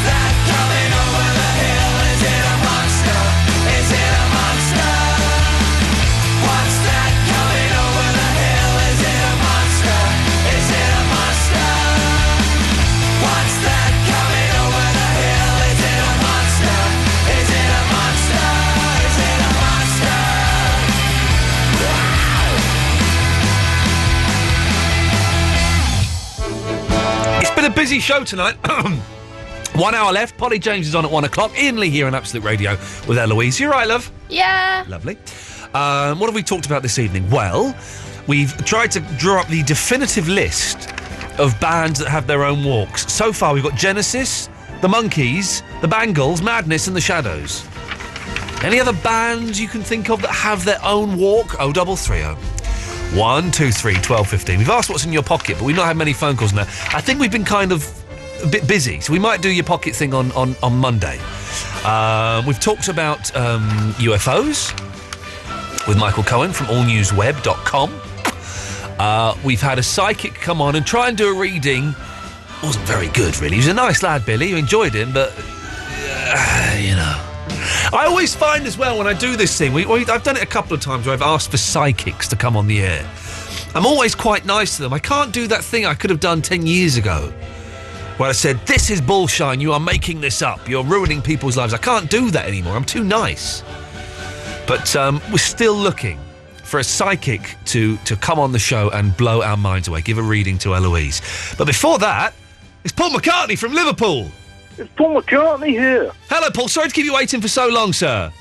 that coming over the hill? Is it a monster? Is it a monster? What's that coming over the hill? Is it a monster? Is it a monster? What's that coming over the hill? Is it a monster? Is it a monster? Is it a monster? It's been a busy show tonight. 1 hour left. Polly James is on at 1 o'clock. Iain Lee here on Absolute Radio with Eloise. You right, love? Yeah. Lovely. What have we talked about this evening? Well, we've tried to draw up the definitive list of bands that have their own walks. So far, we've got Genesis, the Monkees, the Bangles, Madness and the Shadows. Any other bands you can think of that have their own walk? 0330 123 1215. We've asked what's in your pocket, but we've not had many phone calls now. I think we've been kind of a bit busy, so we might do your pocket thing on Monday. We've talked about UFOs with Michael Cohen from allnewsweb.com. We've had a psychic come on and try and do a reading wasn't very good, really. He was a nice lad, Billy. You enjoyed him, but, you know. I always find as well when I do this thing, I've done it a couple of times where I've asked for psychics to come on the air. I'm always quite nice to them. I can't do that thing I could have done 10 years ago where I said, this is bullshine, you are making this up, you're ruining people's lives. I can't do that anymore. I'm too nice. But we're still looking for a psychic to come on the show and blow our minds away, give a reading to Eloise. But before that, it's Paul McCartney from Liverpool. It's Paul McCartney here. Hello, Paul. Sorry to keep you waiting for so long, sir.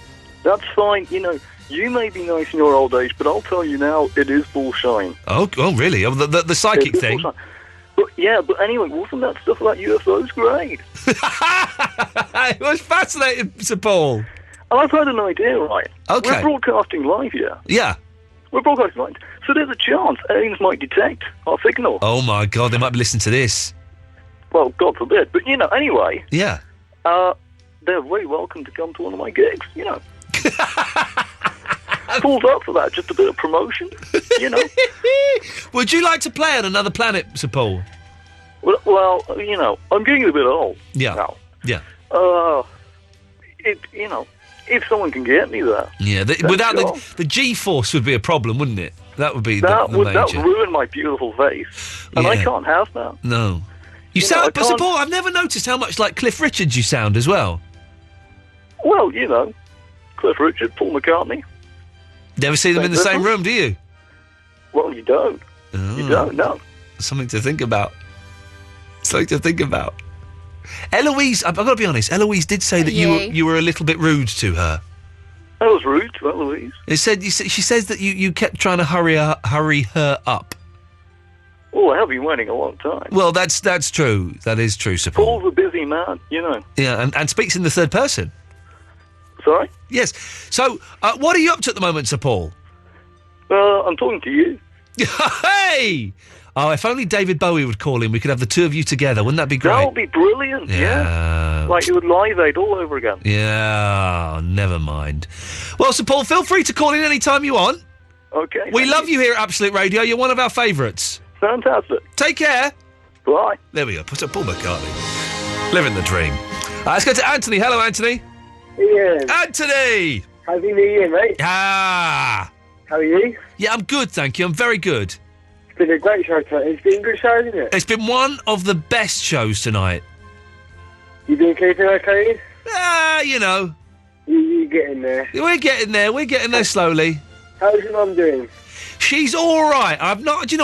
That's fine. You know, you may be nice in your old age, but I'll tell you now, it is bullshine. Oh really? Oh, the psychic thing? Bullshine. But anyway, wasn't that stuff about UFOs great? It was fascinating, Sir Paul. And I've had an idea, right? Okay. We're broadcasting live here. Yeah. We're broadcasting live. So there's a chance aliens might detect our signal. Oh, my God, they might be listening to this. Well, God forbid. But, you know, anyway. Yeah. They're very welcome to come to one of my gigs, you know. Pulled up for that, just a bit of promotion, you know. Would you like to play on another planet, Sir Paul? Well, you know, I'm getting a bit old. Yeah. Now. Yeah. You know, if someone can get me there. Yeah, without the G-force would be a problem, wouldn't it? That would be the major. That would ruin my beautiful face, and I can't have that. No. You sound, but Sir Paul, I've never noticed how much like Cliff Richards you sound as well. Well, you know, Cliff Richard, Paul McCartney. Never see them in the same room, do you? Well, you don't. Oh. You don't, no. Something to think about. Eloise, I've got to be honest, Eloise did say that you were a little bit rude to her. I was rude to Eloise. She says that you kept trying to hurry her up. Oh, I have been waiting a long time. Well, that's true. That is true, Sir Paul. Paul's a busy man, you know. Yeah, and speaks in the third person. Sorry? Yes. So, what are you up to at the moment, Sir Paul? I'm talking to you. Hey! Oh, if only David Bowie would call in, we could have the two of you together. Wouldn't that be great? That would be brilliant, yeah. Like it would Live Aid all over again. Yeah, never mind. Well, Sir Paul, feel free to call in any time you want. Okay. We love you here at Absolute Radio. You're one of our favourites. Fantastic. Take care. Bye. There we go. Put up Paul McCartney. Living the dream. Let's go to Anthony. Hello, Anthony. Ian. Anthony! Happy New Year, mate. Ah! How are you? Yeah, I'm good, thank you. I'm very good. It's been a great show tonight. It's been a good show, isn't it? It's been one of the best shows tonight. You been keeping okay? You know. You getting there. We're getting there. We're getting there slowly. How's your mum doing? She's all right. I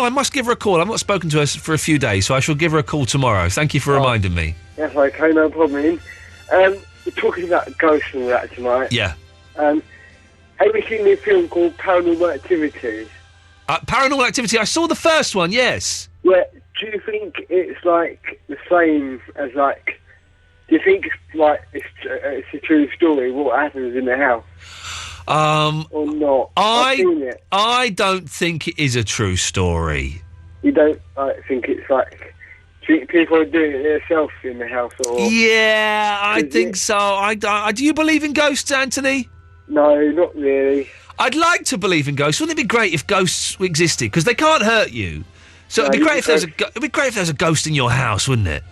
must give her a call. I've not spoken to her for a few days, so I shall give her a call tomorrow. Thank you for reminding me. That's okay, no problem. We're talking about ghosts and all that tonight. Yeah. Have you seen the film called Paranormal Activity? Paranormal Activity. I saw the first one, yes. Yeah. Do you think it's like the same as like? Do you think like it's a true story? What happens in the house? Or not? I don't think it is a true story. You don't think it's like? Do you think people are doing it themselves in the house? Or yeah, I think so. Do you believe in ghosts, Anthony? No, not really. I'd like to believe in ghosts. Wouldn't it be great if ghosts existed? Because they can't hurt you. So it'd be great if there's a ghost in your house, wouldn't it?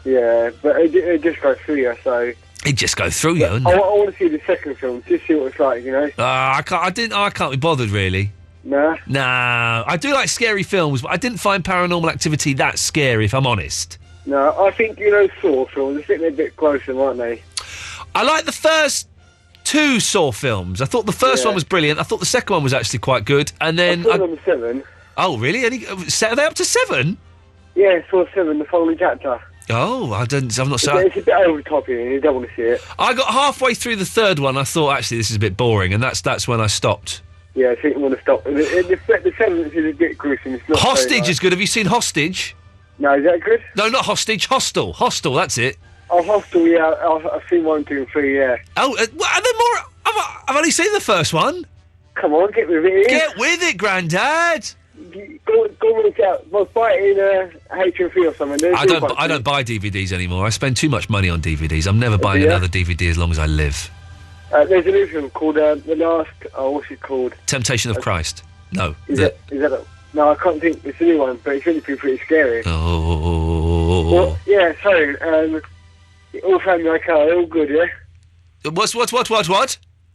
Yeah, but it just goes through you. So it'd just go through you, wouldn't I it? want to see the second film, just see what it's like, you know. I can't be bothered really. Nah. I do like scary films, but I didn't find Paranormal Activity that scary, if I'm honest. No, I think Saw films. I think they're a bit closer, aren't they? I like the first two Saw films. I thought the first one was brilliant. I thought the second one was actually quite good, and then number 7. Oh, really? Are they up to 7? Yeah, Saw 7, the final chapter. Oh, I've not seen. It's a bit over the top here. You don't want to see it. I got halfway through the third one. I thought actually this is a bit boring, and that's when I stopped. Yeah, I think you want to stop. The seventh is a bit gruesome. It's not Hostage is good. Have you seen Hostage? No, is that good? No, not Hostage. Hostel. Hostel. That's it. Oh, Hostel. Yeah, I've seen 1, 2, and 3. Yeah. Oh, are there more? I've only seen the first one. Come on, get with it. Get with it, Grandad. Go and out. Well, buy it in HMV or something. I don't buy DVDs anymore. I spend too much money on DVDs. I'm never buying another DVD as long as I live. There's a new film called The Last... what's it called? Temptation of Christ. No. Is that No, I can't think it's a new one, but it's going to be pretty scary. Oh. Well, yeah, so, all family okay, all good, yeah? What?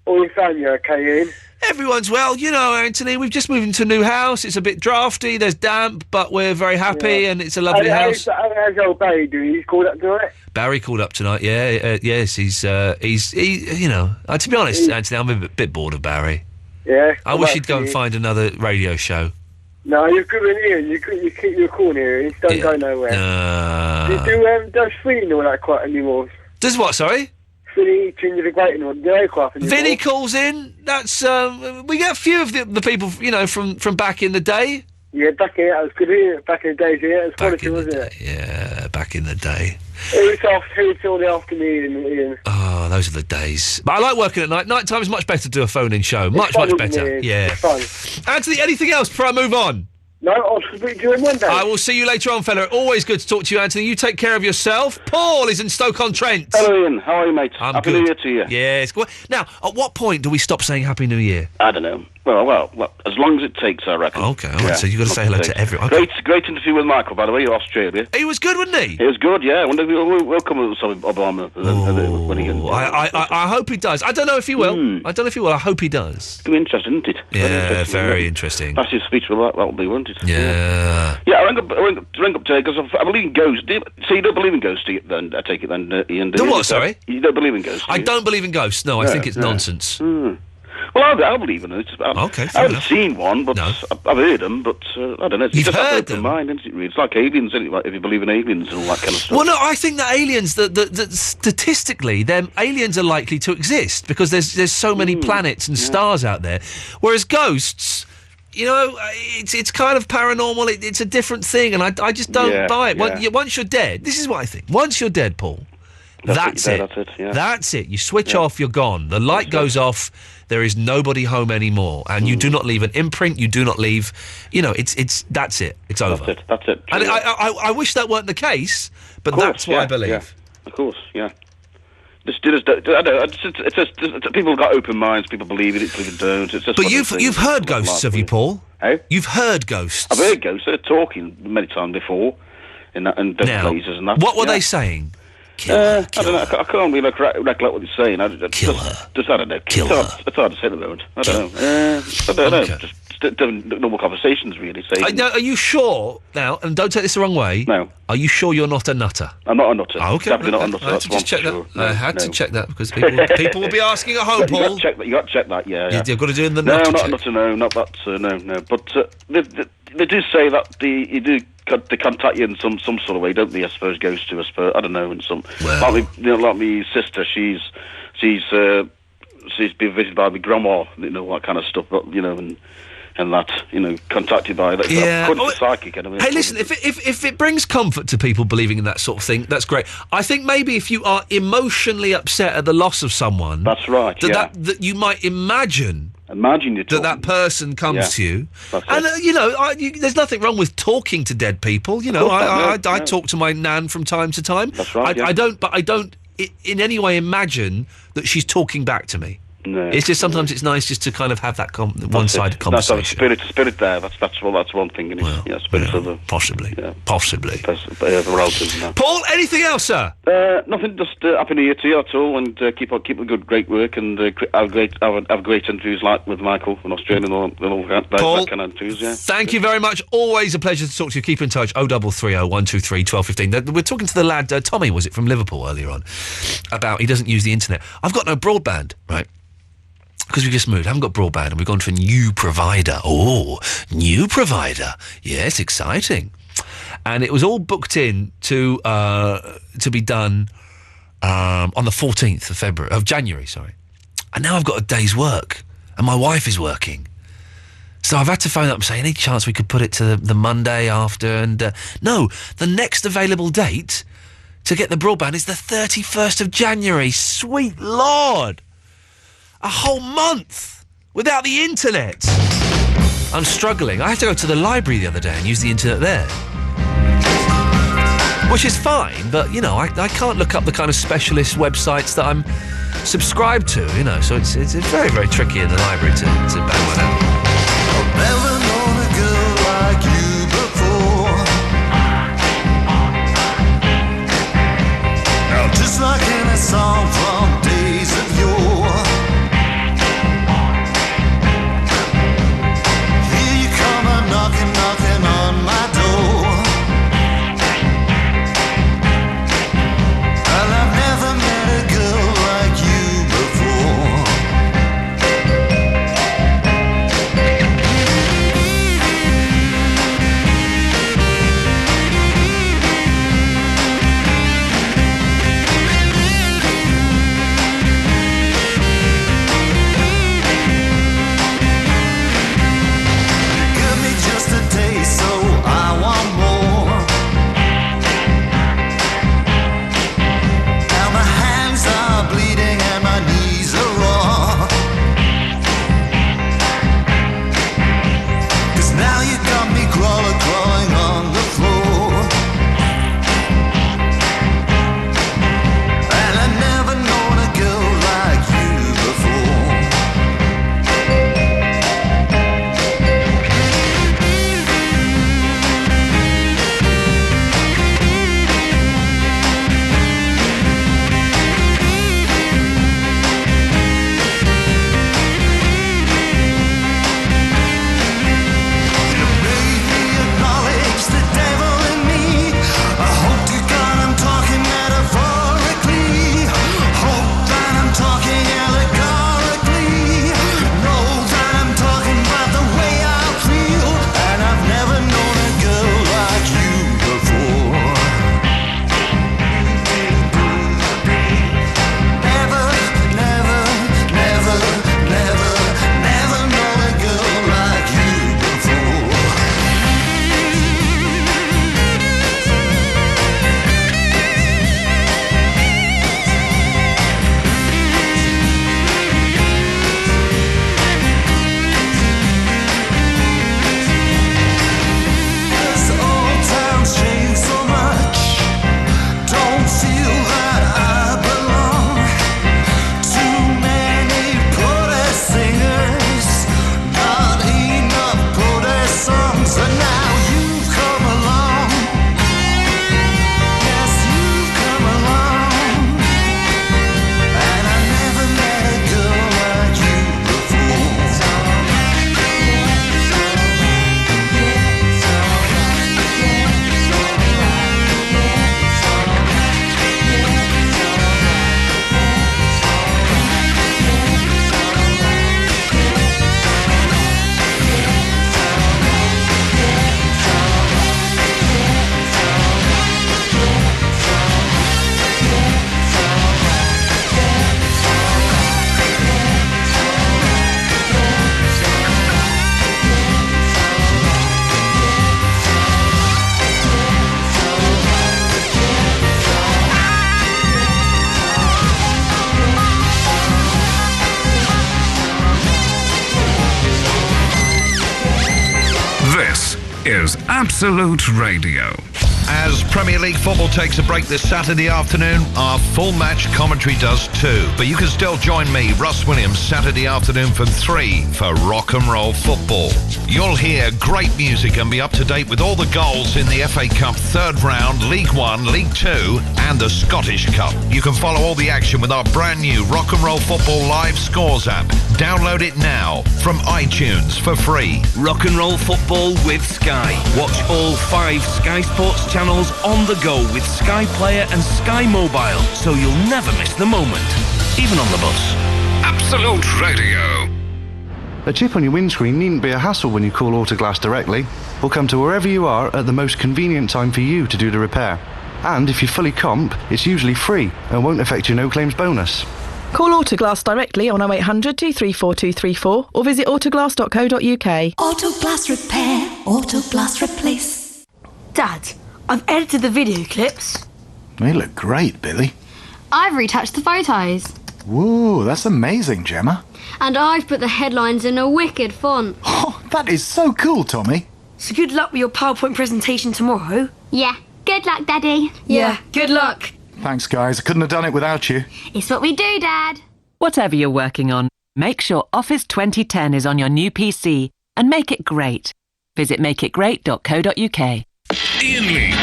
All your family okay, Ian? Everyone's well. You know, Anthony, we've just moved into a new house. It's a bit drafty, there's damp, but we're very happy and it's a lovely house. How's old Barry doing? He's called up tonight? Barry called up tonight, yes, he's you know, to be honest, Anthony, I'm a bit bored of Barry. Yeah? I wish he'd go and find another radio show. No, you're good with Ian. You keep your corner here. Ian. Don't go nowhere. Does Sweden all that quite anymore? Does what, sorry? Vinny, Ginger the Great and all, do they quite anymore? Vinny calls in. That's, we get a few of the people, you know, from back in the day. Yeah, back in that was good, isn't it? Back in the days, yeah, it was quality, wasn't it? Yeah, back in the day. It was till the afternoon, Ian. Oh, those are the days. But I like working at night. Night time is much better to do a phone-in show. Much better. Yeah. It's fun. Anthony, anything else before I move on? No, I'll speak to you on Monday. I will see you later on, fella. Always good to talk to you, Anthony. You take care of yourself. Paul is in Stoke-on-Trent. Hello, Ian. How are you, mate? Happy New Year to you. Yes. Now, at what point do we stop saying Happy New Year? I don't know. Well, as long as it takes, I reckon. Okay, all right. So you've got to say hello to everyone. Okay. Great interview with Michael, by the way, Australia. He was good, wasn't he? He was good, yeah. I wonder if we'll come with some Obama when he gets... I hope he does. I don't know if he will. I don't know if he will. I hope he does. It'll be interesting, isn't it? Yeah, very interesting. That's his speech, that'll be, won't it? Yeah. Yeah, I rang up today because I believe in ghosts. So you don't believe in ghosts, do you, then? I take it then, Ian. The what, sorry? You don't believe in ghosts, do you? I don't believe in ghosts, no. I think it's nonsense. Well, I believe in it. Okay, I haven't seen one, but I've heard them, but I don't know. It's You've just heard open mind, isn't it, really? It's like aliens, isn't it? Like, if you believe in aliens and all that kind of stuff. Well, no, I think that aliens, that statistically, aliens are likely to exist because there's so many planets and stars out there, whereas ghosts... You know, it's kind of paranormal. It's a different thing, and I just don't buy it. Once you're dead, this is what I think. Once you're dead, Paul, that's it. That's it. You switch off, you're gone. The light goes off. There is nobody home anymore, and you do not leave an imprint. You do not leave. You know, it's that's it. It's over. That's it. And I wish that weren't the case, but that's what I believe. Yeah. Of course, yeah. I don't know. It's just people have got open minds. People believe it. People don't. It's just. But you've heard ghosts, have you, Paul? Hey? You've heard ghosts. I've heard ghosts. They're talking many times before, in different places and that. What were they saying? I don't know. I can't really recollect what they're saying. I don't know. It's hard to say at the moment. I don't know. Just normal conversations, really. Are you sure now? And don't take this the wrong way. No. Are you sure you're not a nutter? I'm not a nutter. Oh, okay. Definitely not a nutter. I had to just check that. I had to check that because people will be asking at home, Paul. You got to check that. Yeah. You've got to do in the nutter check. No, not a nutter. No, not that. No. But they do say that you do. They contact you in some sort of way, don't they? I suppose ghosts do. I don't know. In some, like my sister, she's been visited by my grandma, that kind of stuff. But and that, contacted by that. Yeah. Psychic. Hey, listen, if it brings comfort to people believing in that sort of thing, that's great. I think maybe if you are emotionally upset at the loss of someone, that's right. That you might imagine that person comes to you, and there's nothing wrong with talking to dead people. I talk to my nan from time to time. That's right. I don't in any way imagine that she's talking back to me. No. It's just sometimes it's nice just to kind of have that one-sided conversation. That's spirit there. That's one thing. Spirit of the possibly. The relatives. Paul, anything else, sir? Nothing. Just happy New Year to you at all, and keep the great work, and have great interviews like with Michael from Australia and all that. Paul, that kind of interviews. Yeah. Thank you very much. Always a pleasure to talk to you. Keep in touch. 0330 123 1215. We're talking to the lad Tommy, was it, from Liverpool earlier on, about he doesn't use the internet. I've got no broadband, right? Because we just moved, I haven't got broadband, and we've gone to a new provider. Oh, new provider. Yes, exciting. And it was all booked in to be done on the 14th of January, sorry. And now I've got a day's work, and my wife is working. So I've had to phone up and say, any chance we could put it to the Monday after? And no, the next available date to get the broadband is the 31st of January. Sweet Lord! A whole month without the internet. I'm struggling. I had to go to the library the other day and use the internet there. Which is fine, but, I can't look up the kind of specialist websites that I'm subscribed to, so it's very, very tricky in the library to bang one out. I've never known a girl like is Absolute Radio. As Premier League football takes a break this Saturday afternoon, our full match commentary does too. But you can still join me, Russ Williams, Saturday afternoon from 3 for Rock and Roll Football. You'll hear great music and be up to date with all the goals in the FA Cup third round, League One, League Two and the Scottish Cup. You can follow all the action with our brand new Rock and Roll Football Live Scores app. Download it now from iTunes for free. Rock and Roll Football with Sky. Watch all 5 Sky Sports channels on the go with Sky Player and Sky Mobile, so you'll never miss the moment, even on the bus. Absolute Radio. A chip on your windscreen needn't be a hassle when you call Autoglass directly. We'll come to wherever you are at the most convenient time for you to do the repair. And if you fully comp, it's usually free and won't affect your no-claims bonus. Call Autoglass directly on 0800 234 234 or visit autoglass.co.uk. Autoglass repair, Autoglass replace. Dad, I've edited the video clips. They look great, Billy. I've retouched the photos. Whoa, that's amazing, Gemma. And I've put the headlines in a wicked font. Oh, that is so cool, Tommy. So good luck with your PowerPoint presentation tomorrow. Yeah, good luck, Daddy. Yeah, good luck. Thanks, guys. I couldn't have done it without you. It's what we do, Dad. Whatever you're working on, make sure Office 2010 is on your new PC and make it great. Visit makeitgreat.co.uk. Iain Lee.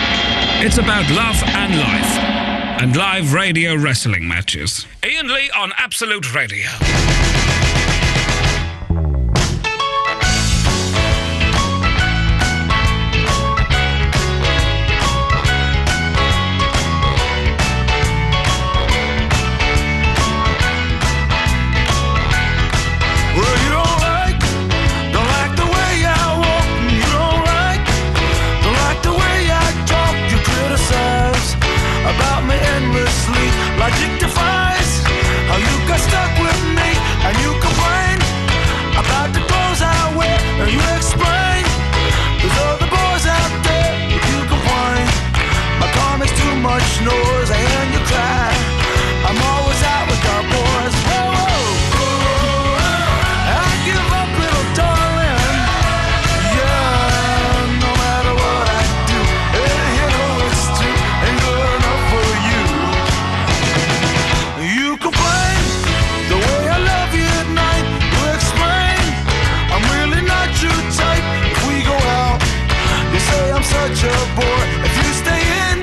It's about love and life. And live radio wrestling matches. Iain Lee on Absolute Radio. About me endlessly, logic defies how you got stuck with me, and you complain about the clothes I wear, and you explain there's other boys out there if you complain. My car makes too much noise, and you cry. I'm always out with our boys. Whoa, whoa, I give up, little darling. Yeah, no matter what I do, you know it's true. Ain't good enough for you. You complain the way I love you at night. You explain I'm really not your type. If we go out, you say I'm such a bore. If you stay in,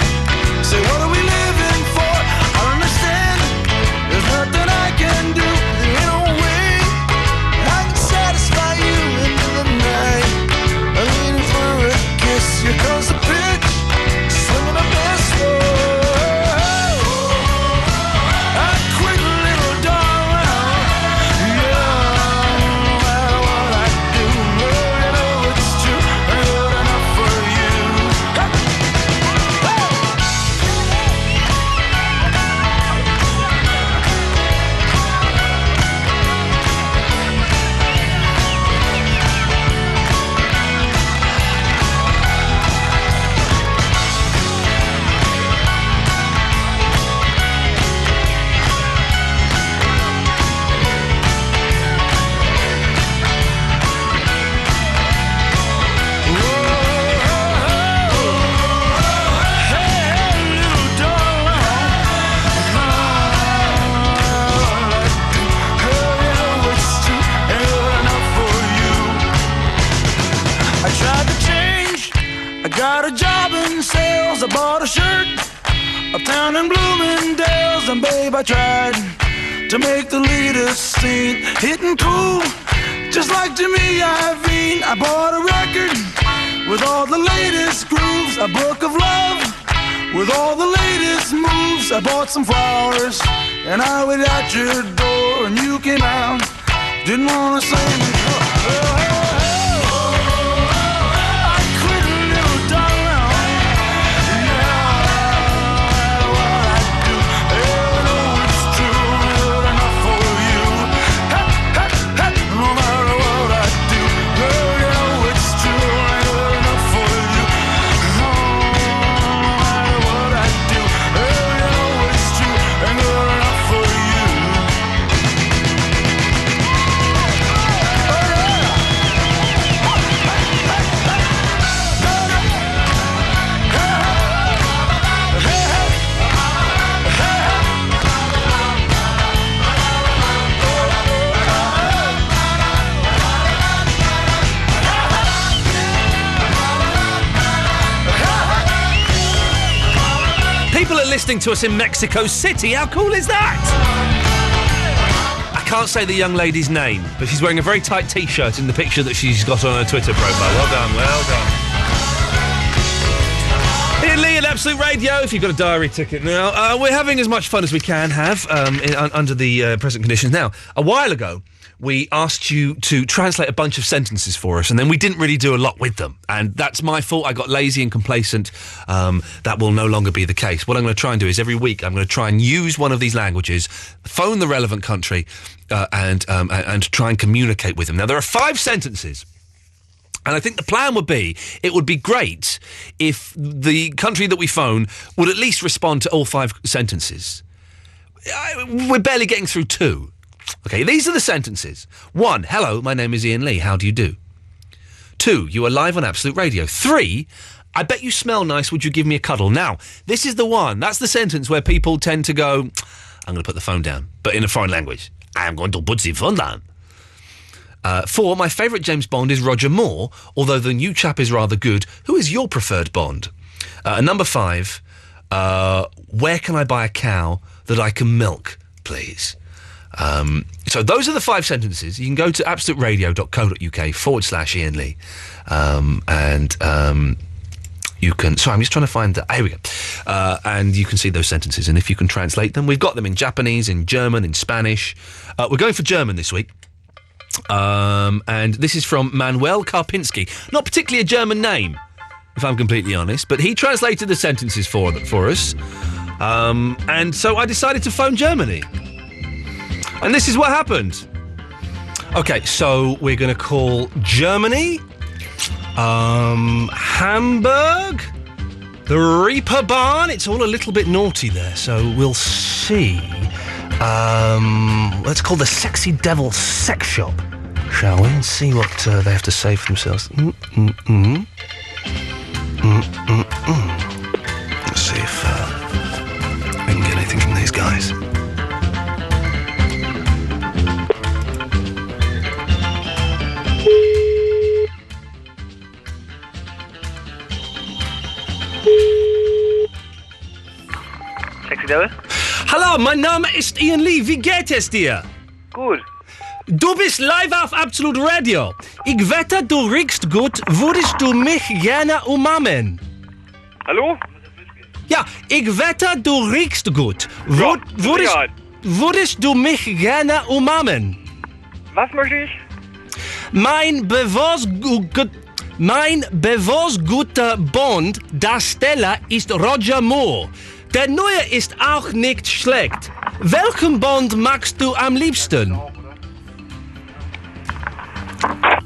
say what are we living for? I understand. There's nothing I can do. There ain't no way I can satisfy you into the night. I'm leaning for a kiss. Here comes the pitch, swimming up this slow. I quit, little darling. Yeah, no matter what I do, you know it's true. Ain't good enough for you. I tried to change. I got a job in sales. I bought a shirt uptown in Bloomingdale's, and babe, I tried to make the latest scene, hitting cool, just like Jimmy Iovine. I bought a record with all the latest grooves, a book of love with all the latest moves. I bought some flowers and I went out your door, and you came out, didn't wanna sing. I quit, little darling. Yeah, what I do, you know it's true. Good enough for you. No matter what I do, girl, you know it's true. Good enough for you. No matter what I do, girl, you know it's true. And good enough for you. Oh, listening to us in Mexico City. How cool is that? I can't say the young lady's name, but she's wearing a very tight T-shirt in the picture that she's got on her Twitter profile. Well done, well done. Iain Lee at Absolute Radio, if you've got a diary ticket now. We're having as much fun as we can have under the present conditions. Now, a while ago, we asked you to translate a bunch of sentences for us, and then we didn't really do a lot with them. And that's my fault. I got lazy and complacent. That will no longer be the case. What I'm going to try and do is every week I'm going to try and use one of these languages, phone the relevant country, and try and communicate with them. Now, there are 5 sentences. And I think the plan would be, it would be great if the country that we phone would at least respond to all 5 sentences. We're barely getting through 2. Okay, these are the sentences. 1, hello, my name is Iain Lee, how do you do? 2, you are live on Absolute Radio. 3, I bet you smell nice, would you give me a cuddle? Now, this is the one, that's the sentence where people tend to go, I'm going to put the phone down, but in a foreign language. I'm going to put the phone down. 4, my favourite James Bond is Roger Moore, although the new chap is rather good. Who is your preferred Bond? Number 5, where can I buy a cow that I can milk, please? So those are the 5 sentences. You can go to absoluteradio.co.uk/Iain Lee. You can... Sorry, I'm just trying to find... Here we go. And you can see those sentences. And if you can translate them, we've got them in Japanese, in German, in Spanish. We're going for German this week. And this is from Manuel Karpinski. Not particularly a German name, if I'm completely honest, but he translated the sentences for us. And so I decided to phone Germany. And this is what happened. Okay, so we're going to call Germany, Hamburg, the Reeperbahn. It's all a little bit naughty there, so we'll see. Let's call the Sexy Devil Sex Shop, shall we? And see what they have to say for themselves. Let's see if we can get anything from these guys. Sexy Devil? Hallo, mein Name ist Iain Lee. Wie geht es dir? Gut. Du bist live auf Absolute Radio. Ich wette, du riechst gut. Würdest du mich gerne umarmen? Hallo? Ja, ich wette, du riechst gut. Würdest du mich gerne umarmen? Was möchte ich? Mein bewusstguter Bond-Darsteller ist Roger Moore. Der neue ist auch nicht schlecht. Welchen Bond magst du am liebsten?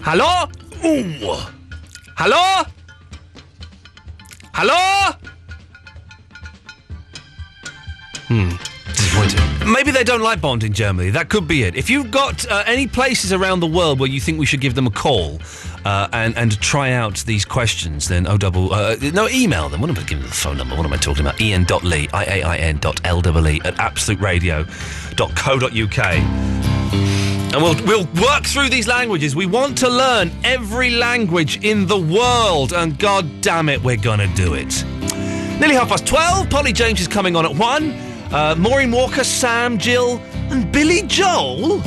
Hallo? Hallo? Hallo? Disappointing. Maybe they don't like Bond in Germany. That could be it. If you've got any places around the world where you think we should give them a call and try out these questions, then email them. What am I giving them the phone number? What am I talking about? Iain.lee, IAIN.LEE at absoluteradio.co.uk. And we'll work through these languages. We want to learn every language in the world, and God damn it, we're gonna do it. Nearly 12:30. Polly James is coming on at 1. Maureen Walker, Sam, Jill, and Billy Joel.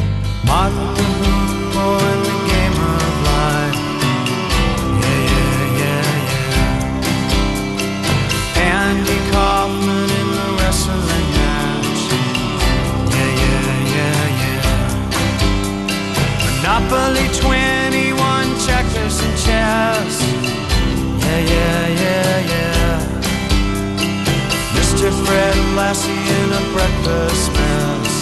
Andy Kaufman in the wrestling match. Monopoly 21, checkers and chess. Mr. Fred Lassie in a breakfast mess.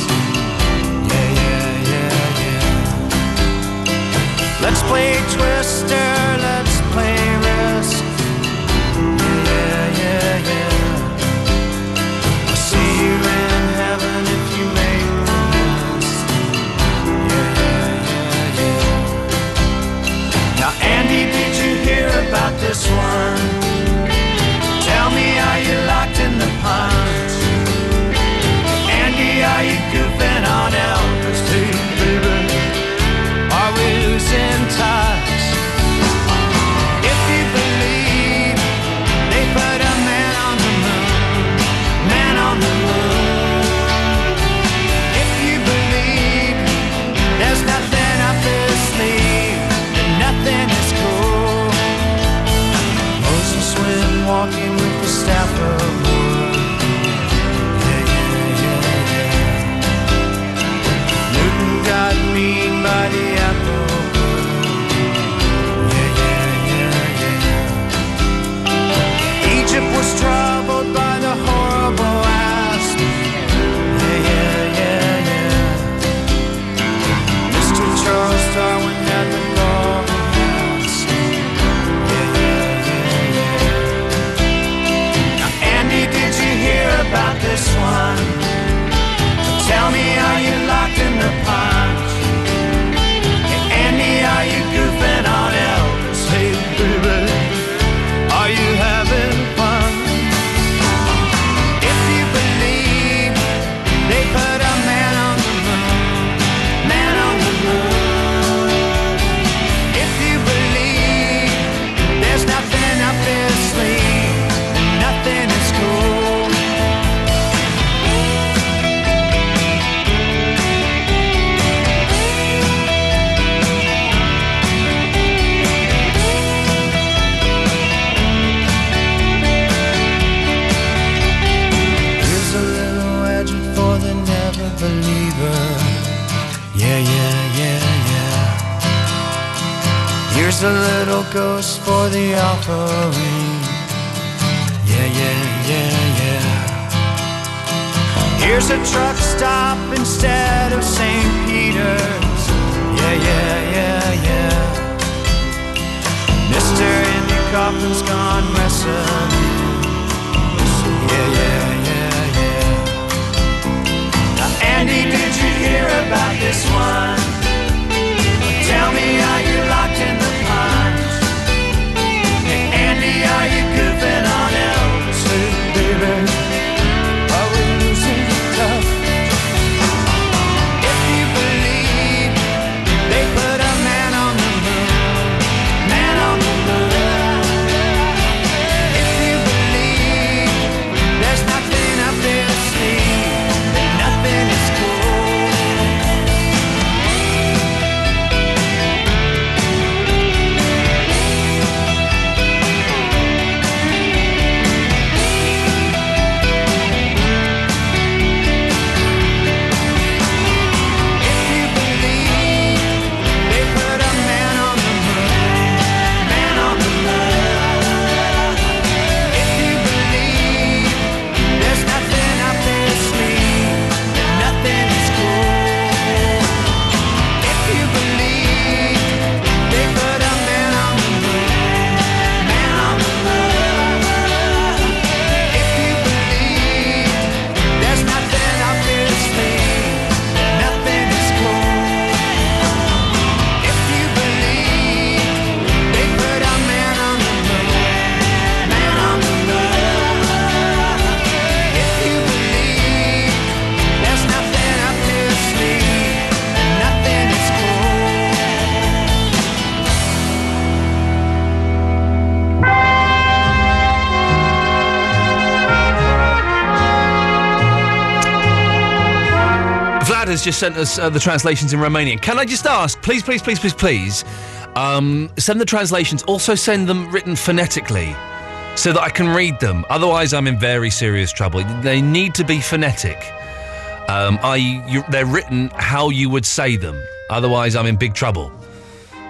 Let's play Twister, let's play Risk. I'll see you in heaven if you make the list. Now Andy, did you hear about this one? Tell me, are you locked in the punch? Andy, are you goofing on Elvis too, baby? Are we losing touch? If you believe they put a man on the moon, man little ghost for the offering. Yeah, yeah, yeah, yeah. Here's a truck stop instead of St. Peter's. Yeah, yeah, yeah, yeah. Mr. Andy Kaufman's gone wrestling. Yeah, yeah, yeah, yeah. Now, Andy, did you hear about this one? Tell me, are you locked in the pond? Hey, Andy, are you goofing on Elvis? Hey, baby, are we losing tough? If you believe they put a man on the moon, man on the moon. If you believe there's nothing up their sleeve, that nothing is cool. Has just sent us the translations in Romanian. Can I just ask, please, send the translations, also send them written phonetically so that I can read them. Otherwise, I'm in very serious trouble. They need to be phonetic. They're written how you would say them. Otherwise, I'm in big trouble.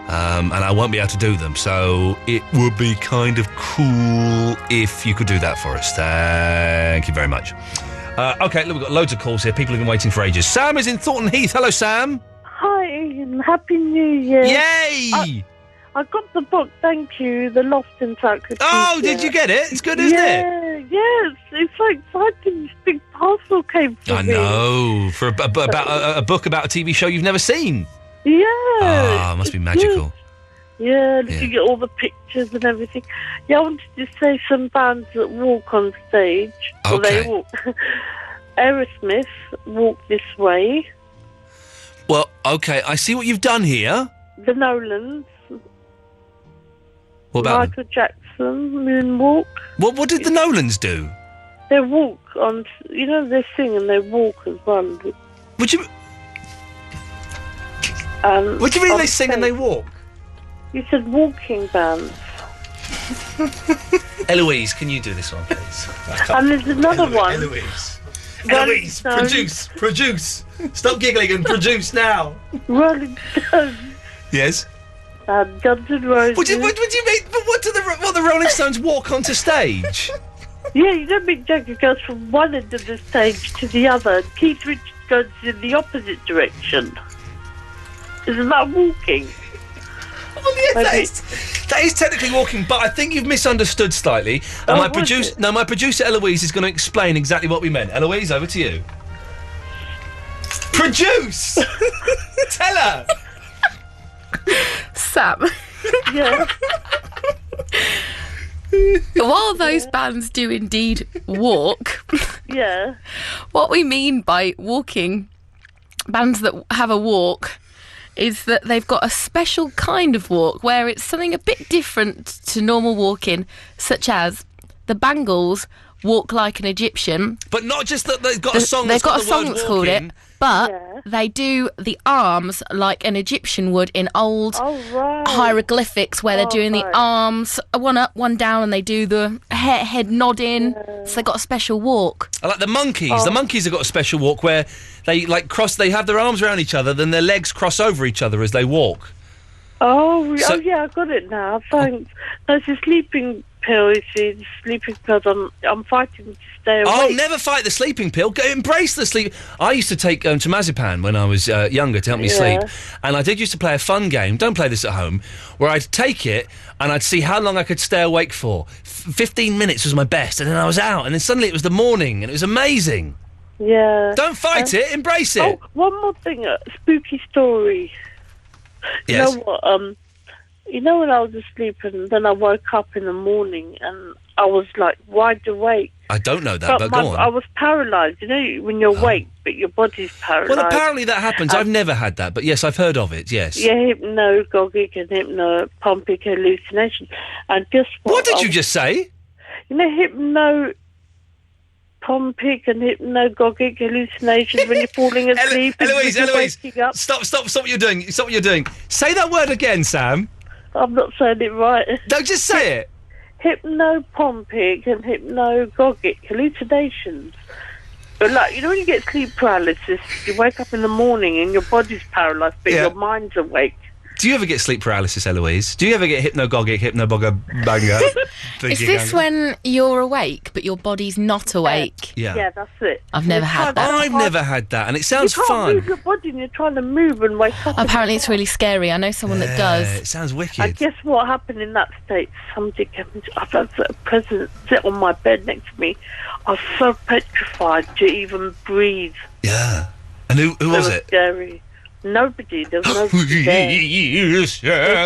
And I won't be able to do them. So it would be kind of cool if you could do that for us. Thank you very much. OK, look, we've got loads of calls here. People have been waiting for ages. Sam is in Thornton Heath. Hello, Sam. Hi, Ian. Happy New Year. Yay! I got the book, thank you, The Lost Encyclopedia. Oh, did you get it? It's good, isn't it? Yes. It's so exciting. This big parcel came for me. I know. For about a book about a TV show you've never seen. Yeah. Ah, must be magical. Yeah, looking at all the pictures and everything. Yeah, I wanted to say some bands that walk on stage. Okay. Well, they walk. Aerosmith, Walk This Way. Well, OK, I see what you've done here. The Nolans. What about Michael Jackson, Moonwalk. What did the Nolans do? They walk on, they sing and they walk as one. What do you mean they sing and they walk? You said walking bands. Eloise, can you do this one, please? And there's another one. Eloise, produce. Stop giggling and produce now. Rolling Stones. Yes. Guns N' Roses. What do you mean? But what do the Rolling Stones walk onto stage? Yeah, you don't mean Jagger goes from one end of the stage to the other. Keith Richards goes in the opposite direction. Isn't that walking? Well, yes, that is technically walking, but I think you've misunderstood slightly. And my producer Eloise is going to explain exactly what we meant. Eloise, over to you. Produce! Tell her! Sam. Yeah. While those bands do indeed walk, yeah, what we mean by walking, bands that have a walk, is that they've got a special kind of walk where it's something a bit different to normal walking, such as the Bangles Walk Like an Egyptian. But not just that they've got a song that's called it, but they do the arms like an Egyptian would in old hieroglyphics where they're doing the arms, one up, one down, and they do the head nodding. So they've got a special walk. I like the Monkeys. The Monkeys have got a special walk where they they have their arms around each other, then their legs cross over each other as they walk. Oh, So- oh yeah, I got it now. Thanks. That's a sleeping pill. You see, the sleeping pills. I'm fighting to stay awake. Oh, never fight the sleeping pill. Go embrace the sleep. I used to take temazepam when I was younger to help me Yeah. sleep, and I did used to play a fun game. Don't play this at home, where I'd take it and I'd see how long I could stay awake for. 15 minutes was my best, and then I was out, and then suddenly it was the morning, and it was amazing. Yeah. Don't fight it. Embrace it. Oh, one more thing. A spooky story. Yes. You know what? You know when I was asleep and then I woke up in the morning and I was like wide awake. I don't know that, but go on. I was paralysed. You know when you're awake but your body's paralysed. Well, apparently that happens. I've never had that, but yes, I've heard of it. Yes. Yeah, hypnagogic and hypnopompic hallucination. And guess what? What did you just say? You know, hypnopompic and hypnagogic hallucinations when you're falling asleep. and Eloise, you're Eloise, waking up. stop what you're doing. Stop what you're doing. Say that word again, Sam. I'm not saying it right. Don't just say it. Hypnopompic and hypnagogic hallucinations. But like, you know when you get sleep paralysis, you wake up in the morning and your body's paralysed, but Yeah. your mind's awake. Do you ever get sleep paralysis, Eloise? Do you ever get hypnagogic, hypnobogger? Is this when you're awake but your body's not awake? Yeah. Yeah, that's it. I've never had that. I've never had that, and it sounds you can't move fun. your body and you're trying to move and wake up. Apparently it's really scary. I know someone that does. It sounds wicked. And guess what happened in that state? Somebody came into... I've had a president sit on my bed next to me. I was so petrified to even breathe. Yeah. And who was it? Scary. Nobody. There was nobody there. There's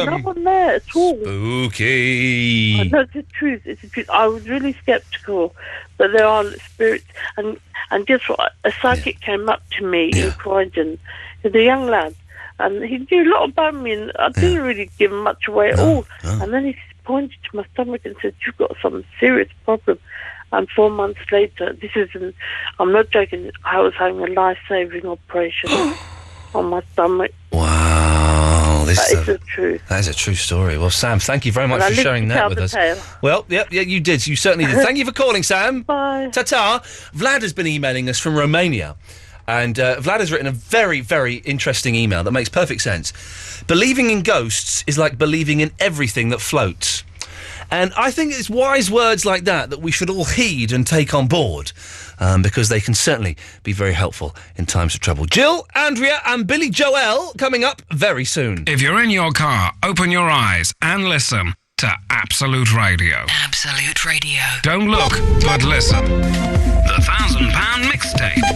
no one there at all. Spooky. I know it's the truth. It's the truth. I was really sceptical, but there are spirits. And guess what? A psychic came up to me in Croydon. He's a young lad, and he knew a lot about me, and I didn't really give him much away at all. And then he pointed to my stomach and said, "You've got some serious problem." And 4 months later, I'm not joking, I was having a life-saving operation on my stomach. Wow. That is the truth. That is a true story. Well, Sam, thank you very much And I for lived sharing to that tell with the us. tale. Well, yeah, you did. You certainly did. Thank you for calling, Sam. Bye. Ta-ta. Vlad has been emailing us from Romania. And Vlad has written a very, very interesting email that makes perfect sense. Believing in ghosts is like believing in everything that floats. And I think it's wise words like that we should all heed and take on board, because they can certainly be very helpful in times of trouble. Jill, Andrea and Billy Joel coming up very soon. If you're in your car, open your eyes and listen to Absolute Radio. Absolute Radio. Don't look, but listen. The £1,000 mixtape.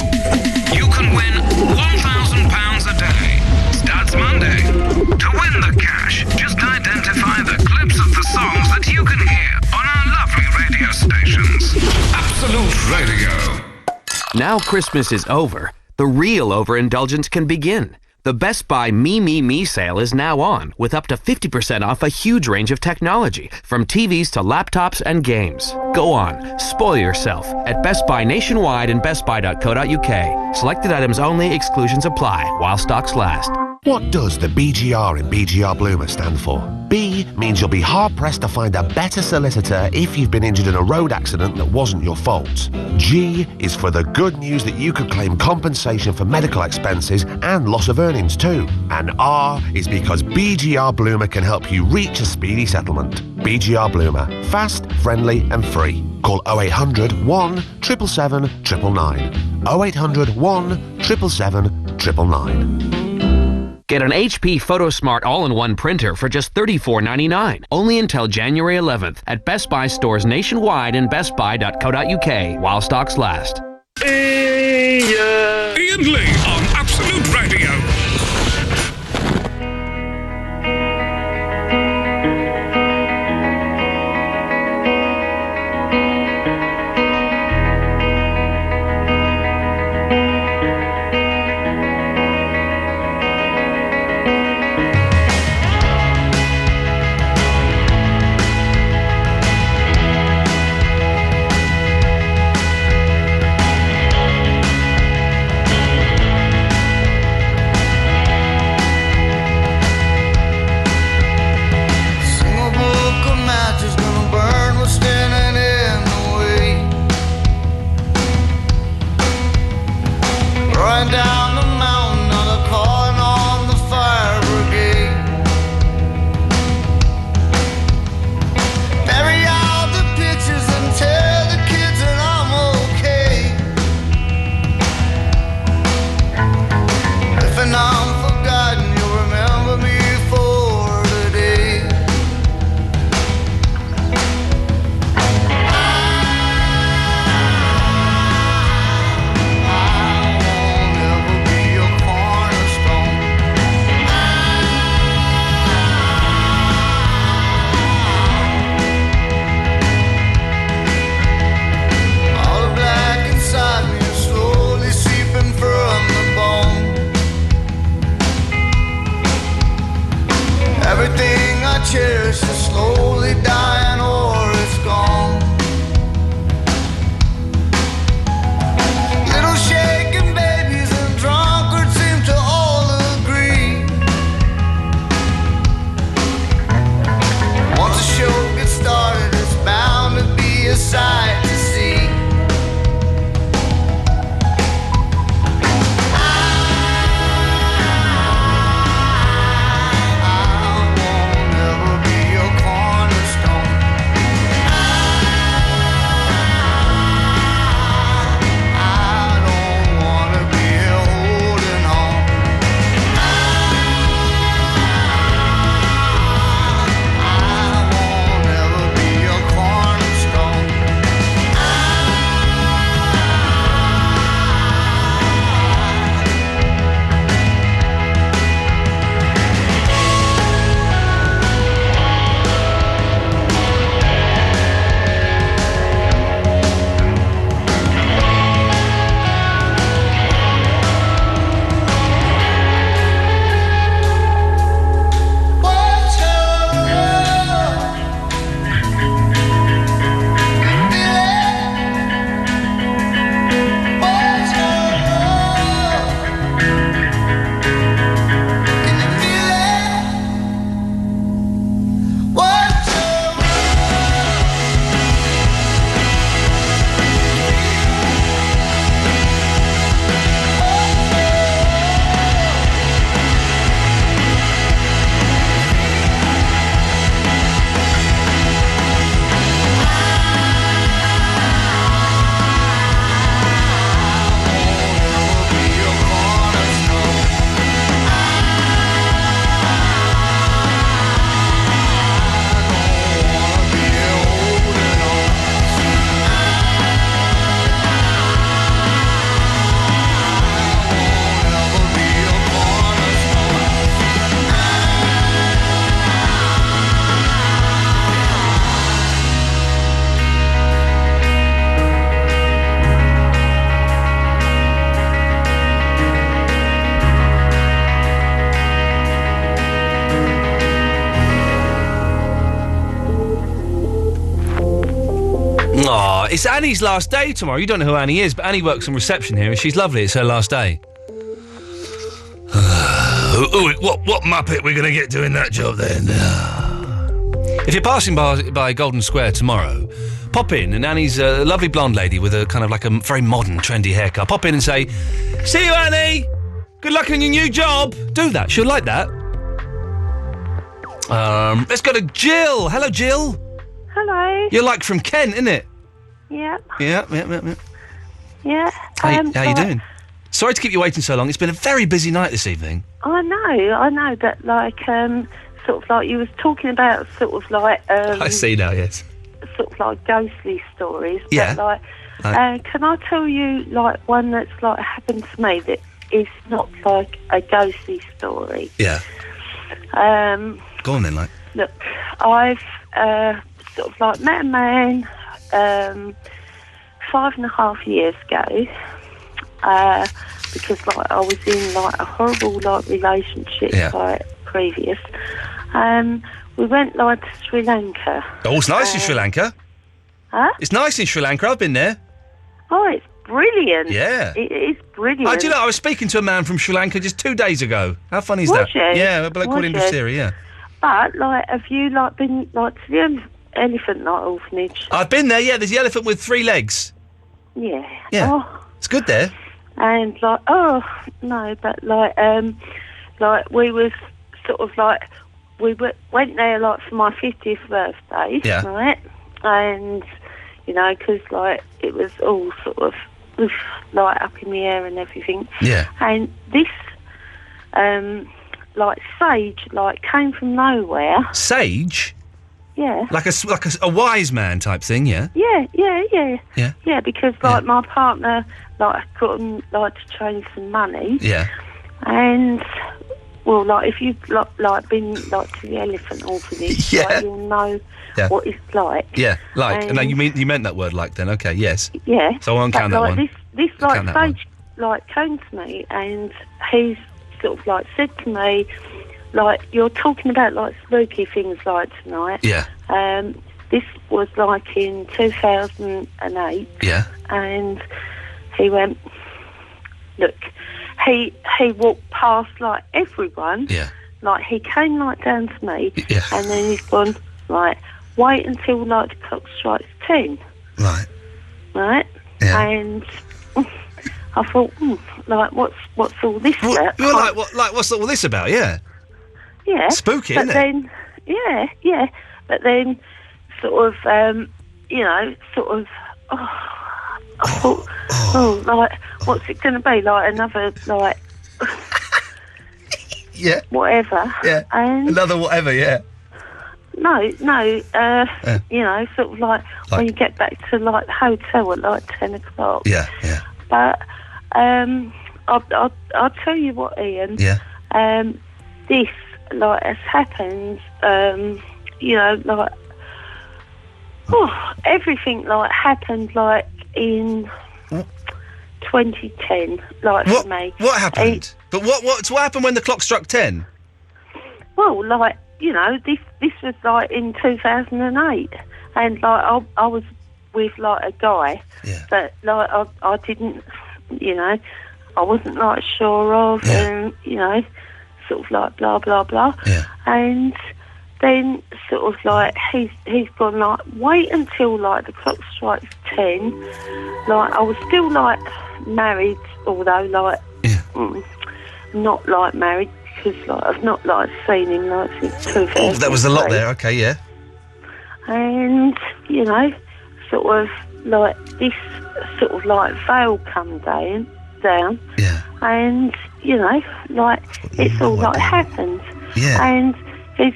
You can win £1,000 a day. Starts Monday. To win the cash, just identify the clips of the songs that you can hear on our lovely radio stations. Absolute Radio. Now Christmas is over, the real overindulgence can begin. The Best Buy Me sale is now on, with up to 50% off a huge range of technology, from TVs to laptops and games. Go on, spoil yourself at Best Buy nationwide and bestbuy.co.uk. Selected items only, exclusions apply, while stocks last. What does the BGR in BGR Bloomer stand for? B means you'll be hard-pressed to find a better solicitor if you've been injured in a road accident that wasn't your fault. G is for the good news that you could claim compensation for medical expenses and loss of earnings too. And R is because BGR Bloomer can help you reach a speedy settlement. BGR Bloomer. Fast, friendly and free. Call 0800 1 777 999. 0800 1 777 999. Get an HP PhotoSmart all-in-one printer for just $34.99. Only until January 11th at Best Buy stores nationwide and bestbuy.co.uk while stocks last. Iain Lee on Absolute Radio. Aw, it's Annie's last day tomorrow. You don't know who Annie is, but Annie works in reception here, and she's lovely. It's her last day. What Muppet we're going to get doing that job then? If you're passing by Golden Square tomorrow, pop in, and Annie's a lovely blonde lady with a kind of like a very modern, trendy haircut. Pop in and say, "See you, Annie! Good luck on your new job!" Do that. She'll like that. Let's go to Jill. Hello, Jill. Hello. You're like from Kent, isn't it? Yep. Yeah. Yeah. How you doing? Sorry to keep you waiting so long. It's been a very busy night this evening. I know, but like, sort of like you was talking about sort of like, I see now, yes. sort of like ghostly stories. Yeah. But like, can I tell you like one that's like happened to me that is not like a ghostly story? Yeah. Go on then, like. Look, I've sort of like met a man 5.5 years ago. Because like I was in like a horrible like relationship like previous. We went like to Sri Lanka. Oh, it's nice in Sri Lanka. Huh? It's nice in Sri Lanka. I've been there. Oh, it's brilliant. Yeah. It is brilliant. Do you know, I was speaking to a man from Sri Lanka just 2 days ago. How funny is Was that? you? Yeah, a bloke called Was you? Industria, yeah. But like, have you like been like to the elephant like orphanage? I've been there, yeah. There's the elephant with 3 legs. Yeah. Yeah. Oh. It's good there. And like, no, but like we was sort of like, went there like for my 50th birthday, Yeah. right? And, you know, because like it was all sort of like up in the air and everything. Yeah. And this, like sage, like came from nowhere. Sage? Yeah. Like a wise man type thing, yeah? Yeah. Yeah. Because like my partner like got him like to change some money. Yeah. And well, like if you've like been like to the elephant orphanage, Yeah. like, you'll know Yeah. what it's like. Yeah, like. And No, you meant that word like then, okay, yes. yeah. So I won't But, count that like, one. This I'll like count that one. sage like came to me and he's sort of like said to me, like, you're talking about like spooky things like tonight. Yeah. This was like in 2008. Yeah. And he went, look, he walked past like everyone. Yeah. Like he came like down to me. Yeah. And then he's gone, like, wait until like the clock strikes 10. Right. Right? Yeah. And I thought, like, what's all this about? You're like, what's all this about? Yeah. Yeah. Spooky, but isn't it? then, yeah. But then, sort of, you know, sort of, I thought, like, what's it going to be? Like another, like, yeah. whatever. Yeah. And Another whatever, yeah. no, you know, sort of like when you get back to like the hotel at like 10 o'clock. Yeah. But I'll tell you what, Ian. Yeah. This like has happened. You know, like everything like happened like in 2010. Like for me. What happened? But what happened when the clock struck 10? Well, like, you know, this was like in 2008, and like I was with like a guy that like I didn't, you know, I wasn't like sure of, and you know, sort of like blah blah blah, and then sort of like he's gone like wait until like the clock strikes 10. Like I was still like married, although like not like married. Because like I've not like seen him like since 2000. Oh, that was a lot there. Okay, yeah. And you know, sort of like this sort of like veil come down. Yeah. And you know, like it's all like happened. Yeah. And he's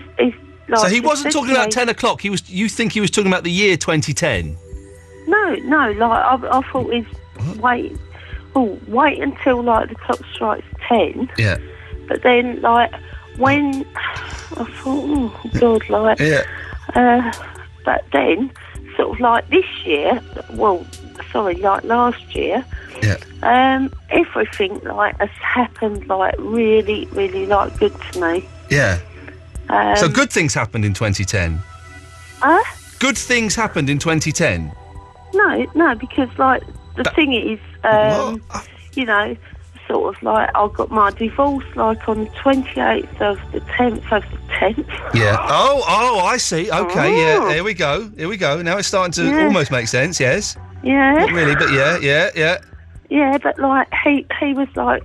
like. So he wasn't talking about me- 10 o'clock. You think he was talking about the year 2010? No. Like I thought he's wait until like the clock strikes 10. Yeah. But then, like, when I thought, oh, God, like, but then, sort of like this year, like last year, everything, like, has happened, like, really, really, like, good to me. Yeah. So good things happened in 2010? Huh? Good things happened in 2010? No, because like the thing is, you know, sort of like I got my divorce like on the 28th of the 10th. Yeah. Oh, I see. Okay, yeah. Here we go. Now it's starting to almost make sense. Yes. Yeah. Not really, but yeah. Yeah, but like he was like,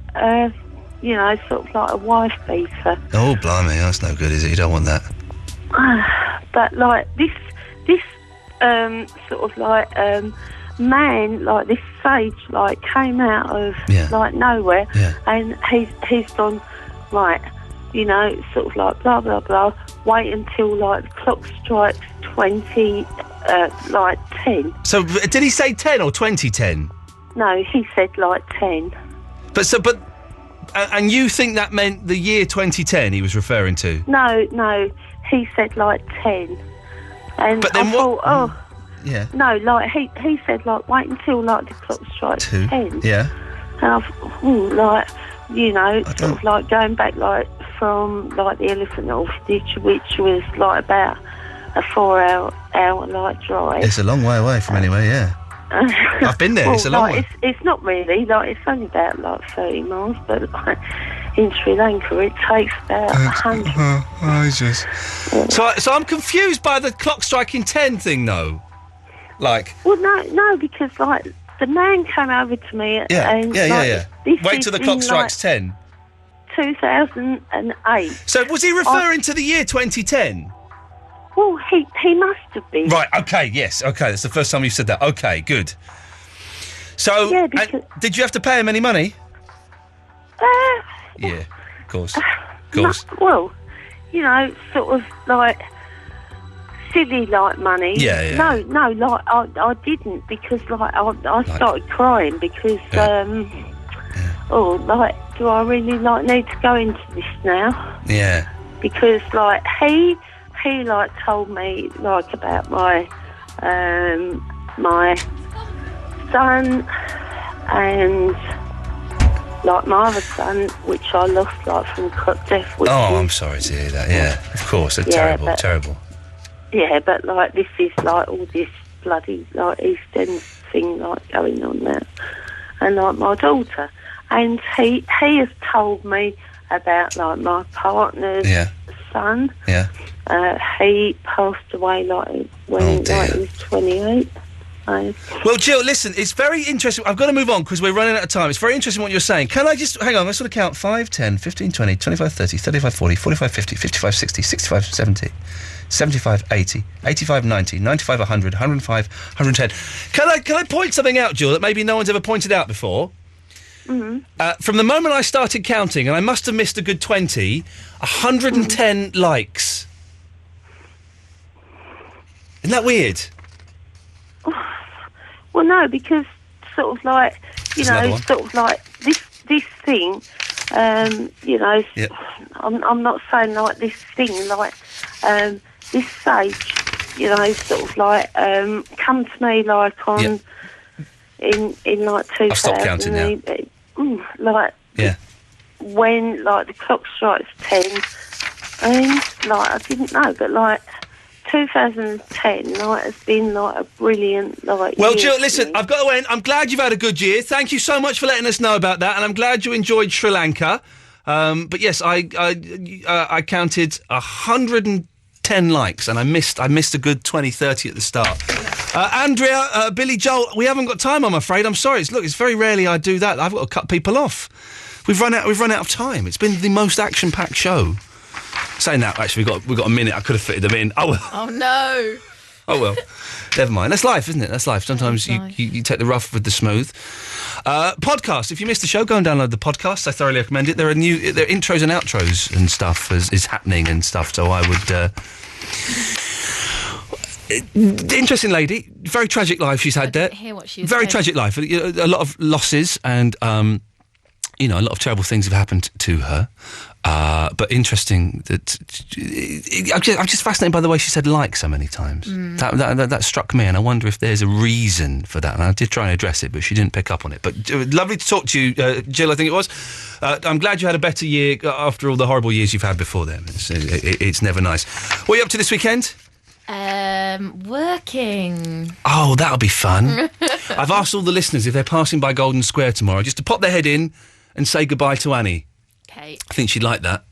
you know, sort of like a wife beater. Oh, blimey, that's no good, is it? You don't want that. But like this sort of like man, like this sage, like came out of like nowhere, and he's gone, right, you know, sort of like blah blah blah. Wait until like the clock strikes 20, like 10. So did he say 10 or 2010? No, he said like 10. And you think that meant the year 2010 he was referring to? No, he said like 10. And but then I thought, yeah. No, like he said like wait until like the clock strikes 10. Yeah. And I thought, like, you know, sort of like going back like from like the Elephant Orphanage, which was like about a 4 hour like drive. It's a long way away from anywhere, yeah. I've been there. Well, it's a long like, way. It's not really like it's only about like 30 miles, but like in Sri Lanka it takes about 100. So I'm confused by the clock striking 10 thing, though. Like. Well, no, because like the man came over to me and yeah. Wait till the clock strikes 10. 2008. So was he referring to the year 2010? Well, he must have been. Right, okay, yes, okay, that's the first time you've said that. Okay, good. So, did you have to pay him any money? Yeah, of course. Well, you know, sort of like silly like money. Yeah. No, like I didn't, because like I started crying because like, do I really like need to go into this now? Yeah. Because like he like told me like about my my son and like my other son, which I lost like from death. I'm sorry to hear that. Yeah, of course, they're terrible. Yeah, but like this is like all this bloody like East End thing like going on now, and like my daughter, and he has told me about like my partner's son. Yeah. He passed away like when like, he was 28. Well, Jill, listen, it's very interesting. I've got to move on because we're running out of time. It's very interesting what you're saying. Can I just, hang on, let's sort of count 5, 10, 15, 20, 25, 30, 35, 40, 45, 50, 55, 60, 65, 70, 75, 80, 85, 90, 95, 100, 105, 110. Can I point something out, Jill, that maybe no one's ever pointed out before? Mm-hmm. From the moment I started counting, and I must have missed a good 20, 110 likes. Isn't that weird? Well, no, because sort of like, you know, sort of like this thing, you know, I'm not saying like this thing, like this sage, you know, sort of like come to me like on in like 2000. I've stopped counting now. Like when like the clock strikes 10, and like I didn't know, but like 2010 like has been like a brilliant like. Well, year Jill, listen, I've got to end. I'm glad you've had a good year. Thank you so much for letting us know about that, and I'm glad you enjoyed Sri Lanka. But yes, I counted 110 likes, and I missed a good 20, 30 at the start. Andrea, Billy Joel, we haven't got time, I'm afraid. I'm sorry. It's very rarely I do that. I've got to cut people off. We've run out of time. It's been the most action-packed show. Saying that, actually, we've got a minute. I could have fitted them in. Oh well. Oh no. Oh well. Never mind. That's life, isn't it? That's life. Sometimes you take the rough with the smooth. Podcast. If you missed the show, go and download the podcast. I thoroughly recommend it. There are intros and outros and stuff is happening and stuff. So I would. Interesting lady. Very tragic life she's had there. Hear what she's very tragic life. A lot of losses and a lot of terrible things have happened to her. But interesting that I'm just fascinated by the way she said "like" so many times. That struck me, and I wonder if there's a reason for that. And I did try and address it, but she didn't pick up on it. But lovely to talk to you, Jill. I think it was. I'm glad you had a better year after all the horrible years you've had before then. It's never nice. What are you up to this weekend? Working. Oh, that'll be fun. I've asked all the listeners if they're passing by Golden Square tomorrow just to pop their head in and say goodbye to Annie. Okay. I think she'd like that.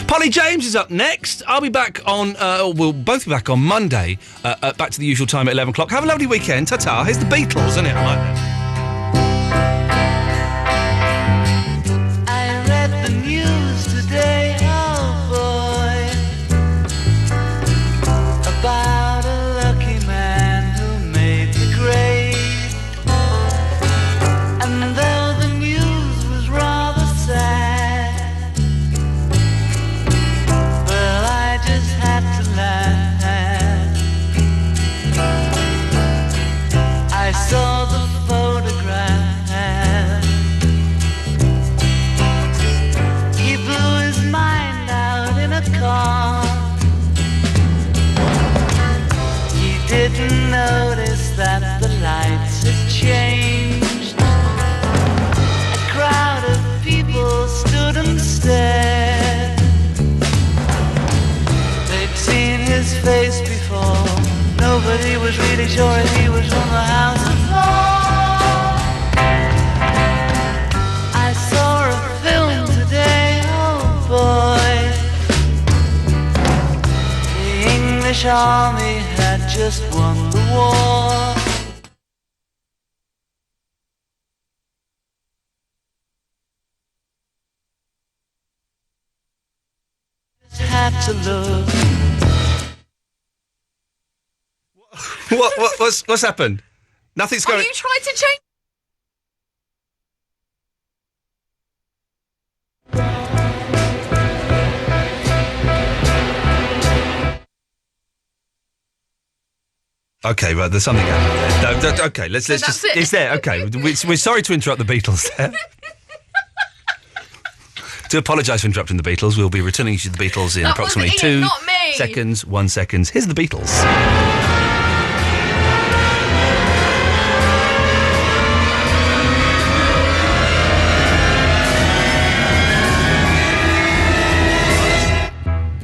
Polly James is up next. I'll be back on, we'll both be back on Monday, back to the usual time at 11 o'clock. Have a lovely weekend. Ta-ta. Here's the Beatles, isn't it? I like that. I read the news today, oh boy, about a lucky man who made the grade. And though the news was rather sad, well, I just had to laugh. I saw the photograph. He blew his mind out in a car. He didn't notice that the lights had changed. A crowd of people stood and stared. They'd seen his face before. Nobody was really sure if he was from the House of Lords. I saw a film today, oh boy. The English army had just won the war. Just had to look. What's happened? Nothing's going... Are you trying to change... Okay, right, there's something happening there. No, okay, let's just... it. It's there, okay. We're sorry to interrupt the Beatles there. To apologise for interrupting the Beatles, we'll be returning to the Beatles in That approximately wasn't Ian, 2 not me. seconds, 1 second. Here's the Beatles.